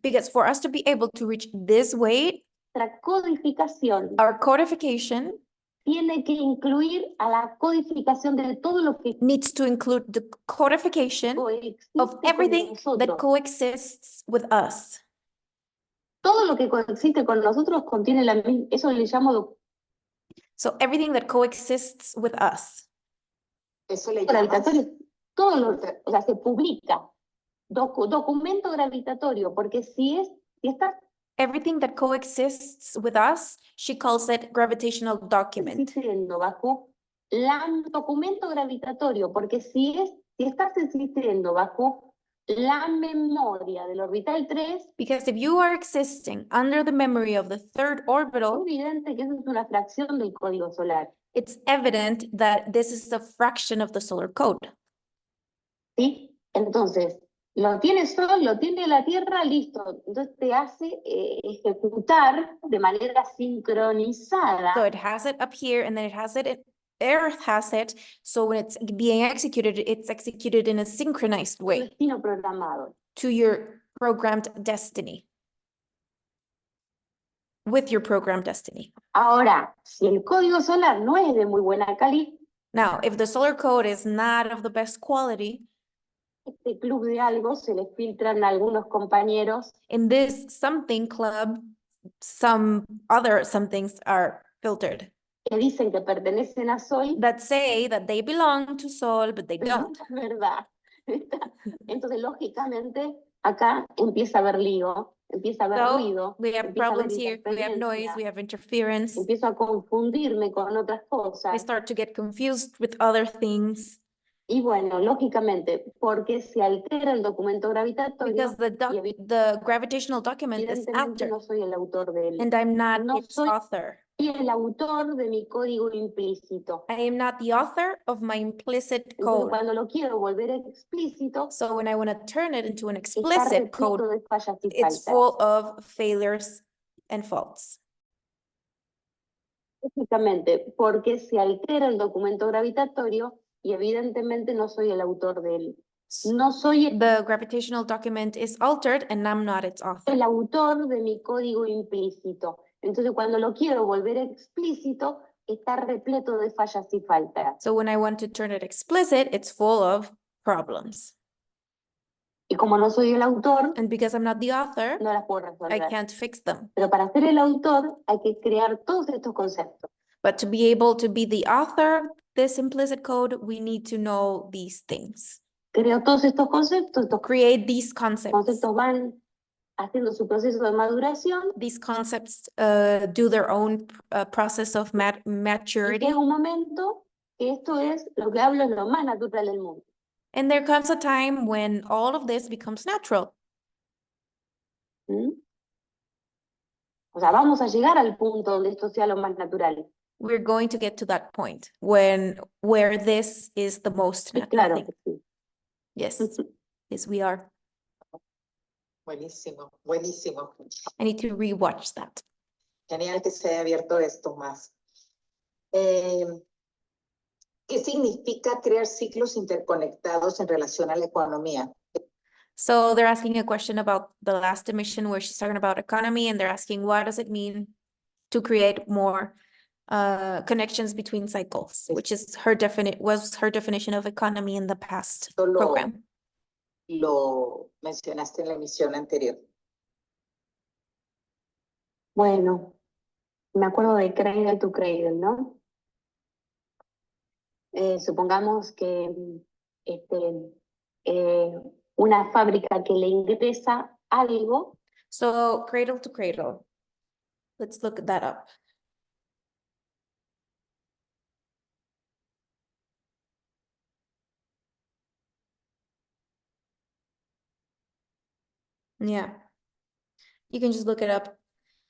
Because for us to be able to reach this weight, nuestra codificación our codification tiene que incluir a la codificación de todo lo que needs to include the codification coexiste of con everything that nosotros. coexists with us. Todo lo que coexiste con nosotros contiene la misma, eso le llamo So everything that coexists with us. Eso le llamas, gravitatorio. Todo lo, o sea, se publica. Documento gravitatorio, porque si está Everything that coexists with us, she calls it gravitational document. existiendo bajo documento gravitatorio, porque si estás existiendo bajo la memoria del orbital 3, Because if you are existing under the memory of the third es orbital, evidente que eso es una fracción del código solar. it's evident that this is a fraction of the solar code. ¿Sí? Entonces, lo tiene Sol, lo tiene la Tierra, listo. Entonces te hace ejecutar de manera sincronizada. So it has it up here and then it has it, Earth has it. So when it's being executed, it's executed in a synchronized Tu way destino programado. to your programmed destiny. With your programmed destiny. Ahora, si el código solar no es de muy buena calidad, Now, if the solar code is not of the best quality, este club de algo se le filtran a algunos compañeros in this something club, some other somethings are filtered que dicen que pertenecen a Sol, that say that they belong to Sol, but they pero no don't. es verdad. Entonces, lógicamente, acá empieza a haber lío, empieza a haber So ruido, we have empieza a haber problems here, we have noise, interferencia, we have interference. empiezo a confundirme con otras I cosas. start to get confused with other things Y bueno, lógicamente, porque se altera el documento gravitatorio, because the gravitational document is evidentemente altered no soy el autor de él. and I'm not No its soy author. el autor de mi código implícito. I am not the author of my implicit Entonces, code. cuando lo quiero volver explícito, So when I want to turn it into an está explicit code, repleto de fallas y it's faltas. full of failures and faults. Lógicamente, porque se altera el documento gravitatorio y evidentemente no soy el autor de él. No soy The gravitational document is altered and I'm not its author. el autor de mi código implícito. Entonces, cuando lo quiero volver explícito, está repleto de fallas y faltas. So when I want to turn it explicit, it's full of problems. Y como no soy el autor, And because I'm not the author, no las puedo I resolver. can't fix them. Pero para ser el autor hay que crear todos estos conceptos. But to be able to be the author of this implicit code, we need to know these things. Creo todos estos conceptos Create these concepts. van haciendo su proceso de maduración These concepts do their own process of y maturity. llega un momento que esto es, lo que hablo es lo más natural del mundo. And there comes a time when all of this becomes natural. ¿Mm? O sea, vamos a llegar al punto donde esto sea lo más natural. We're going to get to that point where this is the most Y natural claro thing. que sí. Yes, yes, we are. buenísimo, buenísimo. I need to rewatch that. Genial que se haya abierto esto más. ¿Qué significa crear ciclos interconectados en relación a la economía? So they're asking a question about the last emission where she's talking about economy, and they're asking what does it mean to create more connections between cycles, which is was her definition of economy in the past Solo- program. Lo mencionaste en la emisión anterior. Bueno, me acuerdo de Cradle to Cradle, ¿no? Supongamos que una fábrica que le ingresa algo, So cradle to cradle. Let's look that up. Yeah. You can just look it up.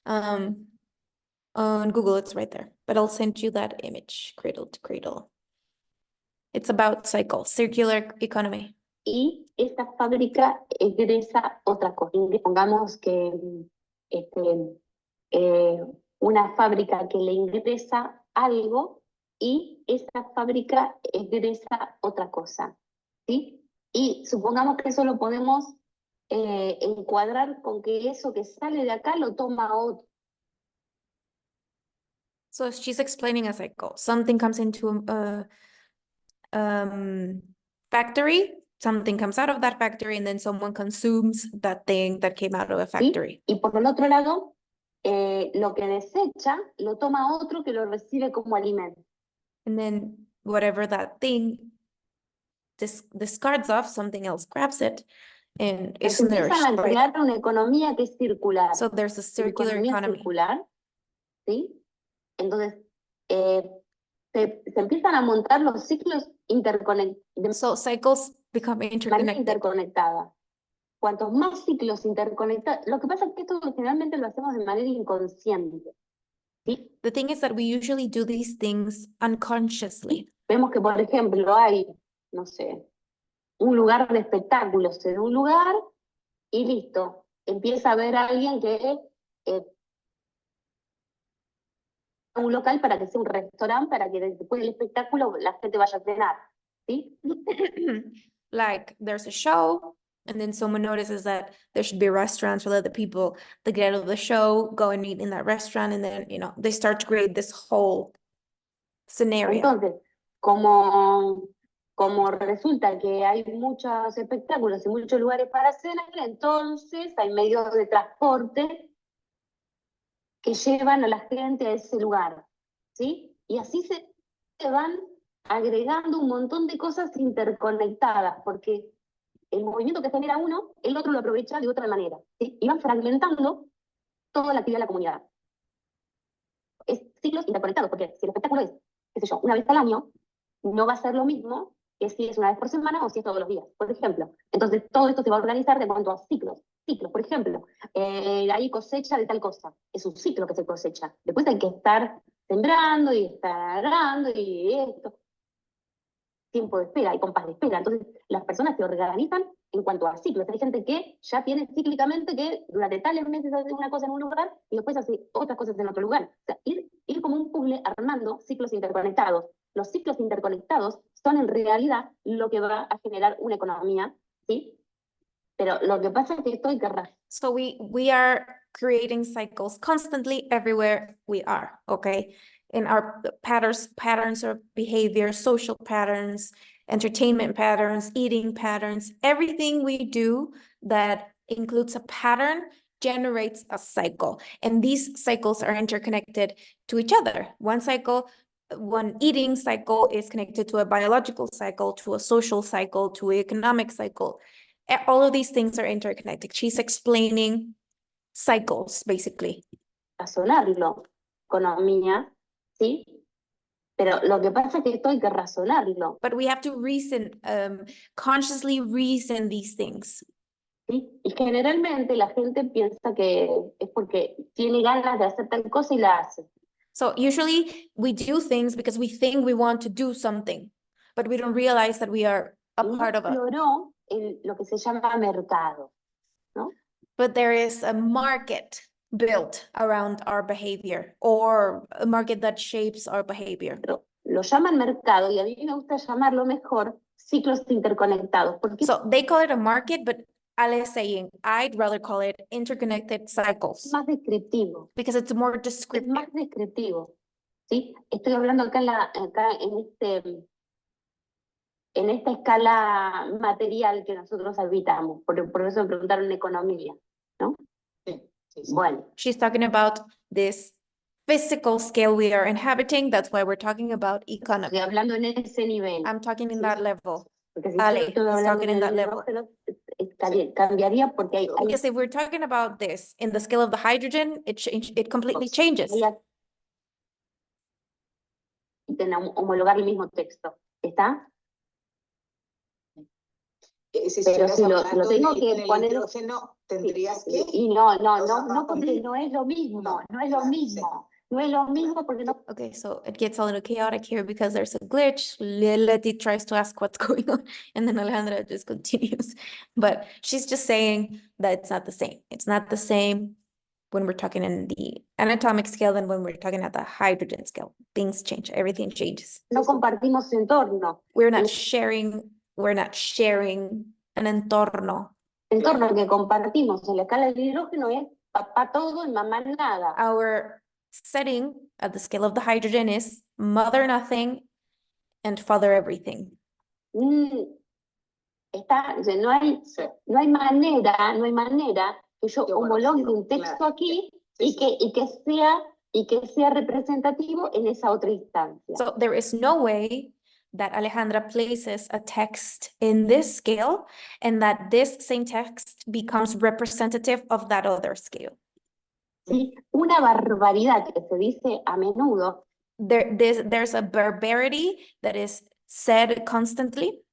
On Google, it's right there, but I'll send you that image, cradle to cradle. It's about cycle, circular economy. y esa fábrica egresa otra cosa. Pongamos que una fábrica que le ingresa algo y esa fábrica egresa otra cosa, ¿sí? Y supongamos que eso lo podemos encuadrar con que eso que sale de acá lo toma otro. So she's explaining a cycle. Something comes into a factory, something comes out of that factory, and then someone consumes that thing that came out of a ¿sí? factory. Y por el otro lado, lo que desecha lo toma otro que lo recibe como alimento. And then whatever that thing discards off, something else grabs it and is Se empieza nourished a by it. crear una economía que es circular. So there's a circular Economía economy. circular, ¿sí? Entonces, se empiezan a montar los ciclos de So cycles become manera interconnected. interconectada. Cuantos más ciclos interconectados, lo que pasa es que esto generalmente lo hacemos de manera inconsciente, ¿sí? The thing is that we usually do these things unconsciously. Vemos que, por ejemplo, hay, no sé, un lugar de espectáculos en un lugar y listo, empieza a haber alguien que un local para que sea un restaurante, para que después del espectáculo la gente vaya a cenar, ¿sí? Like there's a show, and then someone notices that there should be restaurants for the people that get out of the show, go and eat in that restaurant, and then, you know, they start to create this whole scenario. Entonces, como resulta que hay muchos espectáculos y muchos lugares para cenar, entonces hay medios de transporte que llevan a la gente a ese lugar, ¿sí? Y así se van agregando un montón de cosas interconectadas, porque el movimiento que genera uno, el otro lo aprovecha de otra manera, ¿sí? Y van fragmentando toda la actividad de la comunidad. Es ciclos interconectados, porque si el espectáculo es, qué sé yo, una vez al año, no va a ser lo mismo que si es una vez por semana o si es todos los días, por ejemplo. Entonces, todo esto se va a organizar de cuanto a ciclos. Ciclos, por ejemplo, hay cosecha de tal cosa, es un ciclo que se cosecha. Después hay que estar sembrando y estar arando y esto. Tiempo de espera, hay compás de espera. Entonces, las personas se organizan en cuanto a ciclos. Hay gente que ya tiene cíclicamente que durante tales meses hace una cosa en un lugar y después hace otras cosas en otro lugar. O sea, ir como un puzzle armando ciclos interconectados. Los ciclos interconectados son en realidad lo que va a generar una economía, ¿sí? Pero lo que pasa es que esto hay que So we are creating cycles constantly everywhere we are, okay? In our patterns of behavior, social patterns, entertainment patterns, eating patterns, everything we do that includes a pattern generates a cycle. And these cycles are interconnected to each other. One eating cycle is connected to a biological cycle, to a social cycle, to an economic cycle. All of these things are interconnected. She's explaining cycles, basically. razonarlo, economía, ¿sí? Pero lo que pasa es que esto hay que razonarlo, But we have to consciously reason these things. ¿sí? Y generalmente la gente piensa que es porque tiene ganas de hacer tal cosa y la hace. So usually we do things because we think we want to do something, but we don't realize that we are a No part of it. exploró lo que se llama mercado, ¿no? But there is a market built around our behavior, or a market that shapes our behavior. Pero lo llaman mercado y a mí me gusta llamarlo mejor ciclos interconectados, porque So they call it a market, but Ale is saying, I'd rather call it interconnected es cycles más descriptivo. because it's more Es descriptive. más descriptivo, ¿sí? Estoy hablando acá, en esta escala material que nosotros habitamos, por eso me preguntaron economía, ¿no? Sí, sí, sí. Bueno, She's talking about this physical scale we are inhabiting. That's why we're talking about economy. estoy hablando en ese nivel, I'm talking in Sí. that level. porque si Ale, yo estoy he's hablando talking en in that el level. hidrógeno, cambiaría porque hay Because if we're talking about this in the scale of the hydrogen, it completely changes. homologar el mismo texto, ¿está? Si Pero estuvieras si lo hablando tengo en que el poner- hidrógeno, tendrías que... Y no, O sea, porque no es lo mismo, No, no es lo claro, mismo, no es lo mismo porque no. Okay, so it gets a little chaotic here because there's a glitch. Leti tries to ask what's going on, and then Alejandra just continues. But she's just saying that it's not the same. It's not the same when we're talking in the anatomic scale than when we're talking at the hydrogen scale. Things change, everything changes. No compartimos entorno. We're not El sharing an entorno. entorno que compartimos en la escala del hidrógeno es papá todo y mamá nada. Our setting at the scale of the hydrogen is mother nothing and father everything. O sea, no hay manera que yo Que homologue bueno, un texto claro. aquí Sí, y que sea representativo en esa otra instancia. So there is no way that Alejandra places a text in this scale and that this same text becomes representative of that other scale. ¿Sí? Una barbaridad que se dice a menudo There's a barbarity that is said constantly.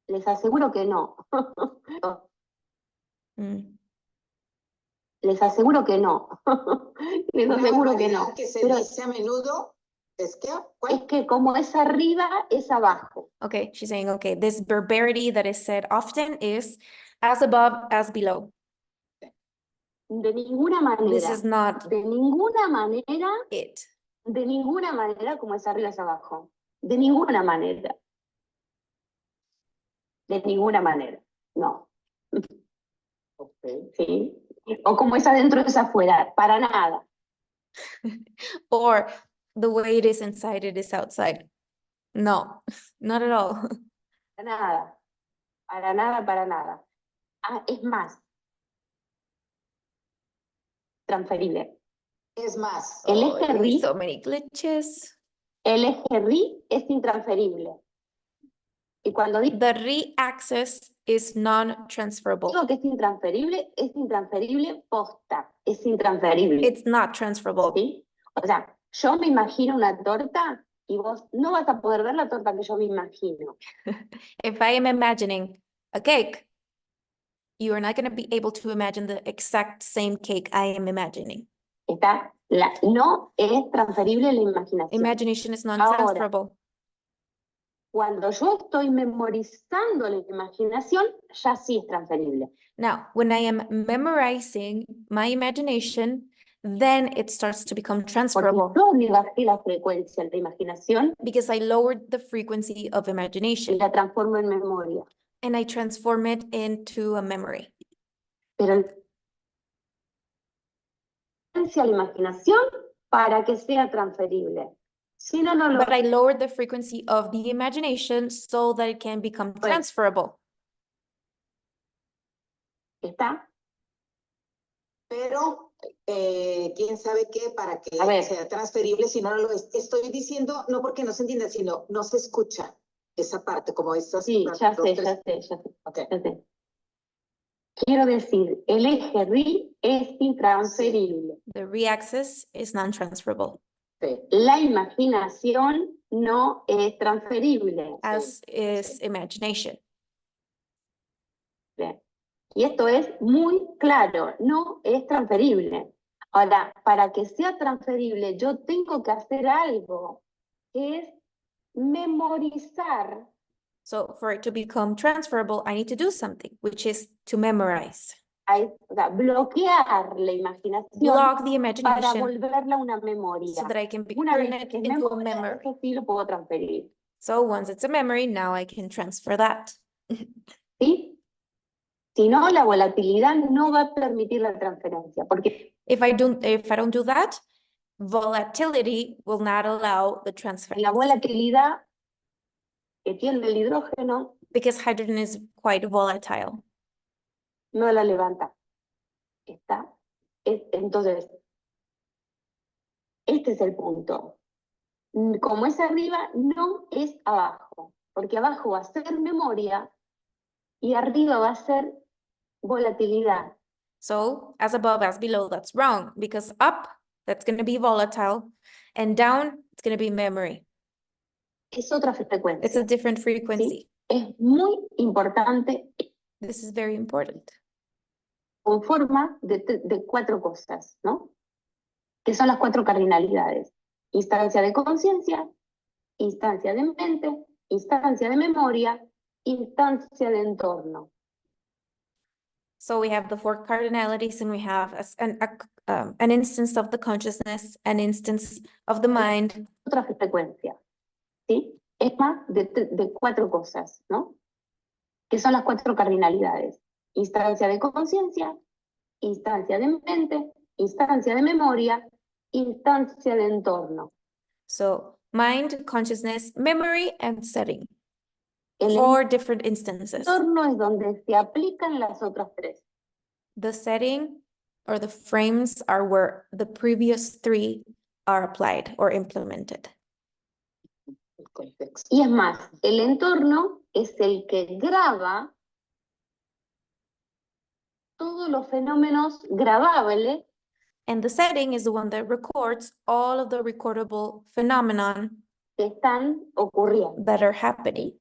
les aseguro que no. Mm. Les aseguro que no. Les Una aseguro que barbaridad no. que se Pero dice a menudo es que... es que como es arriba, es abajo. Okay, she's saying, okay, this barbarity that is said often is as above, as below. De ninguna This manera. is not De ninguna manera, it. de ninguna manera como es arriba, es abajo. De ninguna manera. De ninguna manera. No. Okay. ¿Sí? O como es adentro, es afuera. Para nada. Or the way it is inside, it is outside. No, not at all. Para nada. Para nada, para nada. Ah, es más. Transferible. Es más, El eje RI, So many glitches. el eje RI es intransferible. Y cuando digo The re-axis is non-transferable. que es intransferible posta, es intransferible. It's not transferable. ¿Sí? O sea, yo me imagino una torta y vos no vas a poder ver la torta que yo me imagino. If I am imagining a cake, you are not going to be able to imagine the exact same cake I am imagining. No es transferible la imaginación. Imagination is non-transferable. Cuando yo estoy memorizando la imaginación, ya sí es transferible. Now, when I am memorizing my imagination, then it starts to become Porque transferable yo me bajé la frecuencia de la imaginación because I lowered the frequency of y imagination la transformo en memoria. and I transform it into a memory. Pero la imaginación para que sea transferible. Si no, no lo But I lowered the frequency of the imagination so that it can become transferable. está. pero quién sabe qué para que A ver. sea transferible, si no, no lo es. Estoy diciendo, no porque no se entienda, sino no se escucha esa parte, como estas. Sí, ya dos, sé, tres. ya sé. Ok. Ya sé. Quiero decir, el eje RI es intransferible. The re-axis is non-transferable, Sí. La imaginación no es transferible. as is imagination. Y esto es muy claro, no es transferible. Ahora, para que sea transferible, yo tengo que hacer algo, que es memorizar So for it to become transferable, I need to do something, which is to memorize. o sea, bloquear la imaginación block the para imagination volverla una so memoria. that I can Una turn vez it que es into a memoria, memory. eso sí lo puedo transferir. So once it's a memory, now I can transfer that. ¿Sí? Si no, la volatilidad no va a permitir la transferencia, porque If I don't do that, volatility will not allow the transfer la volatilidad que tiene el hidrógeno because hydrogen is quite volatile. no la levanta. Entonces, este es el punto. Como es arriba, no es abajo, porque abajo va a ser memoria y arriba va a ser volatilidad. So as above, as below, that's wrong because up, that's going to be volatile, and down, it's going to be memory. Es otra It's a frecuencia. different frequency. Es muy importante, This is very important. conforma de cuatro cosas, ¿no? Que son las cuatro cardinalidades. Instancia de conciencia, instancia de mente, instancia de memoria, instancia de entorno. So we have the four cardinalities and we have an instance of the consciousness, an instance of the mind. Otra frecuencia, ¿sí? Es más de cuatro cosas, ¿no? Que son las cuatro cardinalidades. Instancia de conciencia, instancia de mente, instancia de memoria, instancia de entorno. So mind, consciousness, memory, and setting. El Four different instances. entorno es donde se aplican las otras tres. The setting or the frames are where the previous three are applied or implemented. El contexto. Y es más, el entorno es el que graba todos los fenómenos grabables And the setting is the one that records all of the recordable phenomenon que están ocurriendo. that are happening.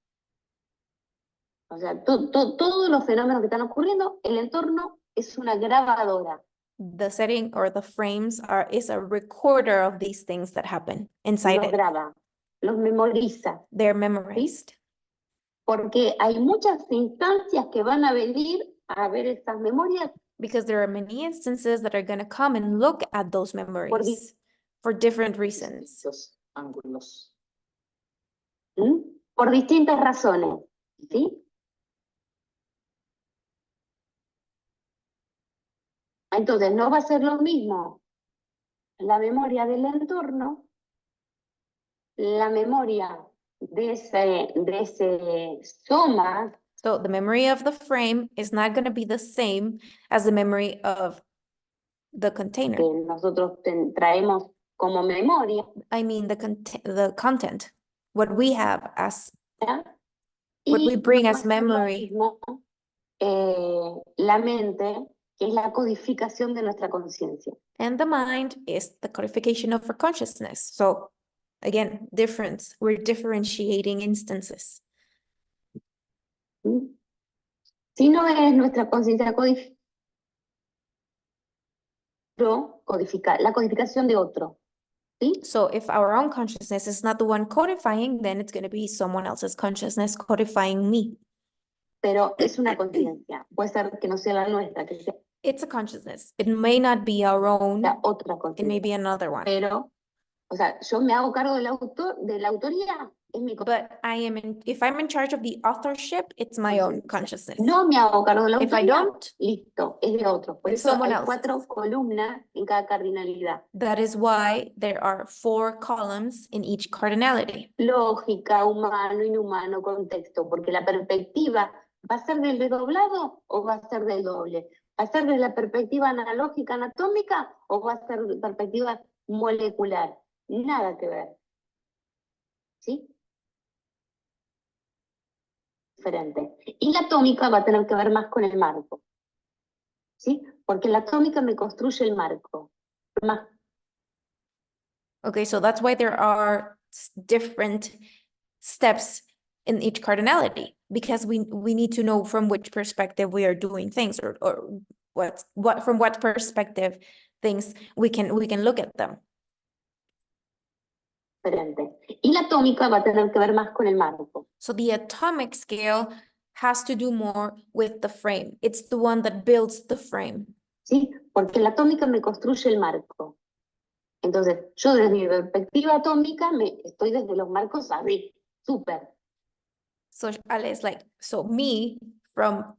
O sea, todos los fenómenos que están ocurriendo, el entorno es una grabadora. The setting or the frames is a recorder of these things that happen inside Los it. graba, los memoriza, They're memorized porque hay muchas instancias que van a venir a ver estas memorias because there are many instances that are going to come and look at those memories for different reasons. Distintos ángulos. ¿m? Por distintas razones, ¿sí? Entonces, no va a ser lo mismo la memoria del entorno, la memoria de ese soma, So the memory of the frame is not going to be the same as the memory of the container. que nosotros traemos como memoria, I mean the content, what we have as ¿ya? what we Y bring no as va a ser lo memory. mismo, la mente, que es la codificación de nuestra conciencia. And the mind is the codification of our consciousness. So again, difference, we're differentiating instances. ¿m? Si no es nuestra conciencia la codificación de otro, ¿sí? So if our own consciousness is not the one codifying, then it's going to be someone else's consciousness codifying me. Pero es una conciencia, puede ser que no sea la nuestra, que sea It's a consciousness. It may not be our own, otra it may conciencia. be another one. Pero, o sea, yo me hago cargo de la autoría, es mi But if I'm in charge of the authorship, it's my own consciousness. No me hago cargo de la If I autoría, don't, listo, es de otro. Por it's eso someone hay else's. 4 columnas en cada cardinalidad. that is why there are 4 columns in each cardinality. Lógica, humano, inhumano, contexto, porque la perspectiva va a ser del desdoblado o va a ser del doble. ¿Va a ser desde la perspectiva analógica anatómica o va a ser de perspectiva molecular? Nada que ver. ¿Sí? Diferente. Y la atómica va a tener que ver más con el marco. ¿Sí? Porque la atómica me construye el marco. Más Okay, so that's why there are different steps in each cardinality, because we need to know from which perspective we are doing things, or from what perspective things we can look at them. diferente. Y la atómica va a tener que ver más con el marco. So the atomic scale has to do more with the frame. It's the one that builds the frame. ¿sí? Porque la atómica me construye el marco. Entonces, yo desde mi perspectiva atómica estoy desde los marcos arriba, súper. So Ale is like, so me, from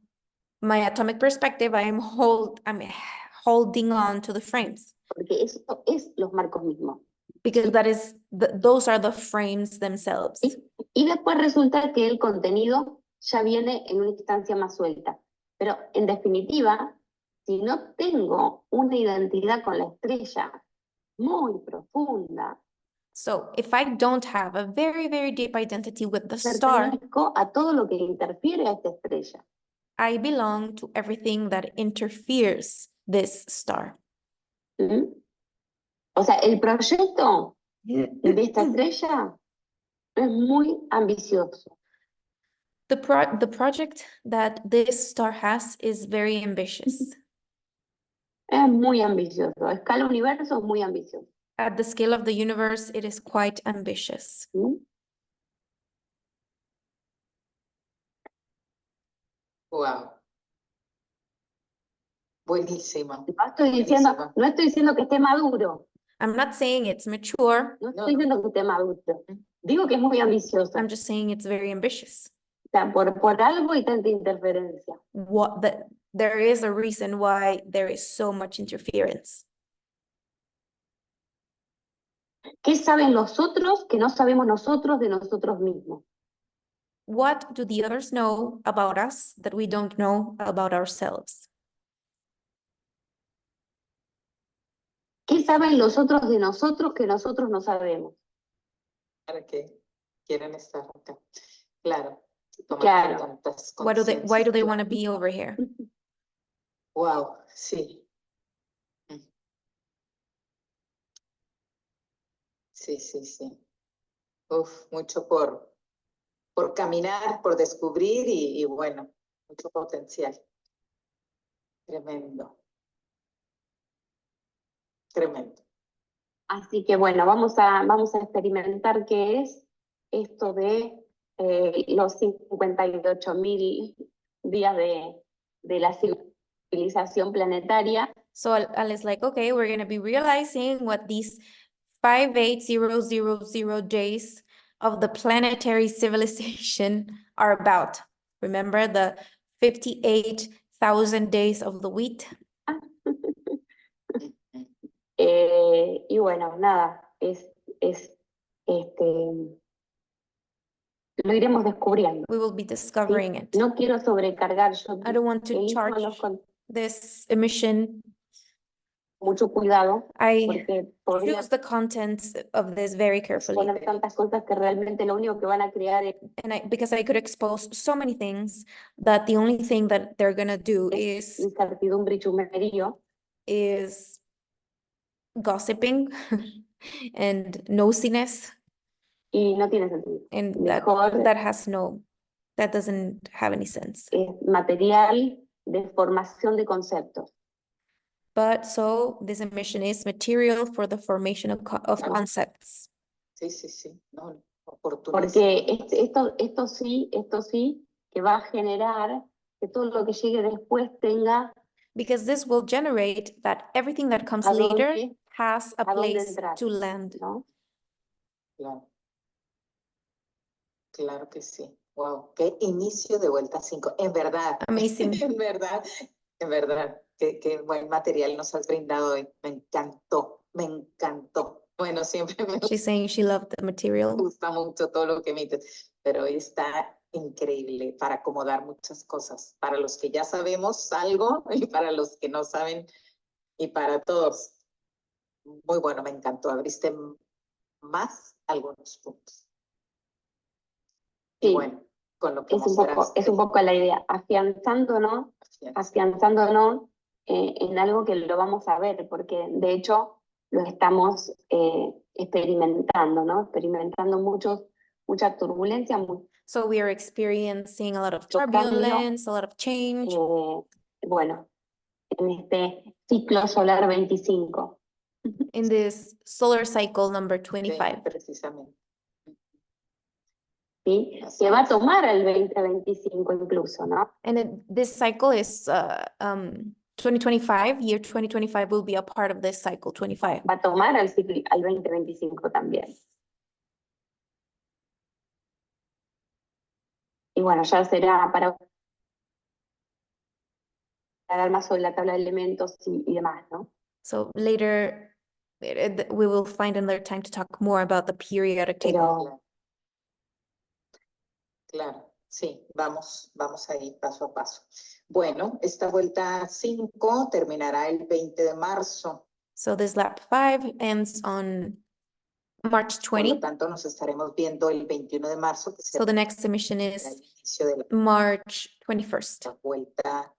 my atomic perspective, I'm holding on to the frames Porque eso es los marcos mismos. because that is those are the frames themselves. ¿Sí? Y después resulta que el contenido ya viene en una instancia más suelta. Pero en definitiva, si no tengo una identidad con la estrella muy profunda, So if I don't have a very, very deep identity with the star, pertenezco a todo lo que interfiere a esta estrella. I belong to everything that interferes this star. ¿Mm? O sea, el proyecto de esta estrella es muy ambicioso. The project that this star has is very ambitious. Es muy ambicioso. A escala universo es muy ambicioso. At the scale of the universe, it is quite ambitious. ¿Mm? Wow. Buenísimo. No estoy diciendo que esté maduro. I'm not saying it's mature. No estoy diciendo que esté maduro. Digo que es muy ambicioso. I'm just saying it's very ambitious. O sea, por algo y tanta interferencia. There is a reason why there is so much interference. ¿Qué saben los otros que no sabemos nosotros de nosotros mismos? What do the others know about us that we don't know about ourselves? ¿Qué saben los otros de nosotros que nosotros no sabemos? ¿Para qué quieren estar acá? Claro. Claro. Tantas Why do they conciencias. want to be over here? Wow, sí. Sí, sí, sí. Uf, mucho por caminar, por descubrir y bueno, mucho potencial. Tremendo. Tremendo. Así que bueno, vamos a experimentar qué es esto de los 58.000 días de la civilización planetaria. So Alice like, okay, we're going to be realizing what these 58,000 days of the planetary civilization are about. Remember the 58,000 days of the wheat? Y bueno, nada, lo iremos descubriendo. We will be discovering ¿Sí? it. No quiero sobrecargar, yo I don't want to elijo charge con this emission. mucho cuidado, I porque podría choose the contents of this very carefully. poner tantas cosas que realmente lo único que van a crear es Because I could expose so many things that the only thing that they're gonna do is incertidumbre y chumerío. Gossiping and nosiness, Y no tiene sentido. and Mejor that doesn't have any sense. es material de formación de conceptos. But so this emission is material for the formation of concepts. Sí, sí, sí. No, oportunísimo. Porque esto sí, que va a generar que todo lo que llegue después tenga Because this will generate that everything that comes a later dónde- has a a dónde place entrar, to land. ¿no? Claro. Claro que sí. Wow, qué inicio de Vuelta 5. En verdad. Amazing. En verdad. Qué buen material nos has brindado hoy. Me encantó, me encantó. Bueno, siempre me She's saying she loved the material. gusta mucho todo lo que emites, pero hoy está increíble para acomodar muchas cosas. Para los que ya sabemos algo y para los que no saben y para todos. Muy bueno, me encantó. Abriste más algunos puntos. Sí, y bueno, con lo que es un poco la idea, afianzándonos en algo que lo vamos a ver, porque de hecho lo estamos experimentando, ¿no? Experimentando mucha turbulencia. So we are experiencing a lot of Mucho cambio. turbulence, a lot of change. Bueno, en este ciclo solar 25. In this solar cycle number 25. Precisamente. ¿sí? Así Que va a es. tomar el 2025 incluso, ¿no? And this cycle is 2025, year 2025 will be a part of this cycle, 25. Va a tomar al 2025 también. Y bueno, ya será para hablar más sobre la tabla de elementos y demás, ¿no? So later, we will find another time to talk more about the periodic table. Pero Claro, sí, vamos ahí paso a paso. Bueno, esta vuelta 5 terminará el 20 de marzo. So this lap 5 ends on March Por lo 20. tanto, nos estaremos viendo el 21 de marzo, que So será the next submission el is inicio de March 21st. la vuelta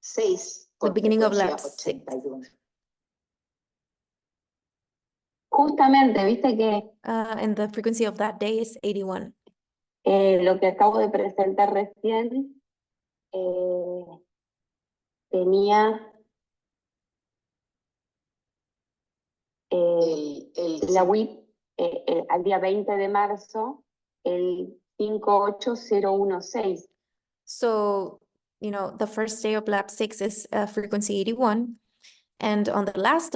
6, The con beginning of frecuencia lap 6. 81. justamente, viste que And the frequency of that day is 81. lo que acabo de presentar recién tenía la WIP al día 20 de marzo, el 58016. So, you know, the first day of lap 6 is frequency 81. And on the last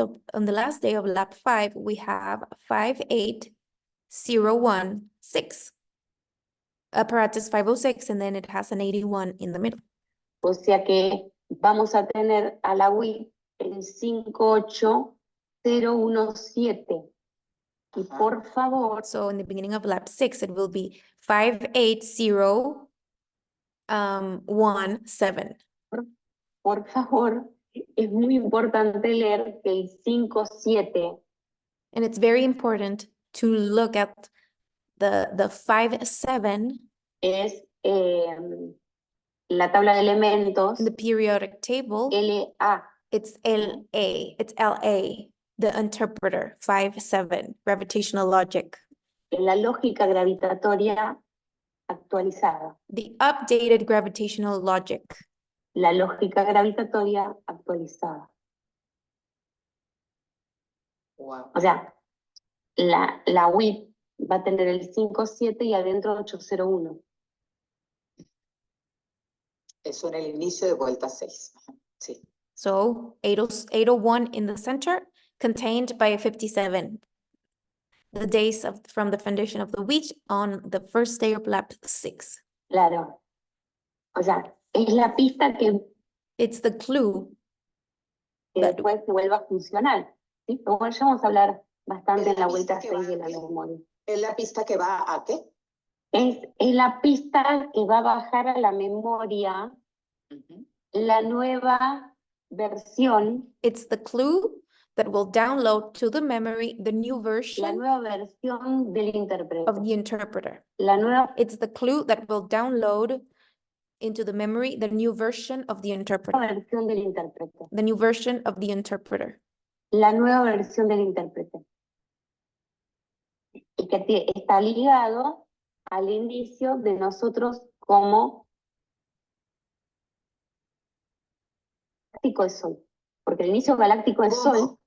day of lap 5, we have 58016. Apparatus 506, and then it has an 81 in the middle. O sea que vamos a tener a la WIP el 58017. Y Ajá. por favor, So in the beginning of lap 6, it will be 58017. por favor, es muy importante leer que el 57 And it's very important to look at the 5-7 es la tabla de elementos in the periodic table. LA. It's LA, it's LA, the interpreter, 5-7, gravitational logic. La lógica gravitatoria actualizada. The updated gravitational logic. La lógica gravitatoria actualizada. Wow. O sea, la WIP va a tener el 57 y adentro 801. Eso en el inicio de vuelta 6. Sí. So 801 in the center, contained by 57. The days from the foundation of the week on the first day of lap 6. Claro. O sea, es la pista que It's the clue. But- después se vuelva funcional. ¿Sí? Pero bueno, ya vamos a hablar bastante en la vuelta pista que 6 de va- la memoria. ¿Es la pista que va a qué? Es la pista que va a bajar a la memoria Ujú. la nueva versión, It's the clue that will download to the memory the new la version nueva versión del intérprete. of the interpreter. La nueva It's the clue that will download into the memory the new version of the interpreter. versión del intérprete. The new version of the interpreter. La nueva versión del intérprete. Y que está ligado al inicio de nosotros como galáctico de Sol. Porque el inicio galáctico de Sol ¿Cómo?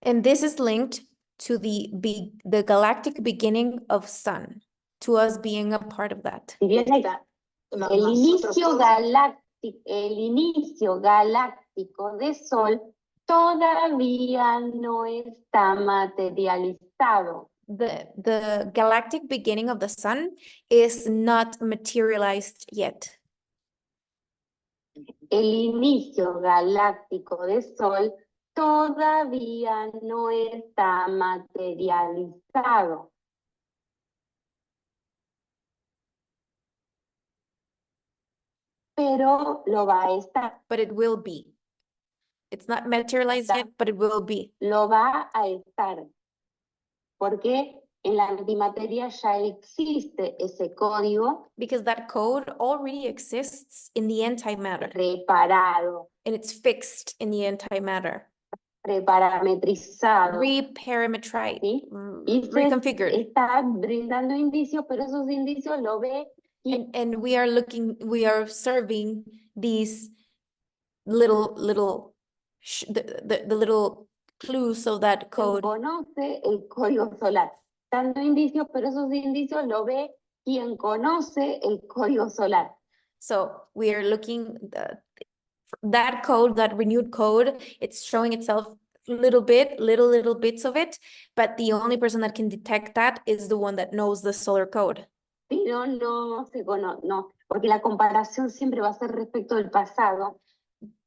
And this is linked to the galactic beginning of Sun, to us being a part of that. si bien Está- no- el nosotros inicio todos- galáctico de Sol todavía no está materializado. The galactic beginning of the sun is not materialized yet. El inicio galáctico de Sol todavía no está materializado. Pero lo va a estar, But it will be. It's not materialized yet, but it will be. lo va a estar. Porque en la antimateria ya existe ese código Because that code already exists in the antimatter, preparado, and it's fixed in the antimatter, preparametrizado. reparameterized, ¿Sí? Y se reconfigured. está brindando indicios, pero esos indicios lo ve y And we are serving these little the little clues of that code. conoce el código solar. Dando indicios, pero esos indicios lo ve quien conoce el código solar. So we are looking that code, that renewed code, it's showing itself little bits of it, but the only person that can detect that is the one that knows the solar code. Pero no se conoce, no, porque la comparación siempre va a ser respecto del pasado.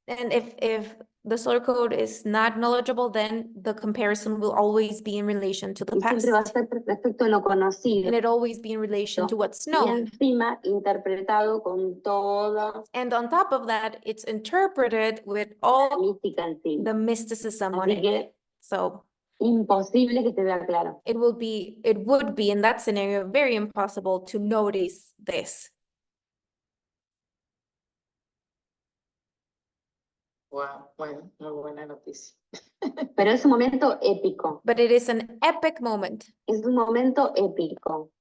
And if the solar code is not knowledgeable, then the comparison will always be in relation to the Y past. siempre va a ser respecto de lo conocido. And it always be in relation to what's Y known. encima interpretado con toda And on top of that, it's interpreted with la all mística en sí. the mysticism on Así it. que So imposible que te vea claro. it would be in that scenario very impossible to notice this. Wow, bueno, muy buena noticia. Pero es un momento épico. But it is an epic moment. Es un momento épico.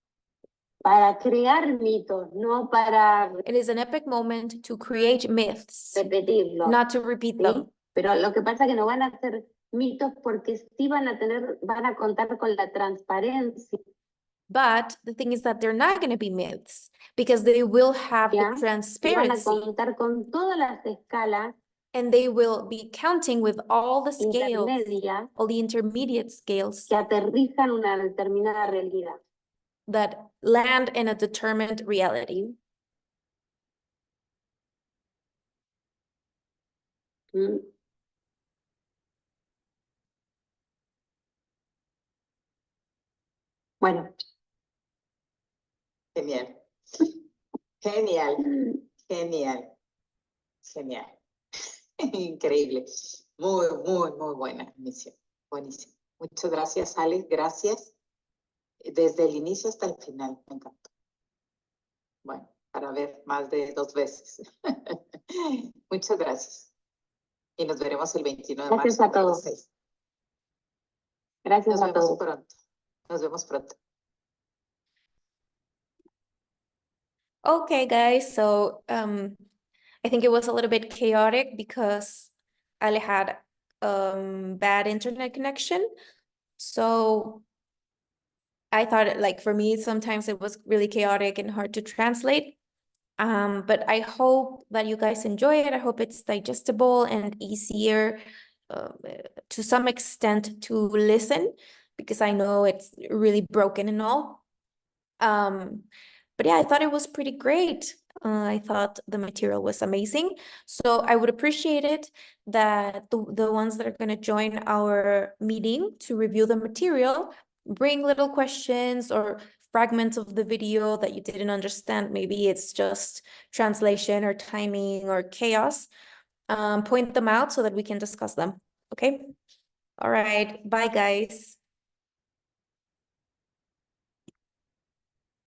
Para crear mitos, no para It is an epic moment to create myths, repetirlos. not to repeat ¿sí? them. Pero lo que pasa es que no van a ser mitos porque sí van a contar con la transparencia. But the thing is that they're not going to be myths because they will have ¿ya? the Y van a transparency contar con todas las escalas and they will be counting with all the scales, intermedias all the intermediate scales que aterrizan una determinada realidad. that land in a determined reality. ¿Mm? Bueno, Genial. Genial, genial, genial. Increíble. Muy, muy, muy buena misión. Buenísimo. Muchas gracias, Alex. Gracias. Desde el inicio hasta el final. Me encantó. Bueno, para ver más de 2 veces. Muchas gracias. Y nos veremos el 21 de gracias marzo. a todos. 6. Gracias Nos a vemos todos. pronto. Nos vemos pronto. Okay, guys, so I think it was a little bit chaotic because Ale had bad internet connection. So I thought like for me, sometimes it was really chaotic and hard to translate. But I hope that you guys enjoy it. I hope it's digestible and easier to some extent to listen because I know it's really broken and all. But yeah, I thought it was pretty great. I thought the material was amazing. So I would appreciate it that the ones that are going to join our meeting to review the material bring little questions or fragments of the video that you didn't understand. Maybe it's just translation or timing or chaos. Point them out so that we can discuss them. Okay. All right. Bye, guys.